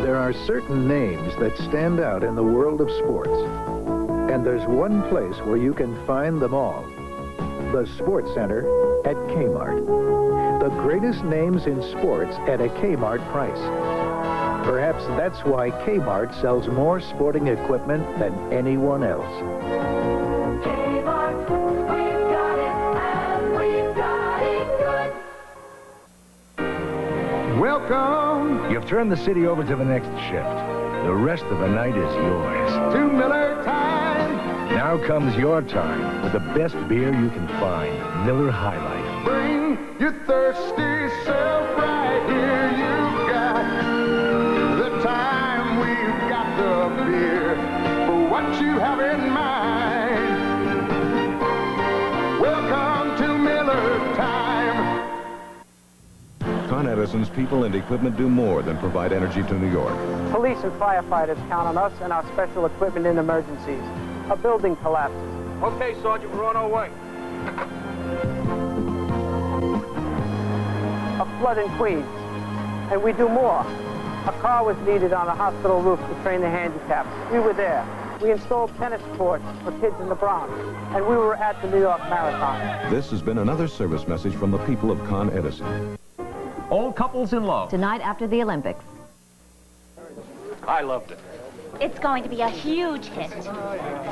There are certain names that stand out in the world of sports. And there's one place where you can find them all. The Sports Center at Kmart. The greatest names in sports at a Kmart price. Perhaps that's why Kmart sells more sporting equipment than anyone else. Kmart, we've got it, and we've got it good. Welcome! You've turned the city over to the next shift. The rest of the night is yours. To Miller time! Now comes your time with the best beer you can find, Miller High Life. Bring your thirsty self right here. You've got the time. We've got the beer for what you have in mind. Welcome to Miller time. Con Edison's people and equipment do more than provide energy to New York. Police and firefighters count on us and our special equipment in emergencies. A building collapses. Okay, Sergeant, we're on our way. A flood in Queens. And we do more. A car was needed on a hospital roof to train the handicaps. We were there. We installed tennis courts for kids in the Bronx. And we were at the New York Marathon. This has been another service message from the people of Con Edison. All couples in love. Tonight after the Olympics. I loved it. It's going to be a huge hit.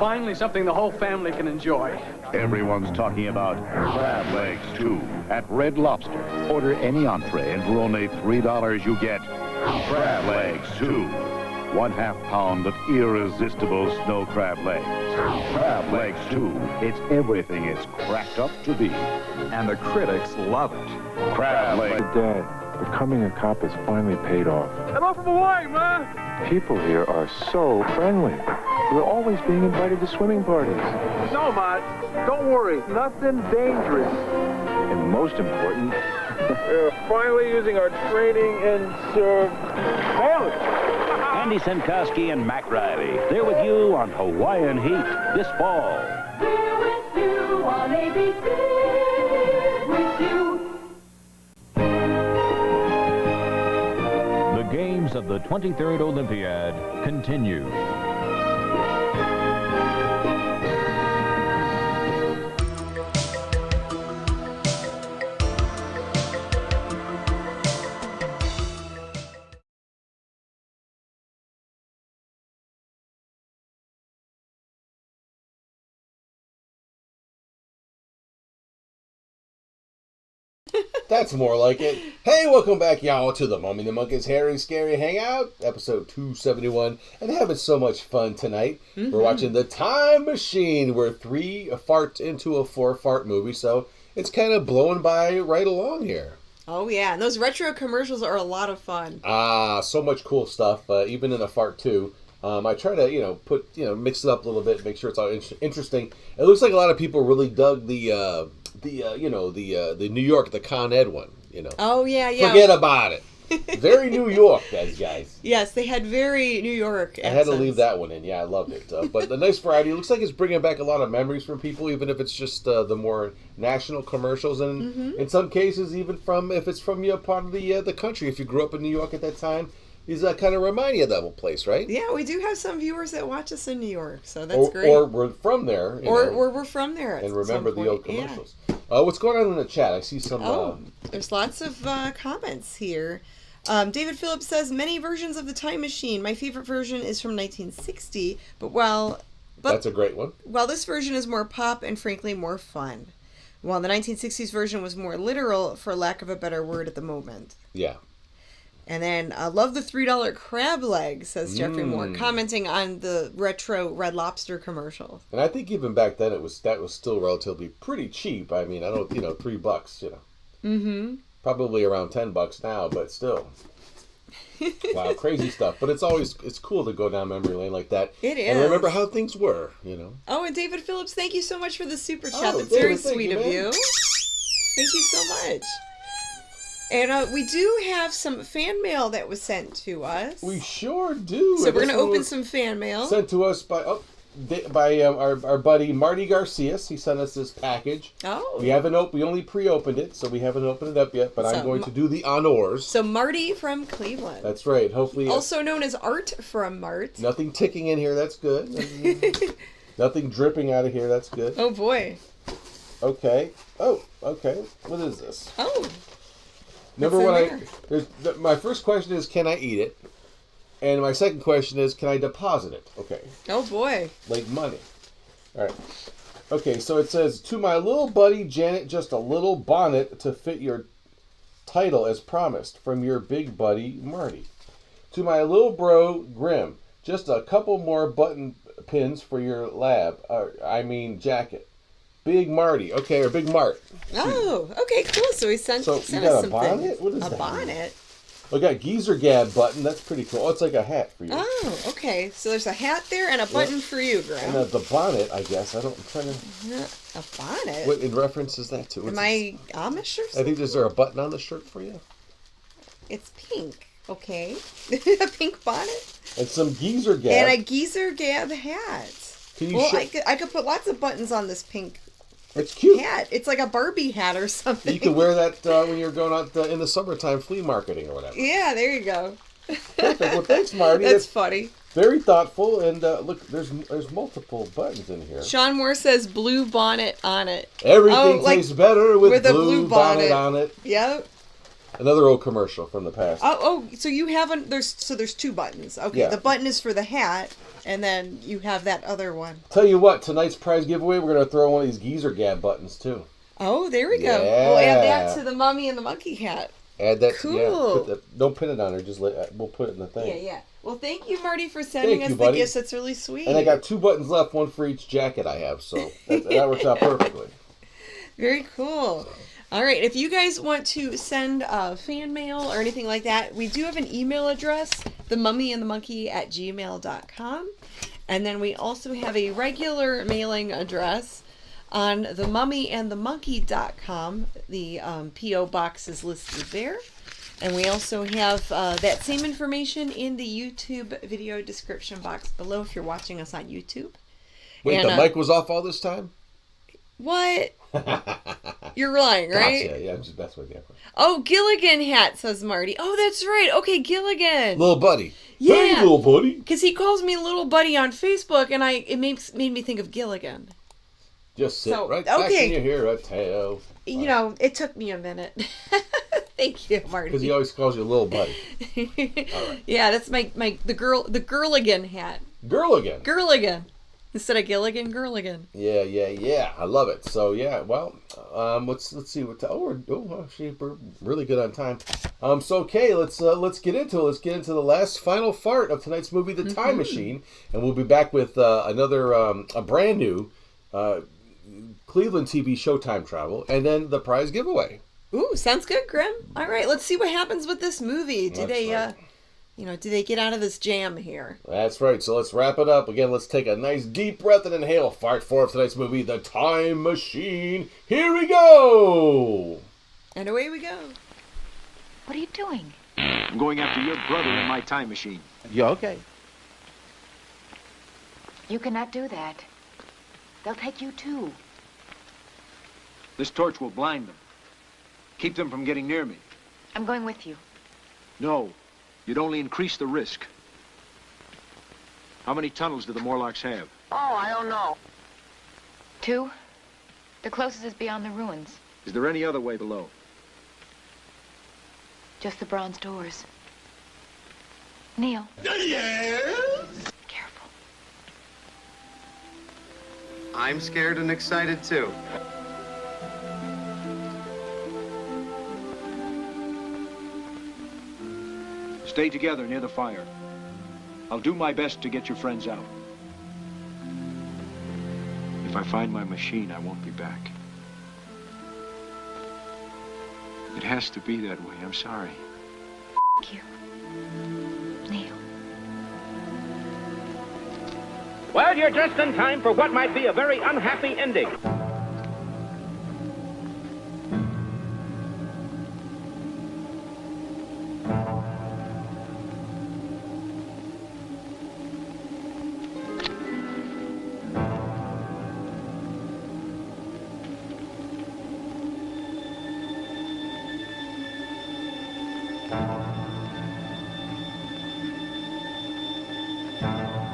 Finally, something the whole family can enjoy. Everyone's talking about crab legs, too, at Red Lobster. Order any entree, and for only $3 you get crab legs, too. 1/2 pound of irresistible snow crab legs. Crab legs, too. It's everything it's cracked up to be. And the critics love it. Crab legs. Dead. Becoming a cop has finally paid off. Hello from Hawaii, Ma! People here are so friendly. We're always being invited to swimming parties. No, Ma, don't worry. Nothing dangerous. And most important, We're finally using our training in surveillance. Andy Senkowski and Mac Riley. They're with you on Hawaiian Heat this fall. We're with you on ABC. With you. The games of the 23rd Olympiad continue. That's more like it. Hey, welcome back, y'all, to the Mummy and the Monkey's Hairy Scary Hangout, episode 271, and having so much fun tonight. Mm-hmm. We're watching The Time Machine, where 3 fart into a 4-fart movie, so it's kind of blowing by right along here. Oh, yeah, and those retro commercials are a lot of fun. So much cool stuff, even in a fart, too. I try to, mix it up a little bit, make sure it's all interesting. It looks like a lot of people really dug the New York, the Con Ed one, Oh, yeah, yeah. Forget about it. Very New York, guys. Yes, they had very New York accents. I had to leave that one in. Yeah, I loved it. But the nice variety. It looks like it's bringing back a lot of memories from people, even if it's just the more national commercials. And in some cases, even if it's from part of the country. If you grew up in New York at that time, these kind of remind you of that place, right? Yeah, we do have some viewers that watch us in New York, so that's great. Or we're from there. Or we're from there and remember the old commercials. Yeah. What's going on in the chat? I see some... there's lots of comments here. David Phillips says, many versions of The Time Machine. My favorite version is from 1960, but that's a great one. While this version is more pop and frankly more fun. While the 1960s version was more literal, for lack of a better word at the moment. Yeah. And then, love the $3 crab leg, says Jeffrey Moore, commenting on the retro Red Lobster commercial. And I think even back then that was still relatively pretty cheap. I mean, I don't, $3, Mm-hmm. Probably around $10 now, but still. Wow, crazy stuff. But it's cool to go down memory lane like that. It is. And remember how things were, Oh, and David Phillips, thank you so much for the super chat. That's very sweet of you. Thank you so much. And we do have some fan mail that was sent to us. We sure do. So we're going to open some fan mail. Sent to us by our buddy Marty Garcias. He sent us this package. Oh. We only pre-opened it, so we haven't opened it up yet, but I'm going to do the honors. So Marty from Cleveland. That's right. Hopefully. Also known as Art from Mart. Nothing ticking in here. That's good. Nothing dripping out of here. That's good. Oh, boy. Okay. Oh, okay. What is this? Oh. My first question is, can I eat it? And my second question is, can I deposit it? Okay. Oh, boy. Like money. All right. Okay, so it says, to my little buddy Janet, just a little bonnet to fit your title as promised from your big buddy Marty. To my little bro Grim, just a couple more button pins for your jacket. Big Marty. Okay, or Big Mart. Oh, okay, cool. So he sent us you got some a bonnet? things. What is that? A bonnet? We got Geezer Gab button. That's pretty cool. Oh, it's like a hat for you. Oh, okay. So there's a hat there and a button for you, Graham. And the bonnet, I guess. I'm trying to... A bonnet? What in reference is that to? Am I Amish or something? I think, is there a button on the shirt for you? It's pink. Okay. A pink bonnet? And some Geezer Gab. And a Geezer Gab hat. Can you I could put lots of buttons on this pink It's cute. hat. It's like a Barbie hat or something. You can wear that when you're going out in the summertime flea marketing or whatever. Yeah, there you go. Perfect. Well, thanks, Marty. That's funny. Very thoughtful. And look, there's multiple buttons in here. Sean Moore says blue bonnet on it. Everything tastes better with a blue bonnet on it. Yep. Another old commercial from the past. So you haven't. There's 2 buttons. Okay, Yeah. The button is for the hat, and then you have that other one. Tell you what, tonight's prize giveaway, we're going to throw one of these Geezer Gab buttons too. Oh, there we go. Yeah. We'll add that to the Mummy and the Monkey hat. Add that. Cool. Yeah, don't pin it on her. Just we'll put it in the thing. Yeah. Well, thank you, Marty, for sending us the buddy. gifts. That's really sweet. And I got 2 buttons left, one for each jacket I have, so that works out perfectly. Very cool. All right, if you guys want to send fan mail or anything like that, we do have an email address, themummyandthemonkey@gmail.com. And then we also have a regular mailing address on themummyandthemonkey.com. The P.O. box is listed there. And we also have that same information in the YouTube video description box below if you're watching us on YouTube. Wait, and, the mic was off all this time? What? You're lying, right? Gotcha. Yeah, I'm just messing with you. Oh, Gilligan hat, says Marty. Oh, that's right. Okay, Gilligan. Little buddy. Yeah. Hey, little buddy. Because he calls me little buddy on Facebook, and it made me think of Gilligan. Just sit right back and you hear a tale. You know, it took me a minute. Thank you, Marty. Because he always calls you little buddy. All right. Yeah, that's the Girligan hat. Girligan. Girligan. Instead of Gilligan, Girligan. Yeah. I love it. So yeah, well, let's see what. We're really good on time. So okay, let's get into it. Let's get into the last final part of tonight's movie, The Time Machine, and we'll be back with another a brand new Cleveland TV show time travel, and then the prize giveaway. Ooh, sounds good, Grim. All right, let's see what happens with this movie. Do they get out of this jam here? That's right. So let's wrap it up. Again, let's take a nice deep breath and inhale. Fart for tonight's movie, The Time Machine. Here we go. And away we go. What are you doing? I'm going after your brother in my time machine. You okay? You cannot do that. They'll take you too. This torch will blind them. Keep them from getting near me. I'm going with you. No. You'd only increase the risk. How many tunnels do the Morlocks have? Oh, I don't know. 2. The closest is beyond the ruins. Is there any other way below? Just the bronze doors. Neil. Yes? Careful. I'm scared and excited too. Stay together near the fire. I'll do my best to get your friends out. If I find my machine, I won't be back. It has to be that way. I'm sorry. Thank you. Neil. Well, you're just in time for what might be a very unhappy ending.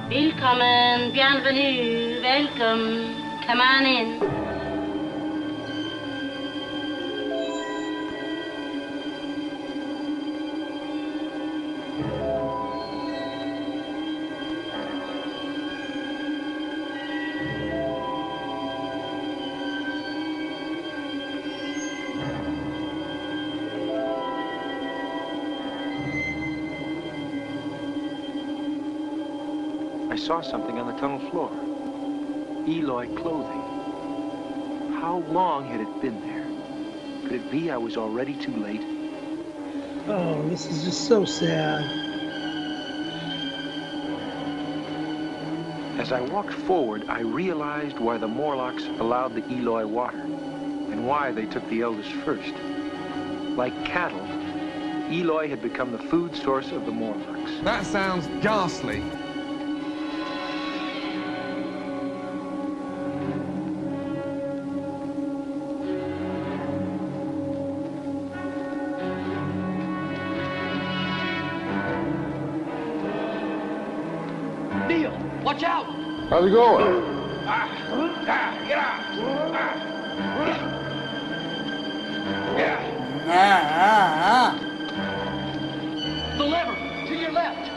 Willkommen, bienvenue, welcome, come on in. I saw something on the tunnel floor. Eloy clothing. How long had it been there? Could it be I was already too late? Oh, this is just so sad. As I walked forward, I realized why the Morlocks allowed the Eloy water, and why they took the eldest first. Like cattle, Eloy had become the food source of the Morlocks. That sounds ghastly. Neil, watch out! How's it going? Get out! The lever, to your left.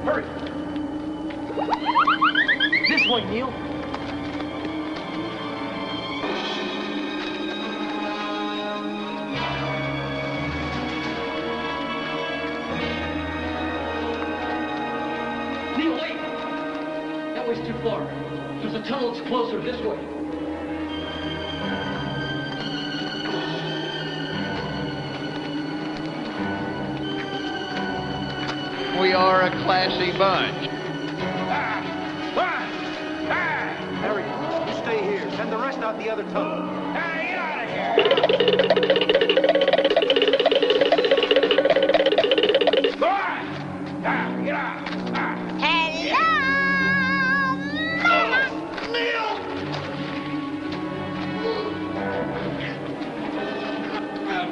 Hurry. This way, Neil. always too far. There's a tunnel that's closer this way. We are a classy bunch. Harry, you stay here. Send the rest out the other tunnel. Hey, get out of here! Get out! Hello, Mama. Neil!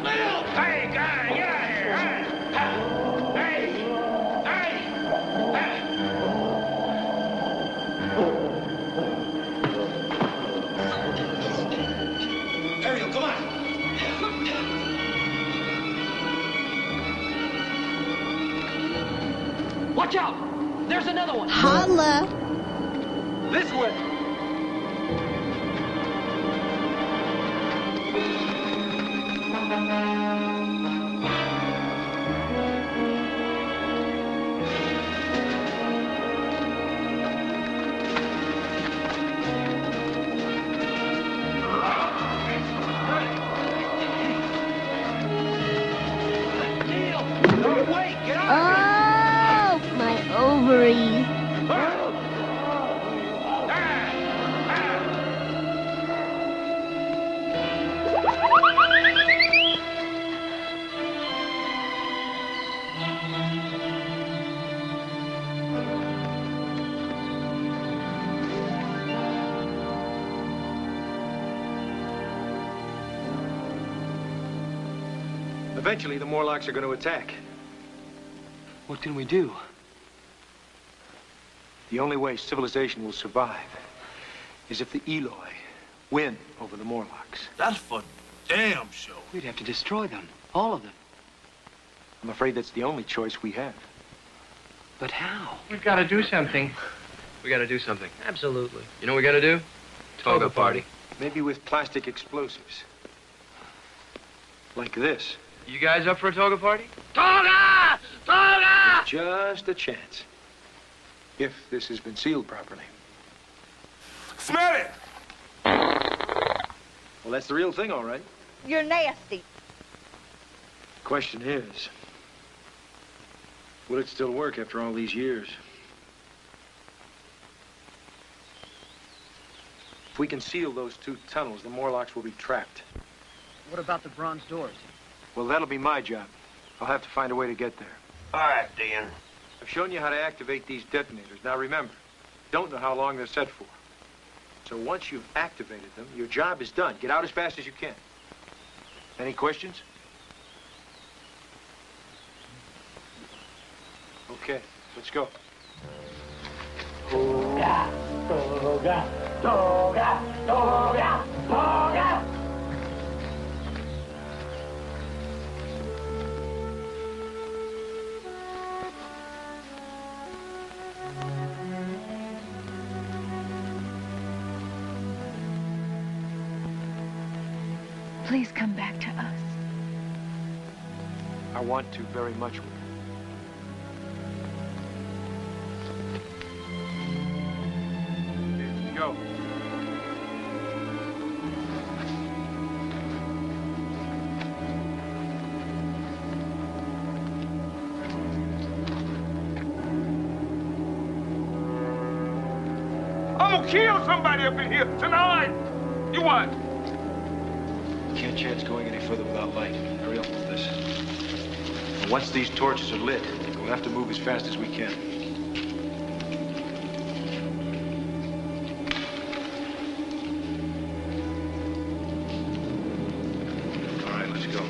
Neil! Hey, guy, get out of here! Hey! Hey! Ariel, come on! Watch out! There's another one! Holla. This way. Wait, get out! Oh, my ovaries. Eventually, the Morlocks are going to attack. What can we do? The only way civilization will survive is if the Eloi win over the Morlocks. That's for damn sure. We'd have to destroy them, all of them. I'm afraid that's the only choice we have. But how? We've got to do something. We gotta do something. Absolutely. You know what we gotta do? Toga party. Maybe with plastic explosives. Like this. You guys up for a toga party? Toga! Toga! Just a chance. If this has been sealed properly. Smell it! Well, that's the real thing, all right. You're nasty. Question is, will it still work after all these years? If we can seal those two tunnels, the Morlocks will be trapped. What about the bronze doors? Well, that'll be my job. I'll have to find a way to get there. All right, Dan. I've shown you how to activate these detonators. Now remember, don't know how long they're set for. So once you've activated them, your job is done. Get out as fast as you can. Any questions? Okay, let's go. Toga, toga, toga, toga, toga. Please come back to us. I want to very much. Okay, go. I'm gonna kill somebody up in here tonight. You what? Can't chance going any further without light. Hurry up with this. And once these torches are lit, we'll have to move as fast as we can. All right, let's go.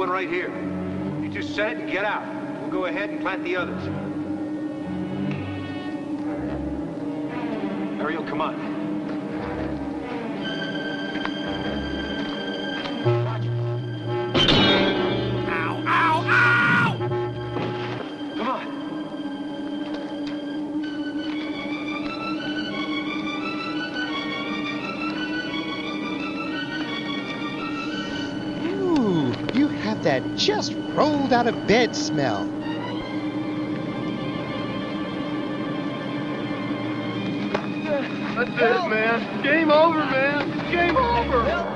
one right here. You just set it and get out. We'll go ahead and plant the others. Ariel, come on. Ow, ow, ow! Come on. Ooh, you have that just rolled out of bed smell. That's it, man. Game over, man. Game over.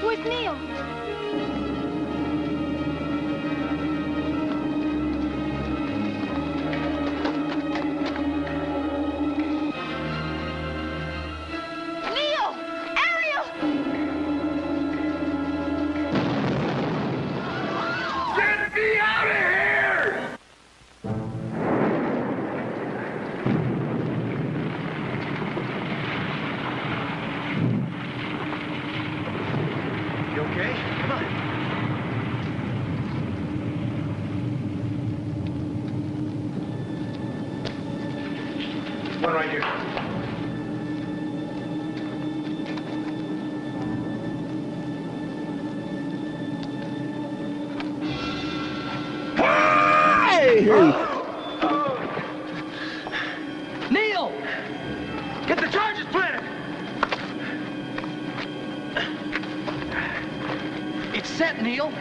Where's Neil? Neil! Ariel! Get me out of here! You okay? Come on. One right here. Neil! Get the charges planted! It's set, Neil.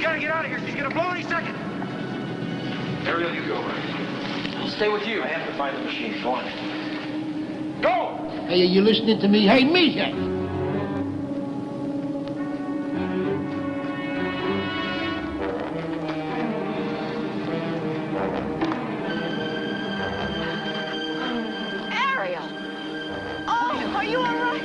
Gotta get out of here. She's gonna blow any second. Ariel, you go. I'll stay with you. I have to find the machine. Go on. Go! Hey, are you listening to me? Hey, Misha! Ariel! Oh, are you all right?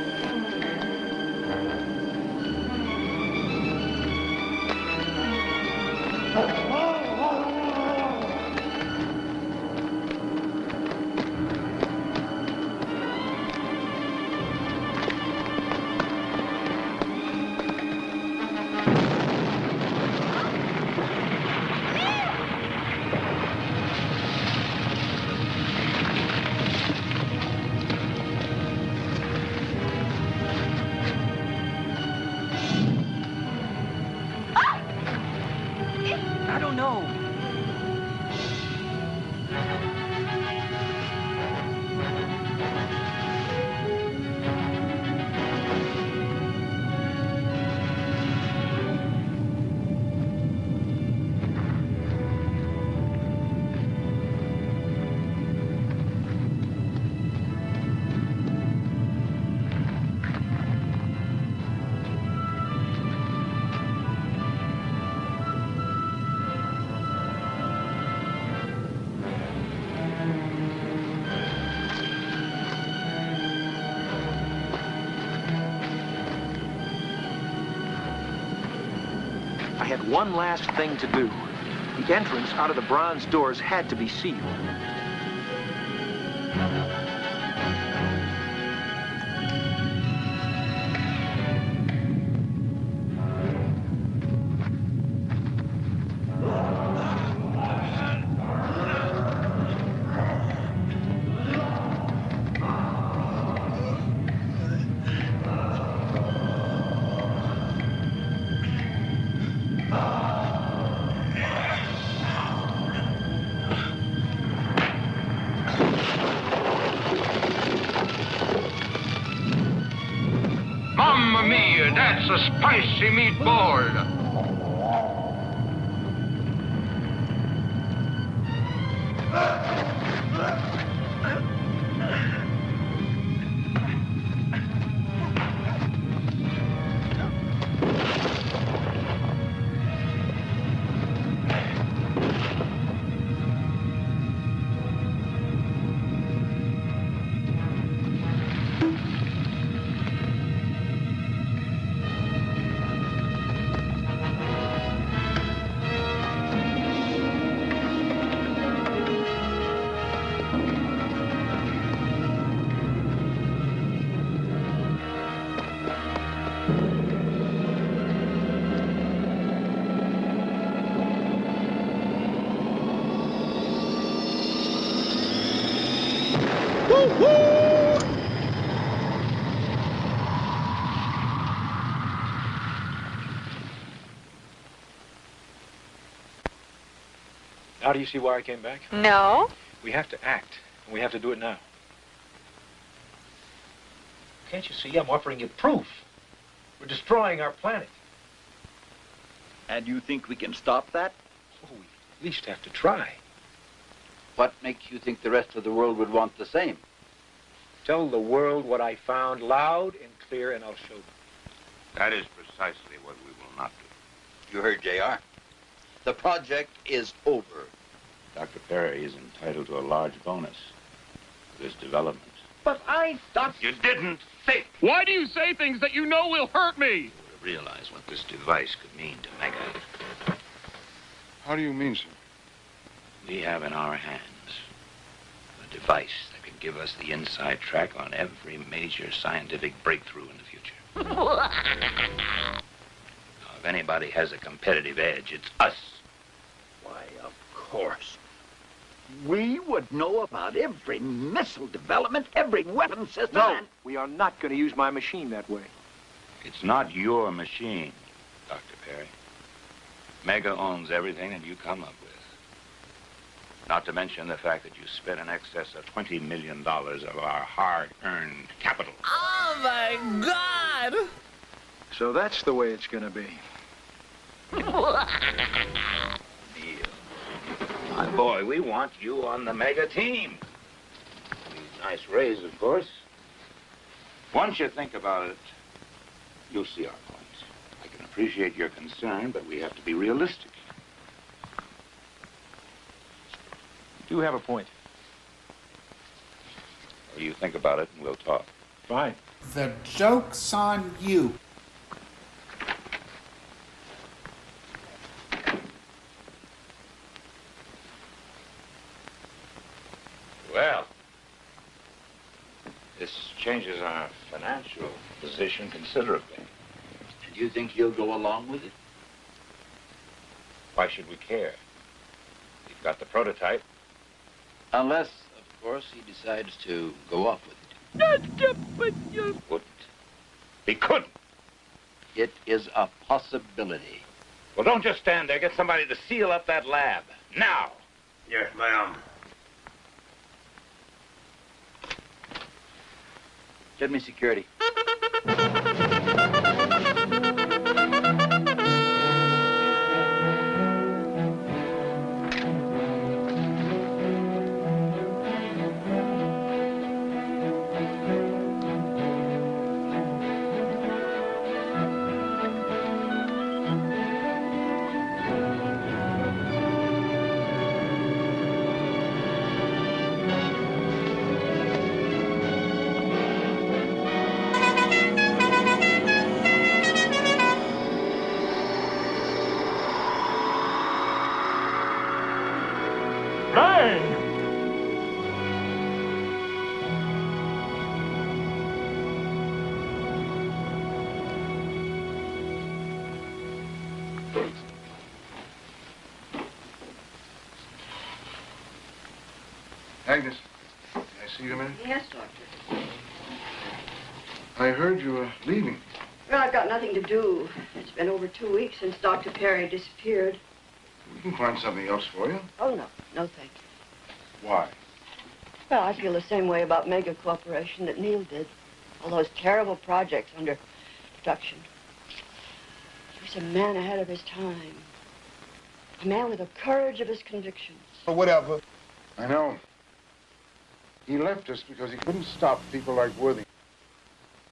I don't know. I had one last thing to do. The entrance out of the bronze doors had to be sealed. That's a spicy meatball. Now do you see why I came back? No. We have to act, and we have to do it now. Can't you see I'm offering you proof? We're destroying our planet. And you think we can stop that? Oh, we at least have to try. What makes you think the rest of the world would want the same? Tell the world what I found loud and clear, and I'll show them. That is precisely what we will not do. You heard, J.R. The project is over. Dr. Perry is entitled to a large bonus for this development. But I thought... You didn't think. Why do you say things that you know will hurt me? You would have realized what this device could mean to Mega. How do you mean, sir? We have in our hands a device that can give us the inside track on every major scientific breakthrough in the future. Now, if anybody has a competitive edge, it's us. Why, of course. We would know about every missile development, every weapon system. No, we are not going to use my machine that way. It's not your machine, Dr. Perry. Mega owns everything that you come up with. Not to mention the fact that you spent in excess of $20 million of our hard-earned capital. Oh, my God! So that's the way it's going to be. My boy, we want you on the Mega team. Nice raise, of course. Once you think about it, you'll see our point. I can appreciate your concern, but we have to be realistic. You do have a point. Well, you think about it, and we'll talk. Fine. The joke's on you. Well, this changes our financial position considerably. And you think he'll go along with it? Why should we care? We've got the prototype. Unless, of course, he decides to go off with it. Wouldn't. He couldn't. It is a possibility. Well, don't just stand there. Get somebody to seal up that lab. Now. Yes, ma'am. Get me security. Agnes, can I see you a minute? Yes, Doctor. I heard you were leaving. Well, I've got nothing to do. It's been over 2 weeks since Dr. Perry disappeared. We can find something else for you. Oh, no. No, thank you. Why? Well, I feel the same way about Mega Corporation that Neil did. All those terrible projects under production. Just a man ahead of his time. A man with the courage of his convictions. Or whatever. I know. He left us because he couldn't stop people like Worthy.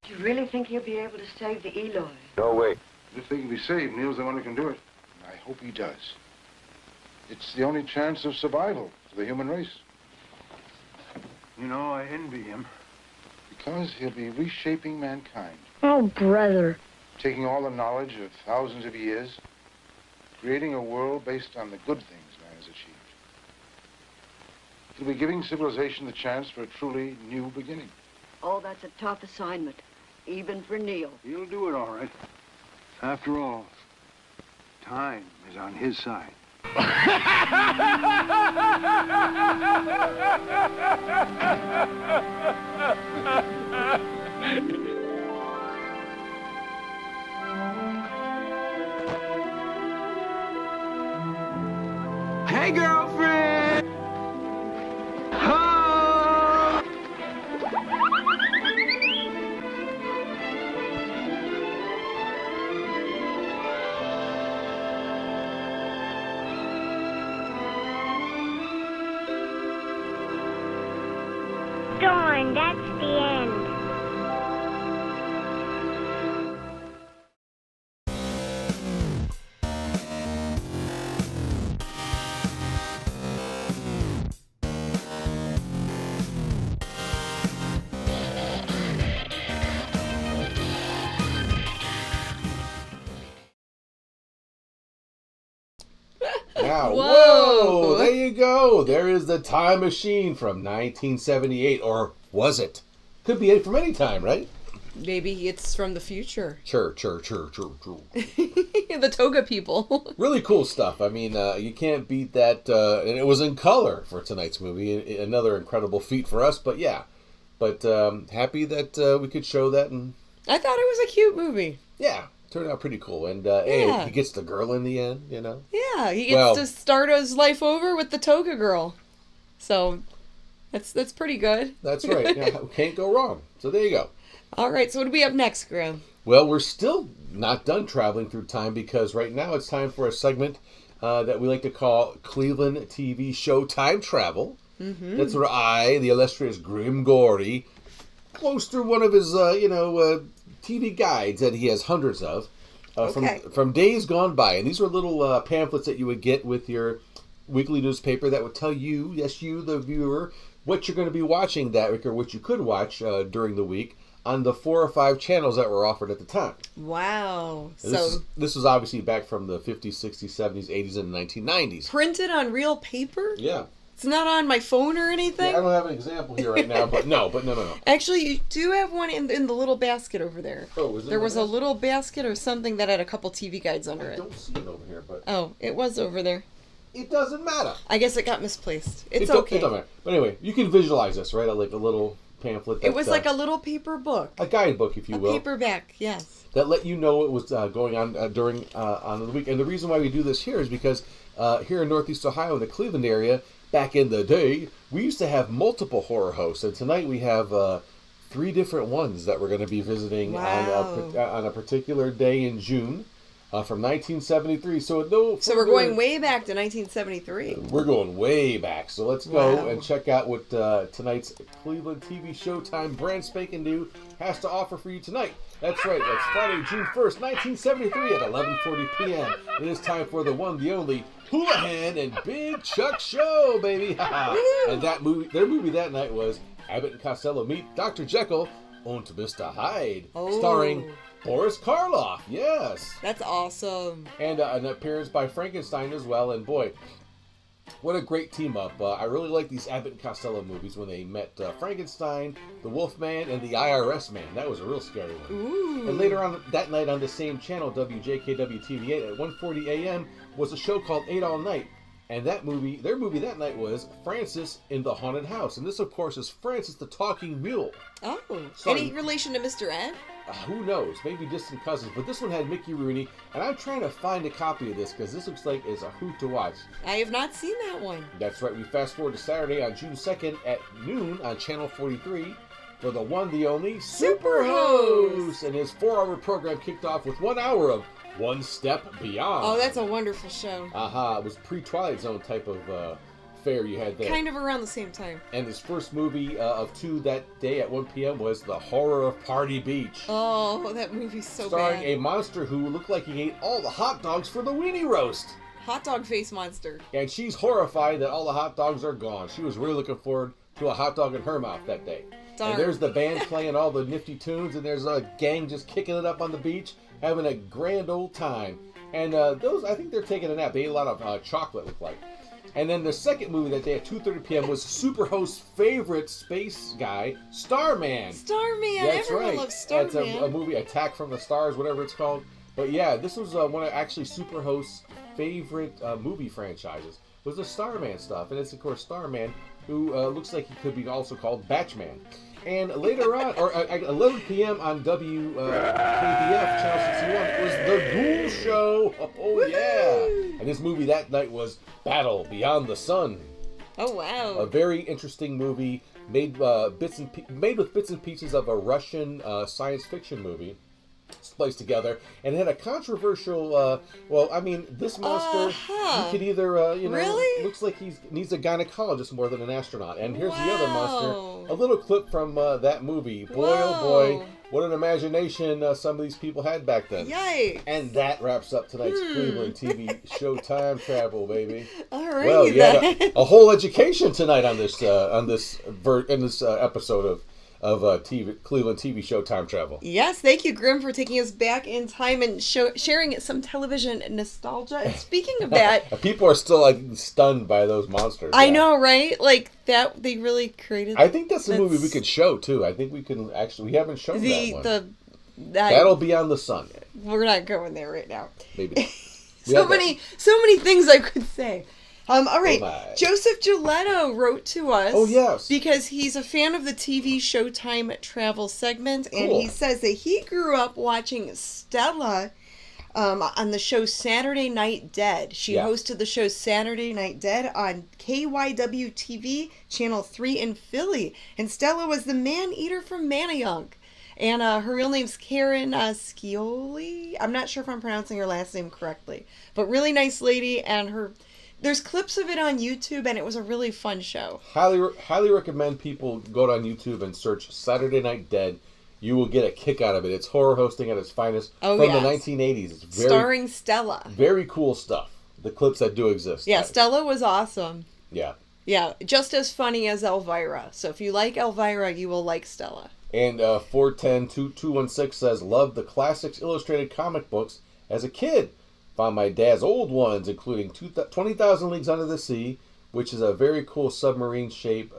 Do you really think he'll be able to save the Eloy? No way. If they can be saved, Neil's the one who can do it. I hope he does. It's the only chance of survival for the human race. You know, I envy him. Because he'll be reshaping mankind. Oh, brother. Taking all the knowledge of thousands of years, creating a world based on the good things man has achieved. He'll be giving civilization the chance for a truly new beginning. Oh, that's a tough assignment, even for Neil. He'll do it all right. After all, time is on his side. Hey, girlfriend! Darn, that's the end. Now, whoa! There you go. There is the Time Machine from 1978, or was it? Could be from any time, right? Maybe it's from the future. Sure. The toga people. Really cool stuff. I mean, you can't beat that. And it was in color for tonight's movie. Another incredible feat for us, but yeah. But happy that we could show that. And I thought it was a cute movie. Yeah. Turned out pretty cool, and hey, he gets the girl in the end, you know. Yeah, he gets to start his life over with the toga girl, so that's pretty good. That's right. Yeah, can't go wrong. So there you go. All right, so what do we have next, Graham? Well, we're still not done traveling through time because right now it's time for a segment that we like to call Cleveland TV Show Time Travel. Mm-hmm. That's where I, the illustrious Grim Gordy, goes through one of his, TV guides that he has hundreds of from days gone by. And these were little pamphlets that you would get with your weekly newspaper that would tell you, yes, you, the viewer, what you're going to be watching that week or what you could watch during the week on the 4 or 5 channels that were offered at the time. Wow. This was obviously back from the 50s, 60s, 70s, 80s, and 1990s. Printed on real paper? Yeah. It's not on my phone or anything? Yeah, I don't have an example here right now, but no. Actually, you do have one in the little basket over there. Oh, is it? There was a little basket or something that had a couple TV guides under it. I don't see it over here, but... Oh, it was over there. It doesn't matter. I guess it got misplaced. It's okay. It doesn't matter. But anyway, you can visualize this, right? Like a little pamphlet. It was like a little paper book. A guidebook, if you will. A paperback, yes. That let you know what was going on during on the week. And the reason why we do this here is because here in Northeast Ohio, in the Cleveland area, back in the day, we used to have multiple horror hosts. And tonight we have 3 different ones that we're going to be visiting on a particular day in June. From 1973. So we're going way back to 1973. We're going way back. So let's go and check out what tonight's Cleveland TV Showtime brand spanking new has to offer for you tonight. That's right. That's Friday, June 1st, 1973 at 11:40 p.m. It is time for the one, the only Houlihan and Big Chuck Show, baby. And their movie that night was Abbott and Costello Meet Dr. Jekyll und Mr. Hyde, starring Boris Karloff, yes. That's awesome. And an appearance by Frankenstein as well. And boy, what a great team up. I really like these Abbott and Costello movies when they met Frankenstein, the Wolfman, and the IRS Man. That was a real scary one. Ooh. And later on that night on the same channel, WJKW-TV8 at 1:40 a.m. was a show called 8 All Night. And their movie that night was Francis in the Haunted House. And this, of course, is Francis the Talking Mule. Oh, any relation to Mr. Ed? Who knows? Maybe distant cousins. But this one had Mickey Rooney. And I'm trying to find a copy of this because this looks like it's a hoot to watch. I have not seen that one. That's right. We fast forward to Saturday on June 2nd at noon on Channel 43 for the one, the only Super Host. And his 4-hour program kicked off with 1 hour of One Step Beyond. Oh, that's a wonderful show. It was pre-Twilight Zone type of fare you had there. Kind of around the same time. And his first movie of 2 that day at 1 p.m. was The Horror of Party Beach. Oh, that movie's so starring bad. a monster who looked like he ate all the hot dogs for the weenie roast. Hot dog face monster. And she's horrified that all the hot dogs are gone. She was really looking forward to a hot dog in her mouth that day. Darn. And there's the band playing all the nifty tunes, and there's a gang just kicking it up on the beach, having a grand old time. And those, I think they're taking a nap. They ate a lot of chocolate, looked like. And then the second movie that day at 2:30 p.m. was Superhost's favorite space guy, Starman. Starman, That's everyone right. loves Starman. That's a movie, Attack from the Stars, whatever it's called. But yeah, this was one of actually Superhost's favorite movie franchises, was the Starman stuff. And it's, of course, Starman, who looks like he could be also called Batchman. And later on, or at 11 p.m. on WKBF Channel 61, was The Ghoul Show. Oh, yeah. And this movie that night was Battle Beyond the Sun. Oh, wow. A very interesting movie made with bits and pieces of a Russian science fiction movie spliced together, and it had a controversial this monster, you could either really? looks like he needs a gynecologist more than an astronaut. And here's the other monster, a little clip from that movie. Boy, oh boy, what an imagination some of these people had back then. Yikes. And that wraps up tonight's Cleveland TV show Time Travel, baby. Alrighty, well, you had a whole education tonight on this episode of Cleveland TV show Time Travel. Yes, thank you, Grim, for taking us back in time and sharing some television nostalgia. And speaking of that, people are still like stunned by those monsters. I know, right? Like that, they really created. I think that's a movie we could show too. I think we can actually. We haven't shown that one. Battle Beyond the Sun. We're not going there right now. Maybe. so many things I could say. All right, Joseph Giletto wrote to us. Oh, yes. Because he's a fan of the TV Showtime travel segment, and Cool. he says that he grew up watching Stella on the show Saturday Night Dead. She hosted the show Saturday Night Dead on KYW TV, Channel 3 in Philly. And Stella was the man-eater from Manayunk. And her real name's Karen Scioli. I'm not sure if I'm pronouncing her last name correctly. But really nice lady, and there's clips of it on YouTube, and it was a really fun show. Highly recommend people go on YouTube and search Saturday Night Dead. You will get a kick out of it. It's horror hosting at its finest from the 1980s. It's starring Stella. Very cool stuff. The clips that do exist. Yeah, Stella was awesome. Yeah. Yeah, just as funny as Elvira. So if you like Elvira, you will like Stella. And 410-2216 says, loved the classics illustrated comic books as a kid. Found my dad's old ones, including 20,000 Leagues Under the Sea, which is a very cool submarine shape,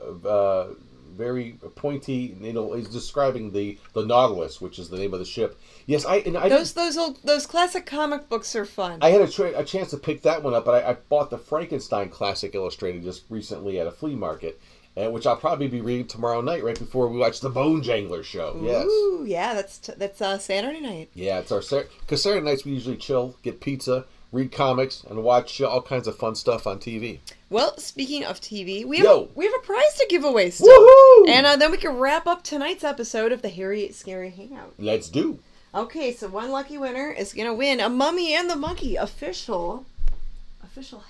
very pointy. He's describing the Nautilus, which is the name of the ship. Yes, those classic comic books are fun. I had a chance to pick that one up, but I bought the Frankenstein Classic Illustrated just recently at a flea market, which I'll probably be reading tomorrow night, right before we watch the Bone Jangler show. Yes. Ooh, yeah, that's Saturday night. Yeah, it's because Saturday nights we usually chill, get pizza, read comics, and watch all kinds of fun stuff on TV. Well, speaking of TV, we have a prize to give away still. Woohoo! And then we can wrap up tonight's episode of the Harry Scary Hangout. Let's do. Okay, so one lucky winner is going to win a Mummy and the Monkey official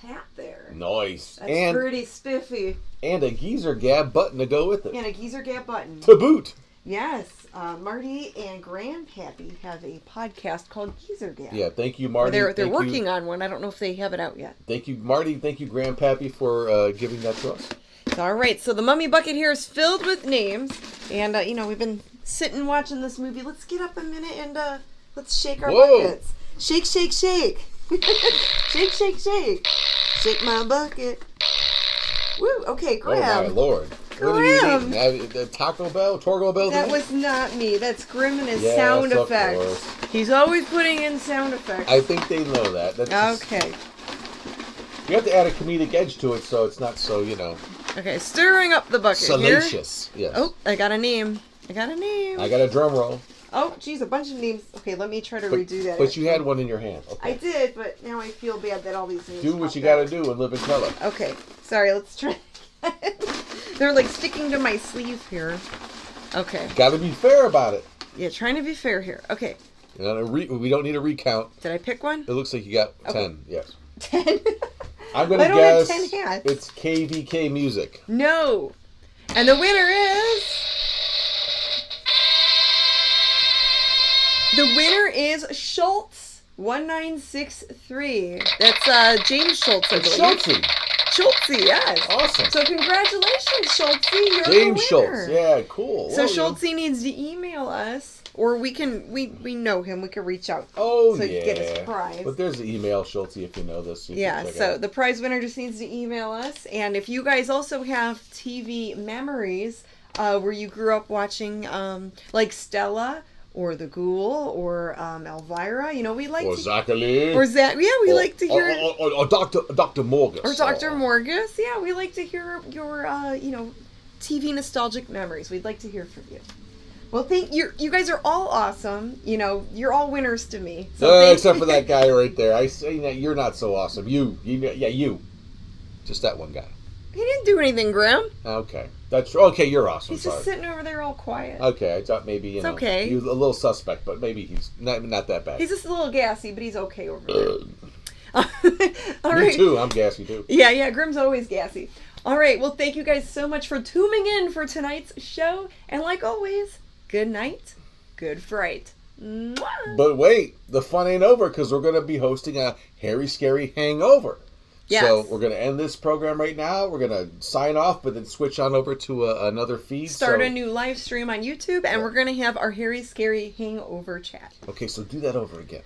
hat there. Nice. That's pretty spiffy. And a Geezer Gab button to go with it. And a Geezer Gab button. To boot. Yes. Marty and Grandpappy have a podcast called Geezer Gab. Yeah, thank you, Marty. They're working on one. I don't know if they have it out yet. Thank you, Marty. Thank you, Grandpappy, for giving that to us. All right, so the Mummy Bucket here is filled with names. And, we've been sitting watching this movie. Let's get up a minute and let's shake our buckets. Shake, shake, shake. Shake, shake, shake. Shake my bucket. Woo, okay, Graham. Oh, my Lord. Graham. What are you eating? Taco Bell? Torgo Bell? That was not me. That's Grim and his sound effects. Course. He's always putting in sound effects. I think they know that. That's okay. You have to add a comedic edge to it so it's not so, Okay, stirring up the bucket salacious. Here. Yes. Oh, I got a name. I got a drum roll. Oh, geez, a bunch of names. Okay, let me try to redo that. But you had one in your hand. Okay. I did, but now I feel bad that all these names do what you got to do and live in color. Okay, sorry, let's try. They're like sticking to my sleeve here. Okay. Got to be fair about it. Yeah, trying to be fair here. Okay. We don't need a recount. Did I pick one? It looks like you got 10. Yes. 10. I'm gonna I don't guess have 10 hats. it's KVK Music. No. And the winner is. The winner is Schultz 1963. That's James Schultz, I believe. Schultzy. Schultze, yes. Awesome. So congratulations, Schultze. You're James the winner. Schultz. Yeah, cool. So Schultze needs to email us, or we know him. We can reach out. Oh, so yeah. get his prize. But there's the email, Schultze, if you know this. Yeah, so the prize winner just needs to email us. And if you guys also have TV memories where you grew up watching like Stella or The Ghoul or Elvira, we like or to... Zachary. Or Zach. Yeah, we like to hear... Or Dr. Morgus. Or Dr. Morgus. Yeah, we like to hear your, TV nostalgic memories. We'd like to hear from you. Well, you guys are all awesome. You're all winners to me. So except for that guy right there. I say that you're not so awesome. You. Just that one guy. He didn't do anything, Grim. Okay. That's okay, you're awesome. He's just sitting over there all quiet. Okay, I thought maybe, okay. he was a little suspect, but maybe he's not that bad. He's just a little gassy, but he's okay over there. All right. Me too, I'm gassy too. Yeah, Grim's always gassy. All right, well, thank you guys so much for tuning in for tonight's show. And like always, good night, good fright. Mwah! But wait, the fun ain't over because we're going to be hosting a Hairy Scary Hangover. Yes. So we're going to end this program right now. We're going to sign off, but then switch on over to another feed. Start a new live stream on YouTube, and we're going to have our Hairy Scary Hangover chat. Okay, so do that over again.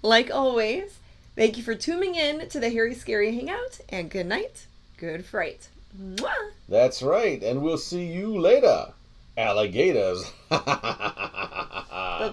Like always, thank you for tuning in to the Hairy Scary Hangout, and good night, good fright. Mwah! That's right, and we'll see you later, alligators. Bye-bye.